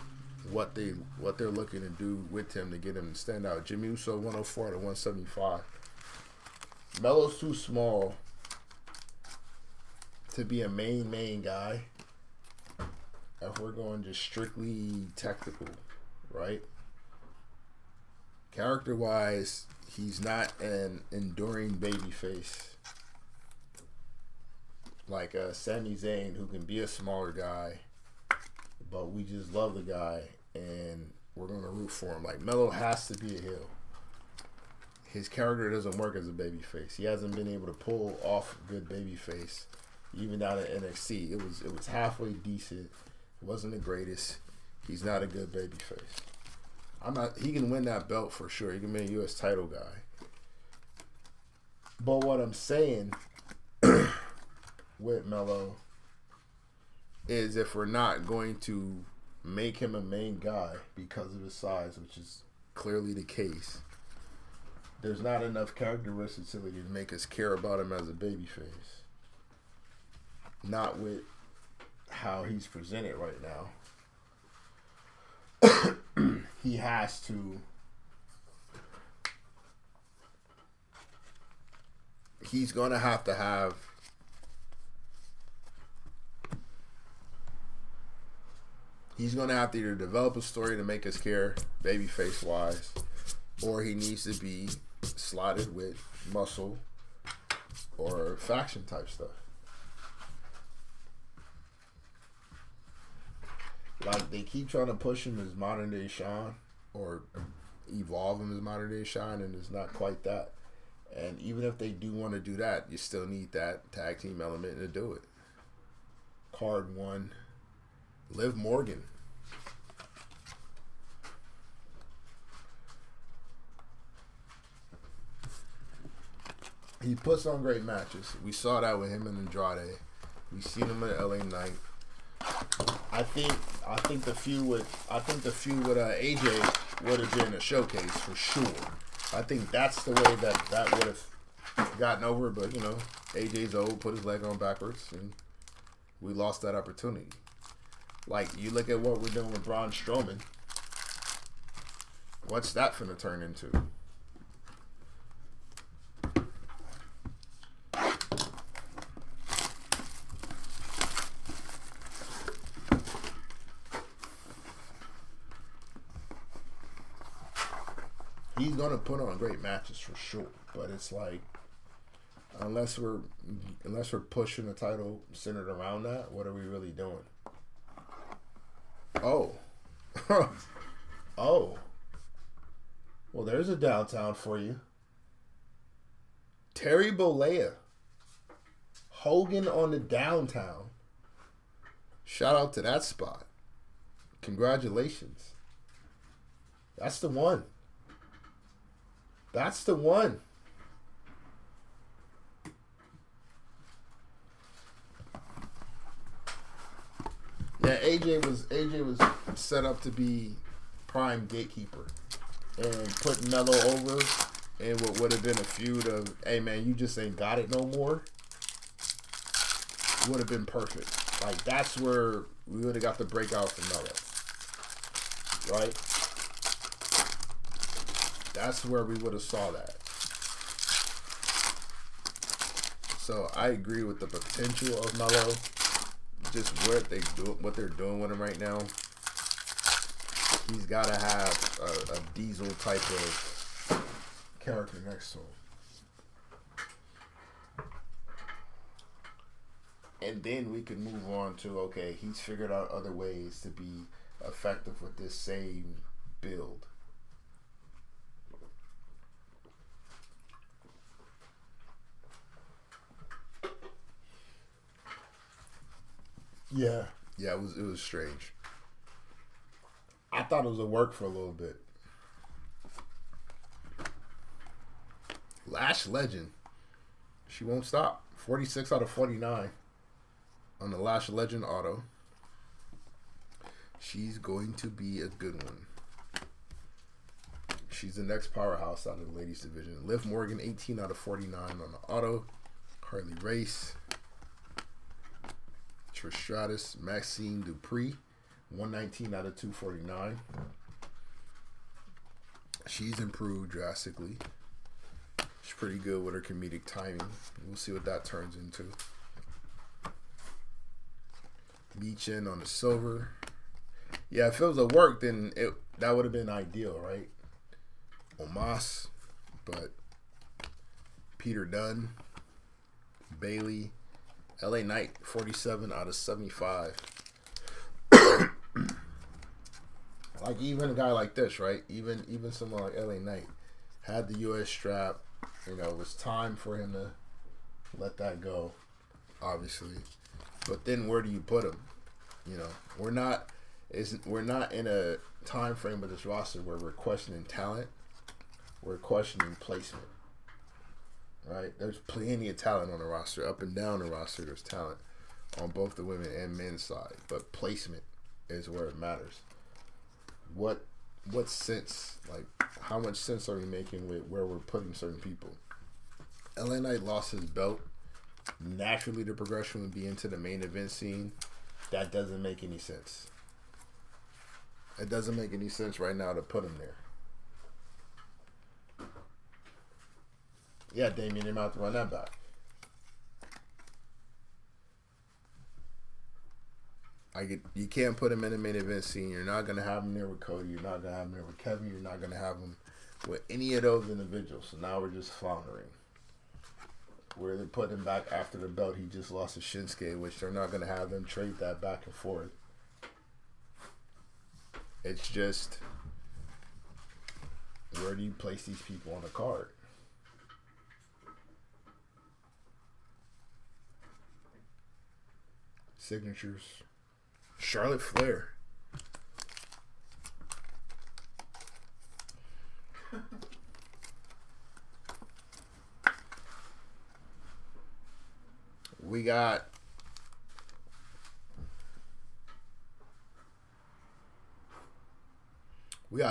What they're looking to do with him to get him to stand out. Jimmy Uso, 104 out of 175. Melo's too small to be a main guy. If we're going just strictly technical, right? Character-wise, he's not an enduring babyface like Sami Zayn, who can be a smaller guy, but we just love the guy and we're going to root for him. Like, Melo has to be a heel. His character doesn't work as a babyface. He hasn't been able to pull off a good babyface, even down at NXT. It was halfway decent. It wasn't the greatest. He's not a good babyface. He can win that belt for sure. He can be a U.S. title guy. But what I'm saying with Melo is if we're not going to make him a main guy because of his size, which is clearly the case, there's not enough character versatility to make us care about him as a babyface. Not with how he's presented right now. He has to. He's going to have. He's going to have to either develop a story to make us care, babyface wise, or he needs to be slotted with muscle or faction type stuff. Like, they keep trying to push him as modern day Shawn or evolve him as modern day Shawn, and it's not quite that. And even if they do want to do that, you still need that tag team element to do it. Card 1, Liv Morgan. He puts on great matches. We saw that with him and Andrade. We seen him at LA Knight. I think the feud with AJ would have been a showcase for sure. I think that's the way that would have gotten over. But you know, AJ's old, put his leg on backwards, and we lost that opportunity. Like, you look at what we're doing with Braun Strowman. What's that finna turn into? He's gonna put on great matches for sure, but it's like, unless we're pushing the title centered around that, what are we really doing? Oh, oh, well, there's a downtown for you. Terry Bollea, Hogan on the downtown. Shout out to that spot. Congratulations. That's the one. That's the one. Yeah, AJ was set up to be prime gatekeeper and put Melo over and what would have been a feud of, hey man, you just ain't got it no more, would have been perfect. Like, that's where we would have got the breakout from Melo. Right? That's where we would have saw that. So I agree with the potential of Melo. Just what they're doing with him right now. He's got to have a Diesel type of character next to him. And then we can move on to, okay, he's figured out other ways to be effective with this same build. Yeah, it was strange. I thought it was a work for a little bit. Lash Legend. She won't stop. 46 out of 49 on the Lash Legend auto. She's going to be a good one. She's the next powerhouse out of the ladies division. Liv Morgan, 18 out of 49 on the auto. Harley Race. Trish Stratus. Maxine Dupree, 119 out of 249. She's improved drastically. She's pretty good with her comedic timing. We'll see what that turns into. Meechin on the silver. Yeah, if it was a work, then that would have been ideal, right? Omos, but Peter Dunne, Bailey, LA Knight, 47 out of 75. Like, even a guy like this, right? Even someone like LA Knight had the US strap. You know, it was time for him to let that go, obviously. But then where do you put him? You know, we're not in a time frame of this roster where we're questioning talent. We're questioning placement. Right? There's plenty of talent on the roster. Up and down the roster, there's talent on both the women and men's side. But placement is where it matters. What sense, like, how much sense are we making with where we're putting certain people? LA Knight lost his belt. Naturally, the progression would be into the main event scene. That doesn't make any sense. It doesn't make any sense right now to put him there. Yeah, Damien, they're about to run that back. You can't put him in the main event scene. You're not going to have him there with Cody. You're not going to have him there with Kevin. You're not going to have him with any of those individuals. So now we're just floundering. Where they put him back after the belt he just lost to Shinsuke, which they're not going to have them trade that back and forth. It's just, where do you place these people on the card? Signatures. Charlotte Flair. We got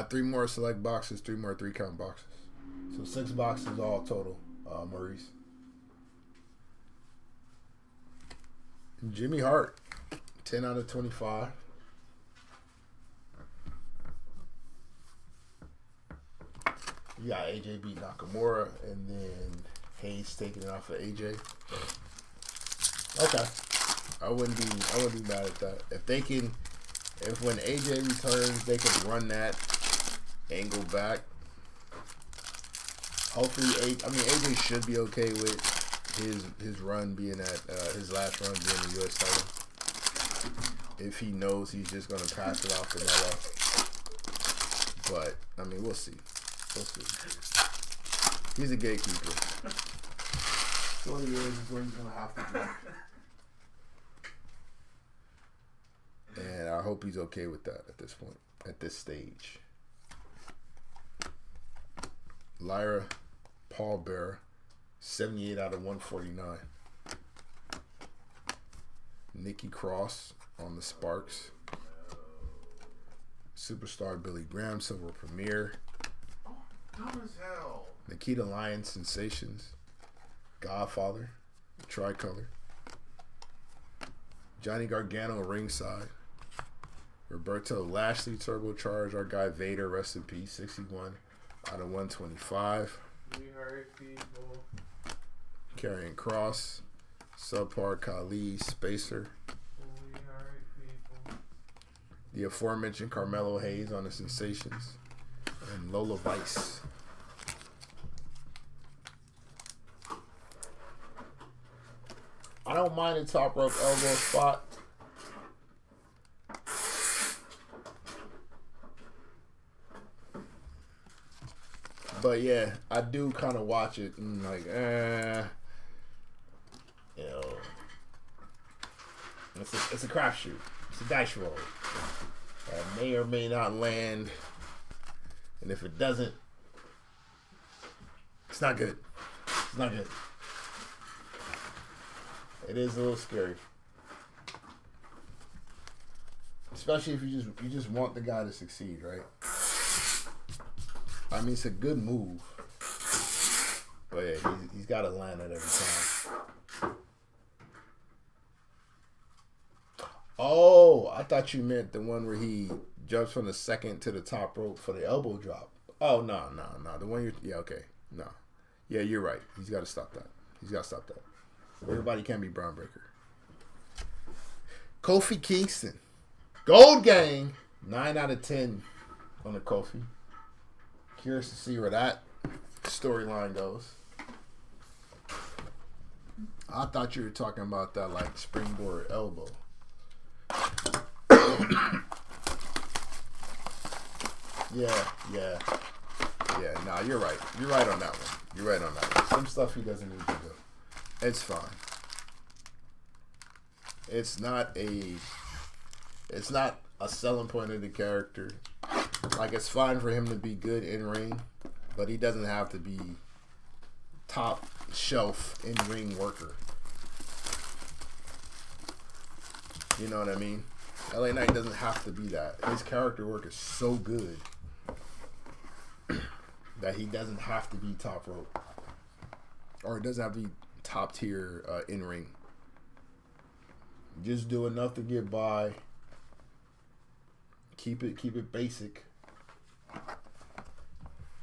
three more select boxes, 3 more 3-count boxes. So 6 boxes all total, Maurice. Jimmy Hart, 10 out of 25. You got AJ beat Nakamura, and then Hayes taking it off of AJ. Okay, I wouldn't be mad at that. If when AJ returns, they can run that angle back. Hopefully, AJ should be okay with his run being at his last run being the US title. If he knows he's just gonna pass it off to Melo. But I mean, we'll see. He's a gatekeeper. 20 years is where he's gonna have to be. And I hope he's okay with that at this point, at this stage. Lyra Paul Bearer, 78 out of 149. Nikki Cross on the Sparks. Superstar Billy Graham, Silver Premier. Dumb as hell. Nikita Lion Sensations. Godfather. Tricolor. Johnny Gargano ringside. Roberto Lashley turbocharged. Our guy Vader, rest in peace. 61 out of 125. We hurt people. Karrion Kross. Subpar Khali Spacer. We hurt people. The aforementioned Carmelo Hayes on the Sensations. And Lola Vice. I don't mind the top rope elbow spot. But yeah, I do kind of watch it and like, you know, it's a crapshoot. It's a dice roll. It may or may not land, and if it doesn't, it's not good. It's not good. It is a little scary, especially if you just want the guy to succeed, right? I mean, it's a good move, but yeah, he's got to land it every time. Oh, I thought you meant the one where he jumps from the second to the top rope for the elbow drop. Oh, no. The one okay. No. Yeah, you're right. He's got to stop that. Everybody can be Braun Breaker. Kofi Kingston. Gold Gang. 9 out of 10 on the Kofi. Curious to see where that storyline goes. I thought you were talking about that like springboard elbow. Yeah. Nah, you're right. You're right on that one. Some stuff he doesn't need to do. It's fine. It's not a selling point of the character. Like, it's fine for him to be good in ring, but he doesn't have to be top shelf in ring worker. You know what I mean? LA Knight doesn't have to be that. His character work is so good that he doesn't have to be top rope, or it doesn't have to be top tier in ring. Just do enough to get by. Keep it basic.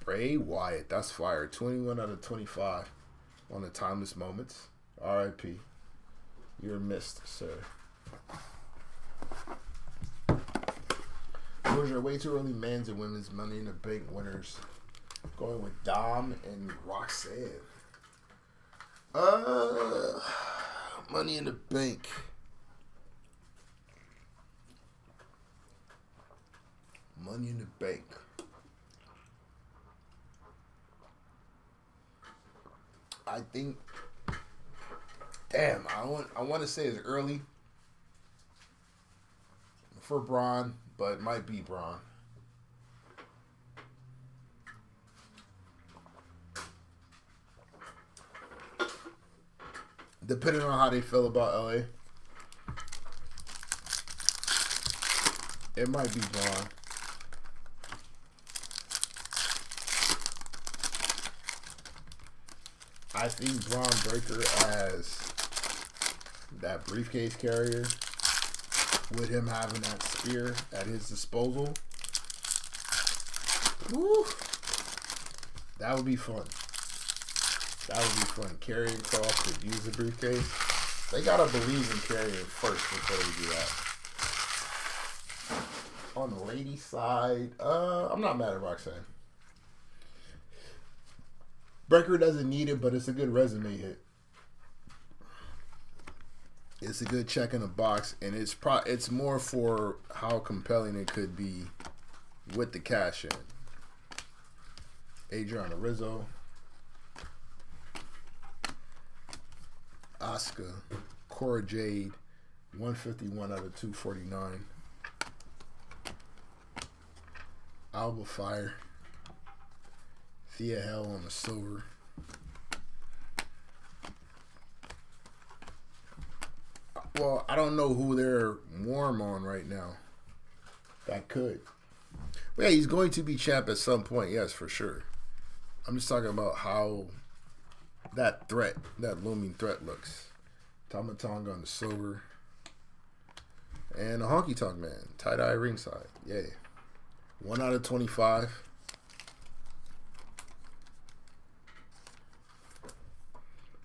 Bray Wyatt, that's fire. 21 out of 25 on the Timeless Moments. R.I.P. You're missed, sir. Those are way too early men's and women's Money in the Bank winners. Going with Dom and Roxanne. Money in the Bank. Money in the Bank. I think. Damn, I want to say it's early for Braun, but it might be Braun. Depending on how they feel about LA, it might be Braun. I think Braun Breaker as that briefcase carrier, with him having that spear at his disposal, woo, that would be fun. Karrion Kross could use the briefcase. They gotta believe in Karrion first before they do that. On the ladies' side, I'm not mad at Roxanne. Breaker doesn't need it, but it's a good resume hit. It's a good check in the box, and it's more for how compelling it could be with the cash in. Adriana Rizzo, Asuka, Cora Jade, 151 out of 249. Alba Fire. Thea Hell on the silver. Well, I don't know who they're warm on right now. That could. Well, yeah, he's going to be champ at some point, yes, for sure. I'm just talking about how that threat, that looming threat looks. Tamatonga on the silver. And a honky tonk man. Tie-dye ringside. Yay. 1 out of 25.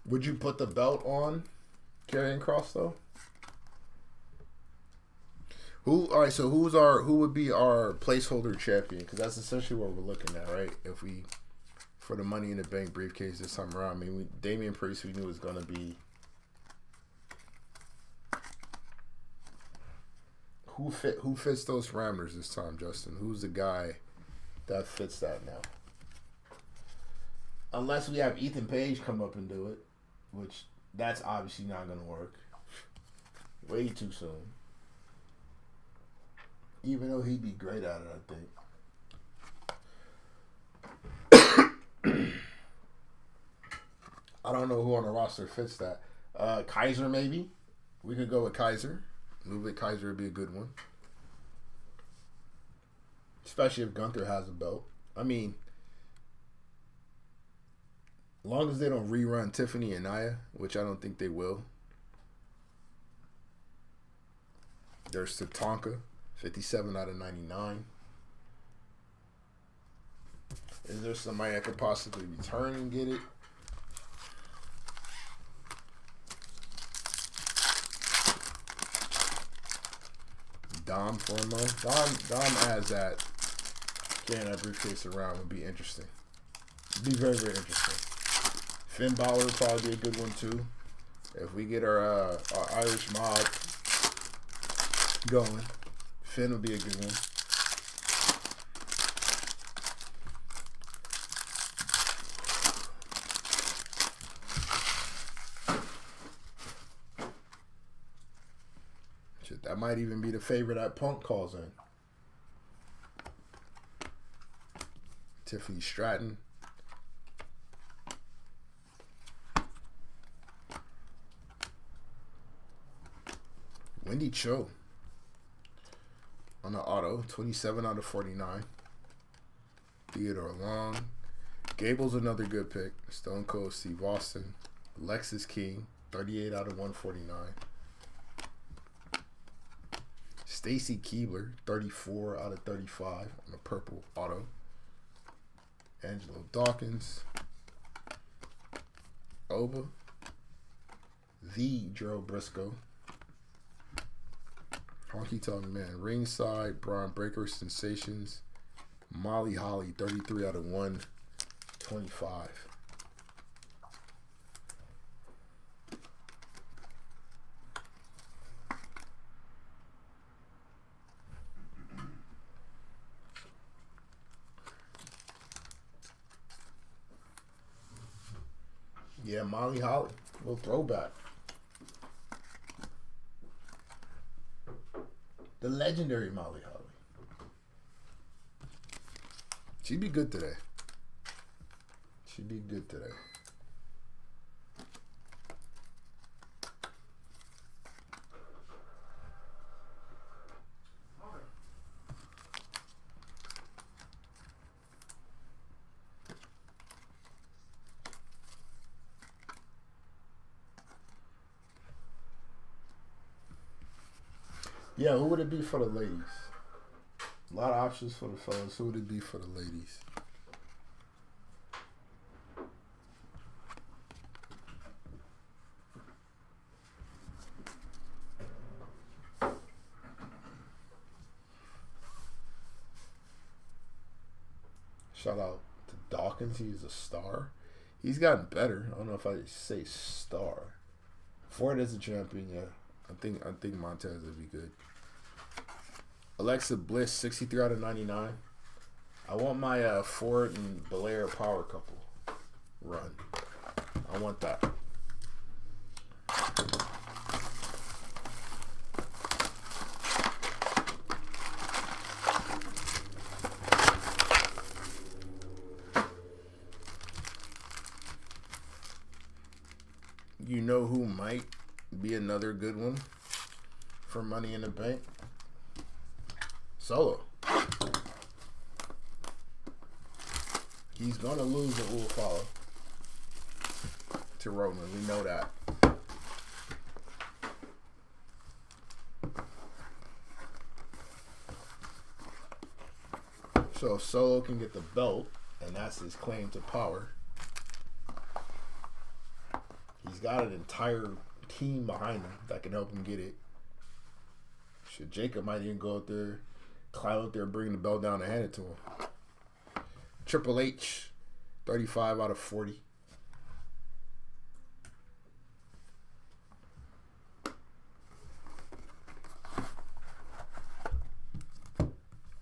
Would you put the belt on Karrion Kross though? Alright, so who would be our placeholder champion? Because that's essentially what we're looking at, right? If we, for the Money in the Bank briefcase this time around, I mean, Damian Priest we knew was gonna be. Who fits those parameters this time, Justin? Who's the guy that fits that now? Unless we have Ethan Page come up and do it, which that's obviously not gonna work. Way too soon. Even though he'd be great at it, I think. I don't know who on the roster fits that. Kaiser, maybe? We could go with Kaiser. Ludwig Kaiser would be a good one. Especially if Gunther has a belt. I mean, as long as they don't rerun Tiffany and Nia, which I don't think they will. There's Tatanka. 57 out of 99. Is there somebody that could possibly return and get it? Dom Formo. Dom adds that. Carrying that briefcase around would be interesting. It'd be very, very interesting. Finn Balor would probably be a good one too. If we get our Irish mob going. Finn would be a good one. Shit, that might even be the favorite that Punk calls in. Tiffany Stratton. Wendy Cho. On the auto, 27 out of 49. Theodore Long. Gable's another good pick. Stone Cold Steve Austin. Lexus King, 38 out of 149. Stacy Keibler, 34 out of 35 on the purple auto. Angelo Dawkins. Oba. The Gerald Briscoe. Honky Tonk Man, ringside, Braun Breaker Sensations, Molly Holly, 33 out of 125. Yeah, Molly Holly, little throwback. The legendary Molly Holly. She'd be good today. She'd be good today. Yeah, who would it be for the ladies? A lot of options for the fellas. Who would it be for the ladies? Shout out to Dawkins. He's a star. He's gotten better. I don't know if I say star. Ford is a champion, yeah. I think Montez would be good. Alexa Bliss, 63 out of 99. I want my Ford and Belair power couple run. I want that. You know who might be another good one for Money in the Bank? Solo. He's gonna lose the Will follow to Roman. We know that. So if Solo can get the belt, and that's his claim to power, he's got an entire team behind him that can help him get it. Shit, Jacob might even go out there, climb out there, bring the belt down and hand it to him. Triple H, 35 out of 40.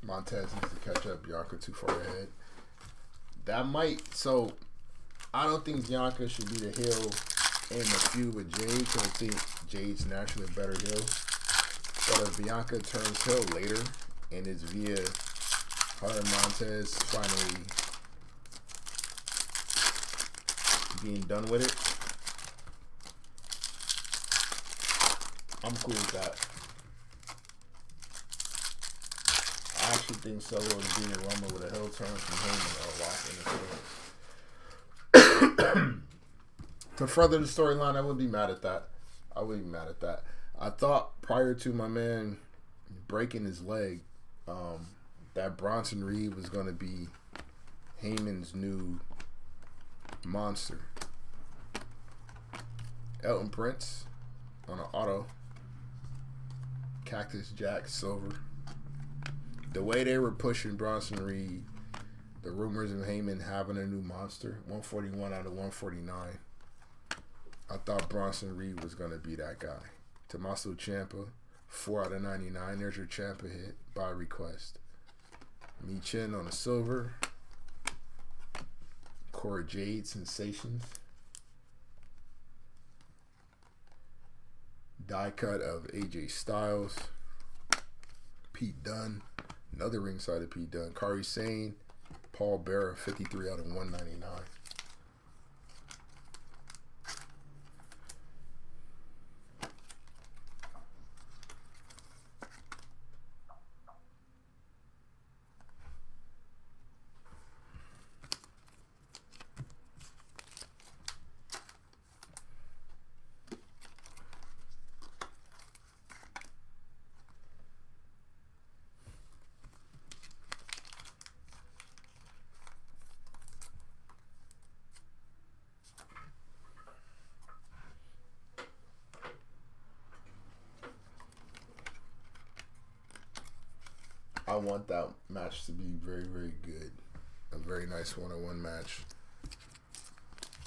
Montez needs to catch up. Bianca too far ahead. That might. So, I don't think Bianca should be the heel in the feud with Jade, because I think Jade's naturally a better heel. But if Bianca turns heel later and it's via her and Montez finally being done with it, I'm cool with that. I actually think Solo and being Roman with a heel turn from Heyman are locked in the to further the storyline, I wouldn't be mad at that. I thought prior to my man breaking his leg, that Bronson Reed was going to be Heyman's new monster. Elton Prince on an auto. Cactus Jack Silver. The way they were pushing Bronson Reed, the rumors of Heyman having a new monster, 141 out of 149. I thought Bronson Reed was going to be that guy. Tommaso Ciampa, 4 out of 99. There's your Ciampa hit by request. Mi Chin on a silver. Cora Jade Sensations. Die cut of AJ Styles. Pete Dunne. Another ringside of Pete Dunne. Kari Sane. Paul Bearer, 53 out of 199. I want that match to be very, very good. A very nice one-on-one match.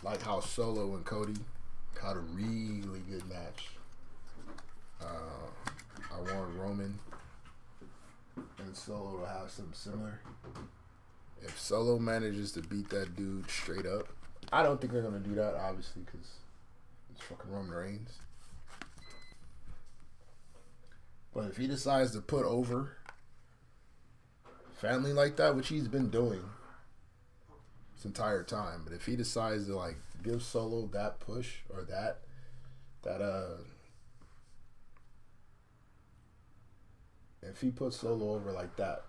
Like how Solo and Cody had a really good match. I want Roman and Solo to have something similar. If Solo manages to beat that dude straight up, I don't think they're going to do that, obviously, because it's fucking Roman Reigns. But if he decides to put over family like that, which he's been doing this entire time, but if he decides to like give Solo that push or that if he puts Solo over like that,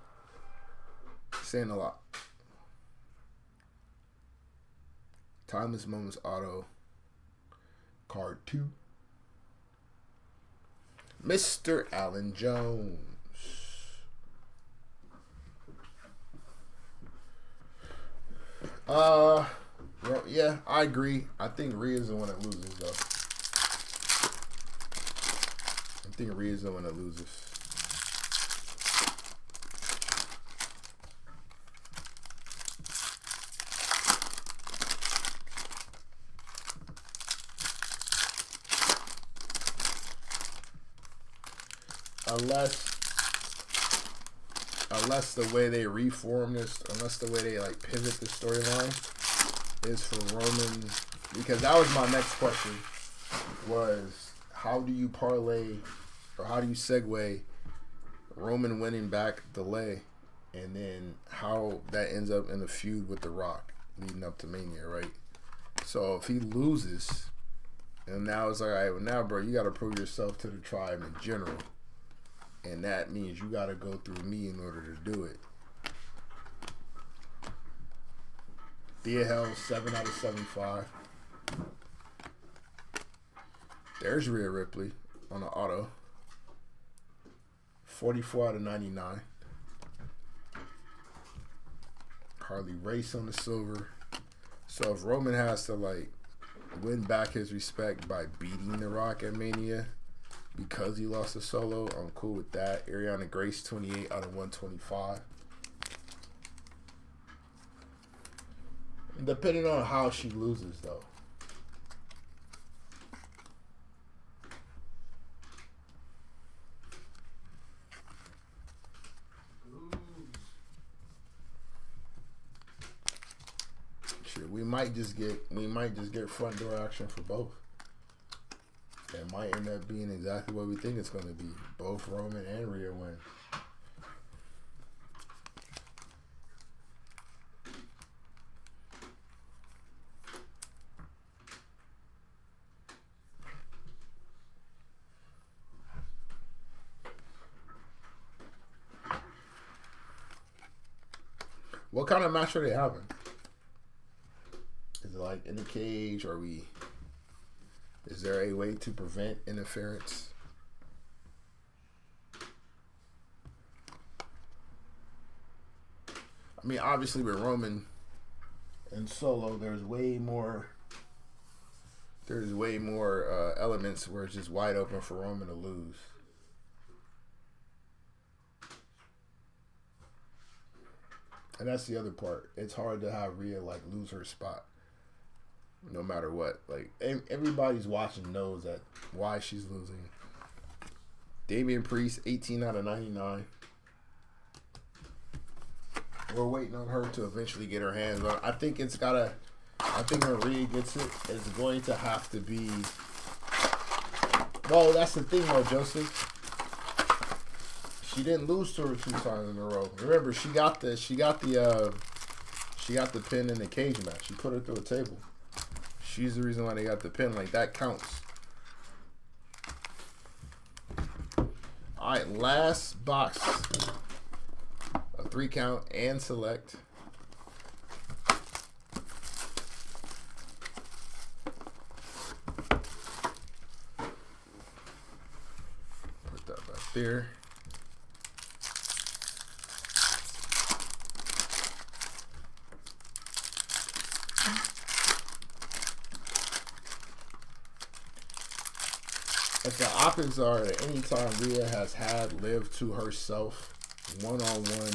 he's saying a lot. Timeless Moments auto card 2. Mr. Alan Jones. Yeah, I agree. I think Rhea's the one that loses, though. I think Rhea's the one that loses. Unless the way they reform this, unless the way they like pivot the storyline is for Roman, because that was my next question, was how do you parlay or how do you segue Roman winning back the leg, and then how that ends up in a feud with The Rock leading up to Mania, right? So if he loses, and now it's like, all right, well now, bro, you got to prove yourself to the tribe in general. And that means you got to go through me in order to do it. Thea Hell, 7 out of 75. There's Rhea Ripley on the auto. 44 out of 99. Harley Race on the silver. So if Roman has to like win back his respect by beating The Rock at Mania because he lost to Solo, I'm cool with that. Ariana Grace, 28 out of 125. Depending on how she loses, though. Shit, we might just get front door action for both. It might end up being exactly what we think it's going to be. Both Roman and Rhea win. What kind of match are they having? Is it like in the cage? Is there a way to prevent interference? I mean, obviously with Roman and Solo, there's way more elements where it's just wide open for Roman to lose. And that's the other part. It's hard to have Rhea like lose her spot, no matter what. Like everybody's watching knows that why she's losing. Damian Priest, 18 out of 99. We're waiting on her to eventually get her hands on. I think when Rhea gets it, it's going to have to be. Well, that's the thing, though, Joseph. She didn't lose to her 2 times in a row. Remember, she got the pin in the cage match. She put her through a table. She's the reason why they got the pin. Like, that counts. All right, last box. A 3 count and select. Put that back there. If the optics are that anytime Rhea has had Liv to herself, one-on-one,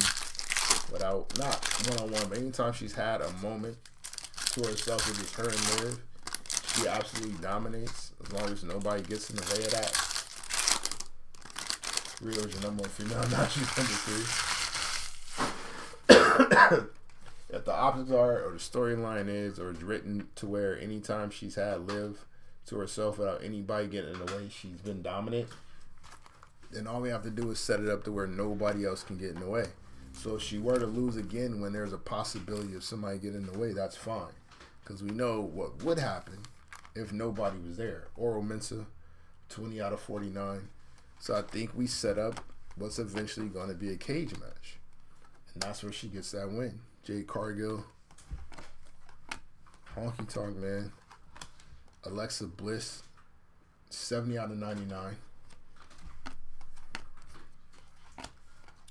not one-on-one, but anytime she's had a moment to herself with just her and Liv, she absolutely dominates as long as nobody gets in the way of that. Rhea's your number 1 female, now she's number 3. If the optics are, or the storyline is, or it's written to where anytime she's had Liv to herself without anybody getting in the way, she's been dominant, then all we have to do is set it up to where nobody else can get in the way. So if she were to lose again when there's a possibility of somebody getting in the way, that's fine. Because we know what would happen if nobody was there. Oro Mensah, 20 out of 49. So I think we set up what's eventually going to be a cage match. And that's where she gets that win. Jade Cargill. Honky Tonk Man. Alexa Bliss, 70 out of 99.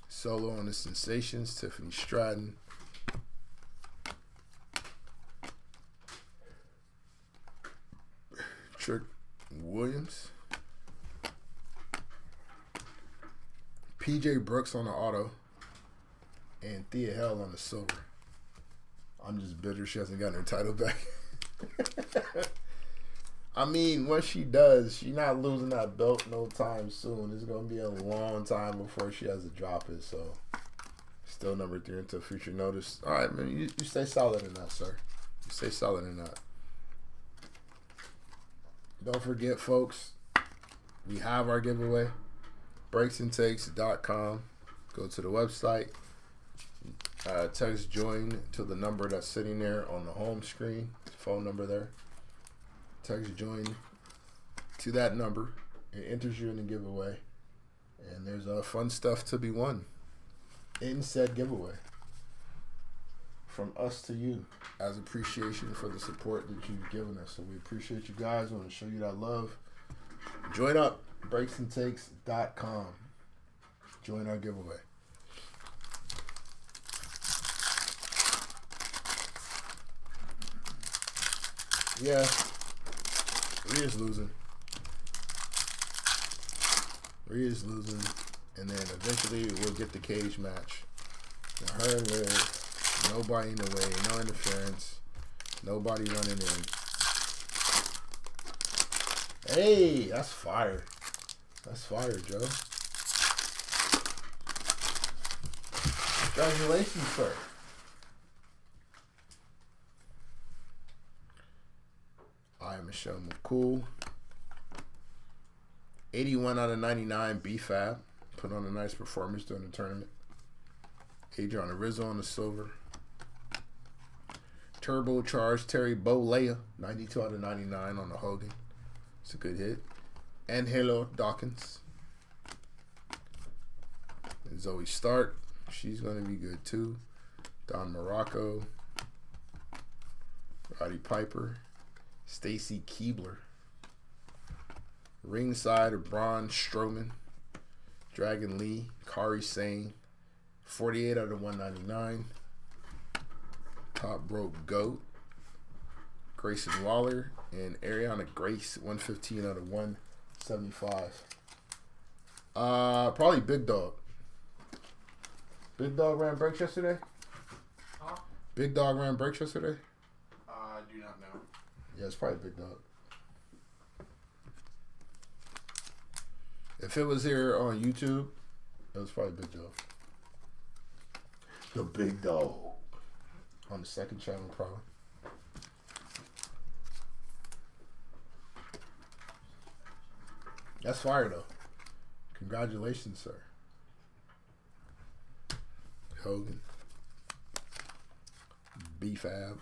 Solo on the Sensations, Tiffany Stratton. Trick Williams. PJ Brooks on the auto. And Thea Hell on the silver. I'm just bitter she hasn't gotten her title back. I mean, once she does, she's not losing that belt no time soon. It's going to be a long time before she has to drop it. So, still number 3 until future notice. All right, man, you stay solid in that, sir. You stay solid in that. Don't forget, folks, we have our giveaway. breaksandtakes.com. Go to the website. Text join to the number that's sitting there on the home screen. Phone number there. Text join to that number. It enters you in the giveaway. And there's fun stuff to be won in said giveaway. from us to you as appreciation for the support that you've given us. So we appreciate you guys. We want to show you that love. Join up, breaksandtakes.com. Join our giveaway. Yeah, Rhea is losing. And then eventually we'll get the cage match. Now her and Liv, nobody in the way, no interference, nobody running in. Hey, that's fire. That's fire, Joe. Congratulations, sir. I am Michelle McCool. 81 out of 99 B-Fab. Put on a nice performance during the tournament. Adriana Rizzo on the silver. Turbocharged Terry Bollea. 92 out of 99 on the Hogan. It's a good hit. And Halo Dawkins. And Zoe Stark. She's going to be good too. Don Morocco. Roddy Piper. Stacy Keebler. Ringside of Braun Strowman. Dragon Lee. Kari Sane. 48 out of 199. Top Rope Goat. Grayson Waller. And Ariana Grace. 115 out of 175. Probably Big Dog. Big Dog ran breaks yesterday? Huh? Big Dog ran breaks yesterday? I do not know. Yeah, it's probably Big Dog. If it was here on YouTube, it was probably Big Dog. The Big Dog. On the second channel, probably. That's fire, though. Congratulations, sir. Hogan. B-Fab.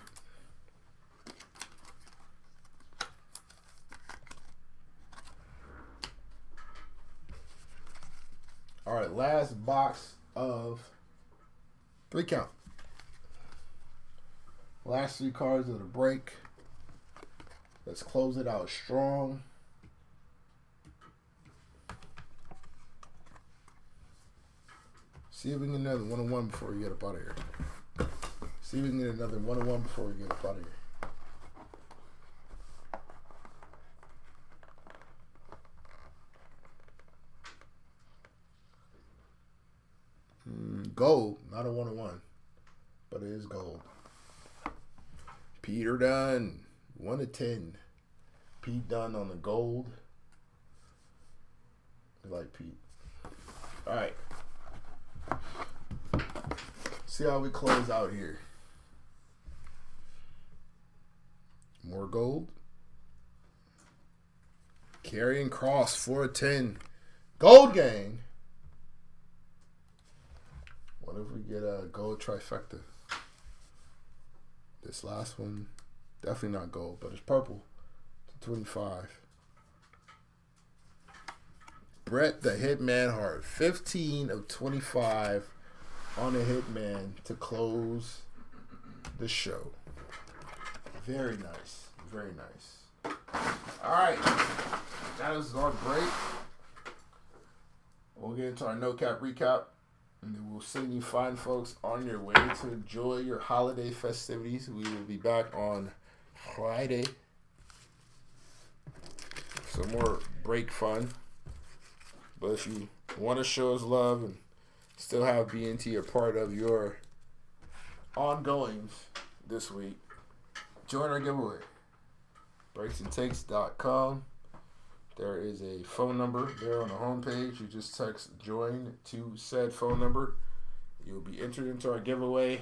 All right, last box of 3 count. Last 3 cards of the break. Let's close it out strong. See if we can get another 1-on-1 before we get up out of here. See if we can get another 1-on-1 before we get up out of here. Gold, not a 1-on-1, but it is gold. Peter Dunn, 1 of 10. Pete Dunn on the gold. I like Pete. All right. See how we close out here. More gold. Karrion Kross, 4 of 10. Gold gang. What if we get a gold trifecta? This last one, definitely not gold, but it's purple. It's 25. Bret the Hitman Hart, 15 of 25 on the Hitman to close the show. Very nice. Very nice. All right. That is our break. We'll get into our no cap recap. And then we'll send you fine folks on your way to enjoy your holiday festivities. We will be back on Friday. Some more break fun. But if you want to show us love and still have BNT a part of your ongoings this week, join our giveaway. breaksandtakes.com. There is a phone number there on the homepage. You just text join to said phone number. You'll be entered into our giveaway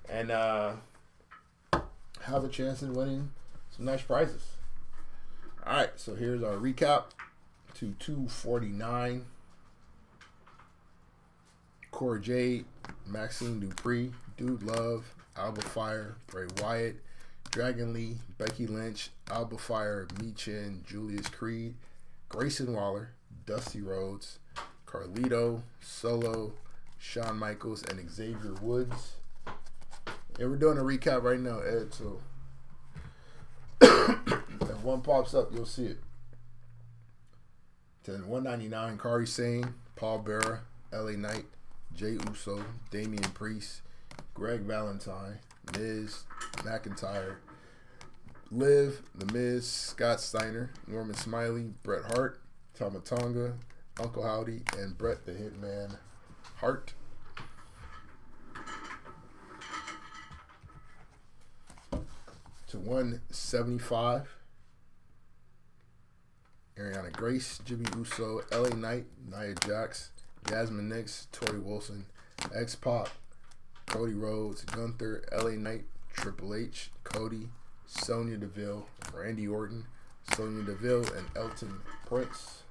and have a chance in winning some nice prizes. All right, so here's our recap to 249. Cora Jade, Maxine Dupree, Dude Love, Alba Fire, Bray Wyatt, Dragon Lee, Becky Lynch, Alba Fire, Michin, Julius Creed, Grayson Waller, Dusty Rhodes, Carlito, Solo, Shawn Michaels, and Xavier Woods. And we're doing a recap right now, Ed. So if one pops up, you'll see it. To 199, Kari Sane, Paul Bearer, LA Knight, Jey Uso, Damian Priest, Greg Valentine, Miz, McIntyre, Liv, The Miz, Scott Steiner, Norman Smiley, Bret Hart, Tama Tonga, Uncle Howdy, and Bret the Hitman Hart. To 175, Ariana Grace, Jimmy Uso, LA Knight, Nia Jax, Jasmine Nix, Tori Wilson, X-Pac, Cody Rhodes, Gunther, LA Knight, Triple H, Cody, Sonya Deville, Randy Orton, Sonya Deville, and Elton Prince.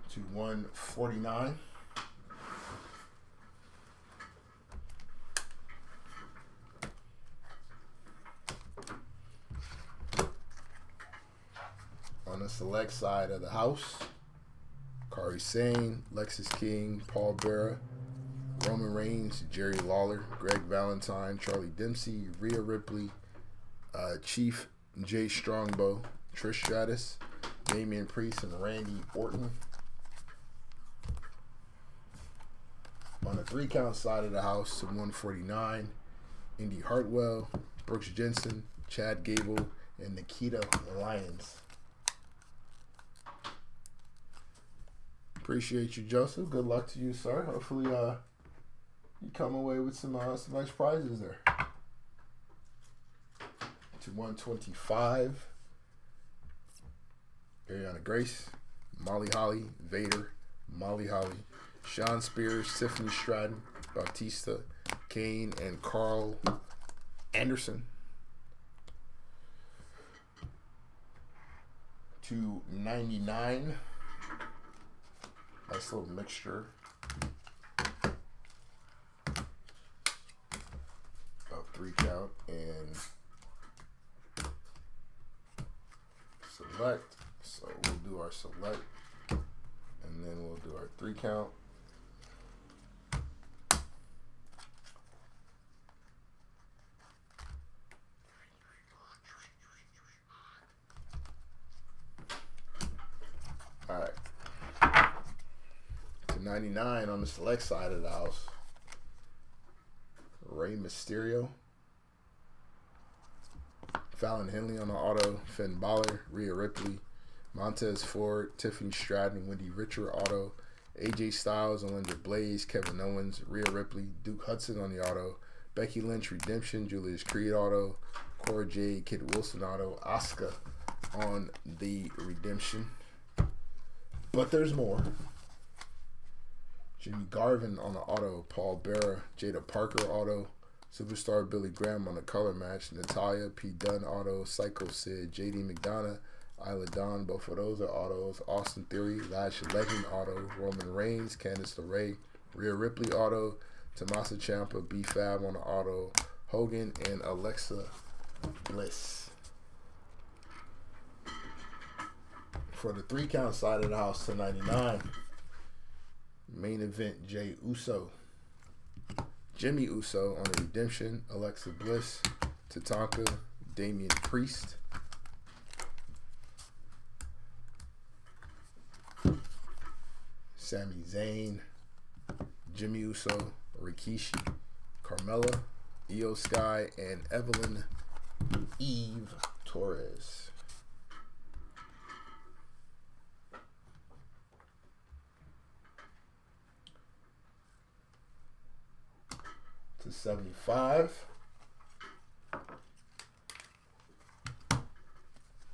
To 149. On the select side of the house, Kari Sane, Lexis King, Paul Bearer, Roman Reigns, Jerry Lawler, Greg Valentine, Charlie Dempsey, Rhea Ripley, Chief Jay Strongbow, Trish Stratus, Damian Priest, and Randy Orton. On the 3-count side of the house, to 149, Indy Hartwell, Brooks Jensen, Chad Gable, and Nikita Lyons. Appreciate you, Joseph. Good luck to you, sir. Hopefully, you come away with some nice prizes there. To 125, Ariana Grace, Molly Holly, Vader, Molly Holly, Sean Spears, Tiffany Stratton, Bautista, Kane, and Carl Anderson. To 99. Nice little mixture of 3-count and select. So we'll do our select and then we'll do our 3-count. All right. 99 on the select side of the house, Rey Mysterio, Fallon Henley on the auto, Finn Balor, Rhea Ripley, Montez Ford, Tiffany Stratton, Wendy Richter auto, AJ Styles, Alundra Blaze, Kevin Owens, Rhea Ripley, Duke Hudson on the auto, Becky Lynch Redemption, Julius Creed auto, Cora Jade, Kid Wilson auto, Asuka on the Redemption. But there's more. Jimmy Garvin on the auto, Paul Bearer, Jada Parker auto, Superstar Billy Graham on the color match, Natalia P. Dunn auto, Psycho Sid, JD McDonough, Isla Dawn, both of those are autos, Austin Theory, Lash Legend auto, Roman Reigns, Candice LeRae, Rhea Ripley auto, Tommaso Ciampa, B-Fab on the auto, Hogan, and Alexa Bliss. For the 3-count side of the house, to 99. Main event, Jey Uso, Jimmy Uso on the Redemption, Alexa Bliss, Tatanka, Damian Priest, Sami Zayn, Jimmy Uso, Rikishi, Carmella, Io Sky, and Evelyn Eve Torres. To 75.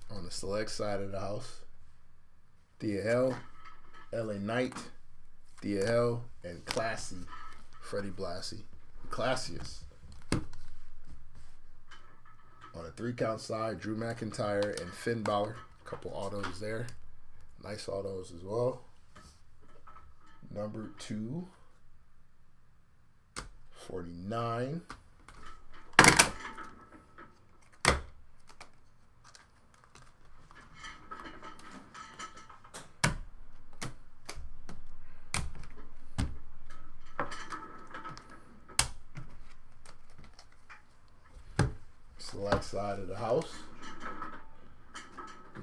On the select side of the house, Thea Hell, LA Knight, Thea Hell, and Classy, Freddie Blassie. Classiest. On the 3-count side, Drew McIntyre and Finn Balor. A couple autos there. Nice autos as well. Number 249. select side of the house.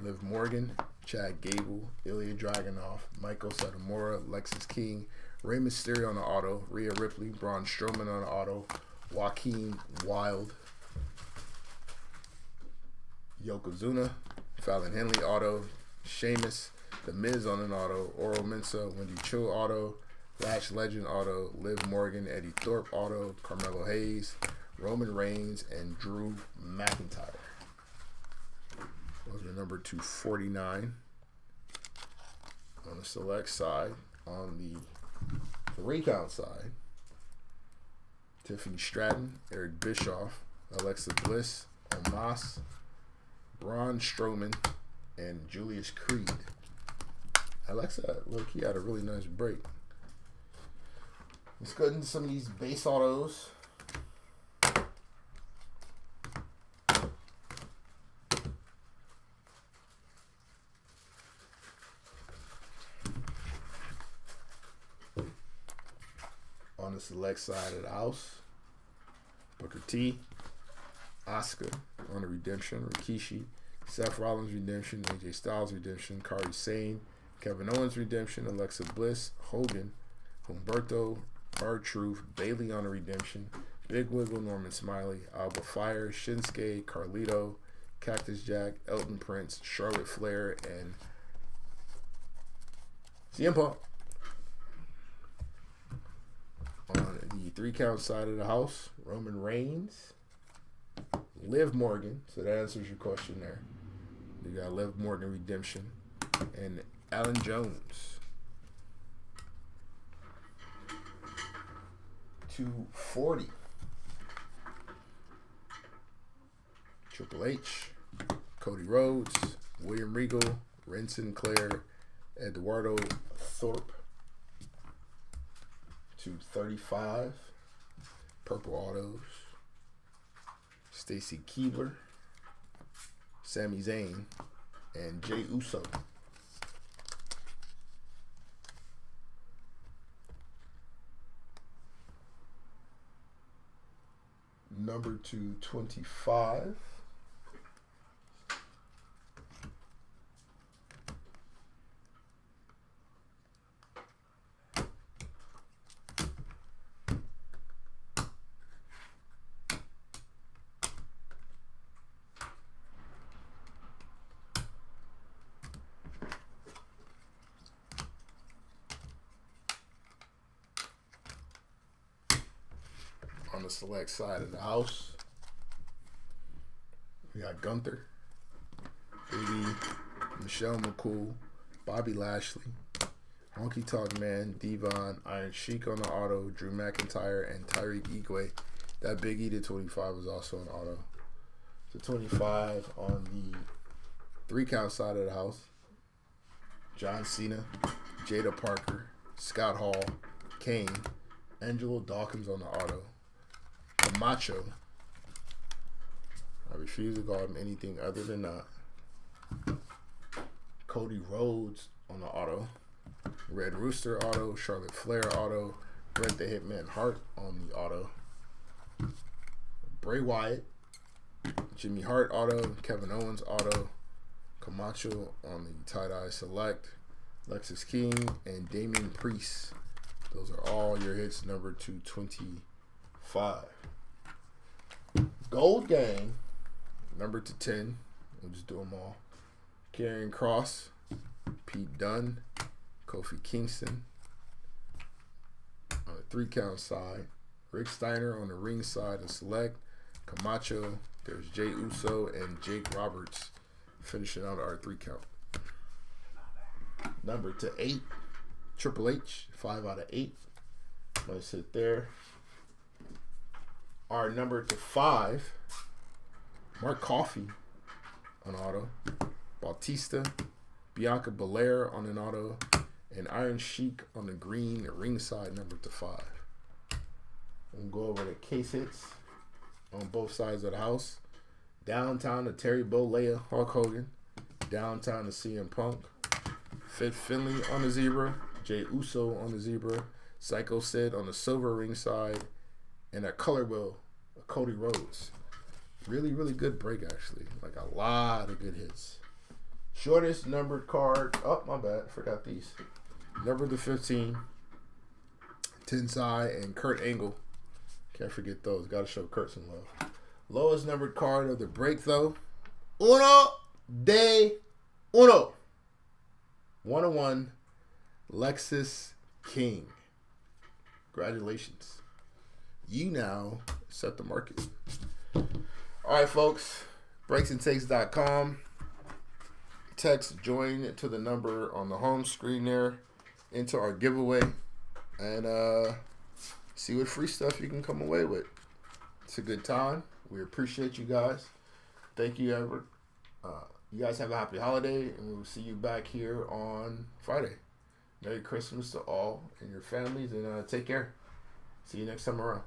Liv Morgan, Chad Gable, Ilya Dragunov, Michael Satomura, Lexis King, Rey Mysterio on the auto, Rhea Ripley, Braun Strowman on the auto, Joaquin Wilde, Yokozuna, Fallon Henley auto, Sheamus, The Miz on an auto, Oro Mensah, Wendy Cho auto, Lash Legend auto, Liv Morgan, Eddie Thorpe auto, Carmelo Hayes, Roman Reigns, and Drew McIntyre. Those are number 249 on the select side. On the 3-count side, Tiffany Stratton, Eric Bischoff, Alexa Bliss, Omos, Braun Strowman, and Julius Creed. Alexa, look, he had a really nice break. Let's go into some of these base autos. On the select side of the house, Booker T, Asuka on the redemption, Rikishi, Seth Rollins redemption, AJ Styles redemption, Kairi Sane, Kevin Owens redemption, Alexa Bliss, Hogan, Humberto, R-Truth, Bailey on the redemption, Big Wiggle, Norman Smiley, Alba Fire, Shinsuke, Carlito, Cactus Jack, Elton Prince, Charlotte Flair, and CM Punk. On the 3-count side of the house, Roman Reigns, Liv Morgan, so that answers your question there. You got Liv Morgan redemption, and Alan Jones. 240. Triple H, Cody Rhodes, William Regal, Ren Sinclair, Eduardo Thorpe. 235. Purple autos. Stacy Keibler, Sami Zayn, and Jey Uso. Number 225. On the select side of the house, we got Gunther, Rudy, Michelle McCool, Bobby Lashley, Honky Tonk Man, Devon, Iron Sheik on the auto, Drew McIntyre, and Tyreek Igwe. That Big E to 25 was also an auto. So 25 on the 3-count side of the house, John Cena, Jada Parker, Scott Hall, Kane, Angelo Dawkins on the auto, Camacho. I refuse to call him anything other than that. Cody Rhodes on the auto, Red Rooster auto, Charlotte Flair auto, Bret the Hitman Hart on the auto, Bray Wyatt, Jimmy Hart auto, Kevin Owens auto, Camacho on the tie-dye select, Lexis King, and Damian Priest. Those are all your hits, number 225. Gold Gang, number 10. We'll just do them all. Karrion Kross, Pete Dunne, Kofi Kingston. On the 3-count side, Rick Steiner on the ring side and select, Camacho. There's Jey Uso and Jake Roberts finishing out our 3-count. Number to 8, Triple H, 5 out of 8. Let's sit there. Our number to 5, Mark Coffey on auto, Bautista, Bianca Belair on an auto, and Iron Sheik on the green ringside number to 5. We'll go over the case hits on both sides of the house. Downtown to Terry Bollea, Hulk Hogan. Downtown to CM Punk. Fit Finley on the zebra. Jey Uso on the zebra. Psycho Sid on the silver ringside. And a color wheel of Cody Rhodes. Really, really good break, actually. Like a lot of good hits. Shortest numbered card. Oh, my bad. Forgot these. Number to 15. Tensai and Kurt Angle. Can't forget those. Got to show Kurt some love. Lowest numbered card of the break, though. Uno de uno. 101. Lexus King. Congratulations. You now set the market. All right, folks. Breaksandtakes.com. Text join to the number on the home screen there. Into our giveaway. And see what free stuff you can come away with. It's a good time. We appreciate you guys. Thank you, Edward. You guys have a happy holiday, and we will see you back here on Friday. Merry Christmas to all and your families, and take care. See you next time around.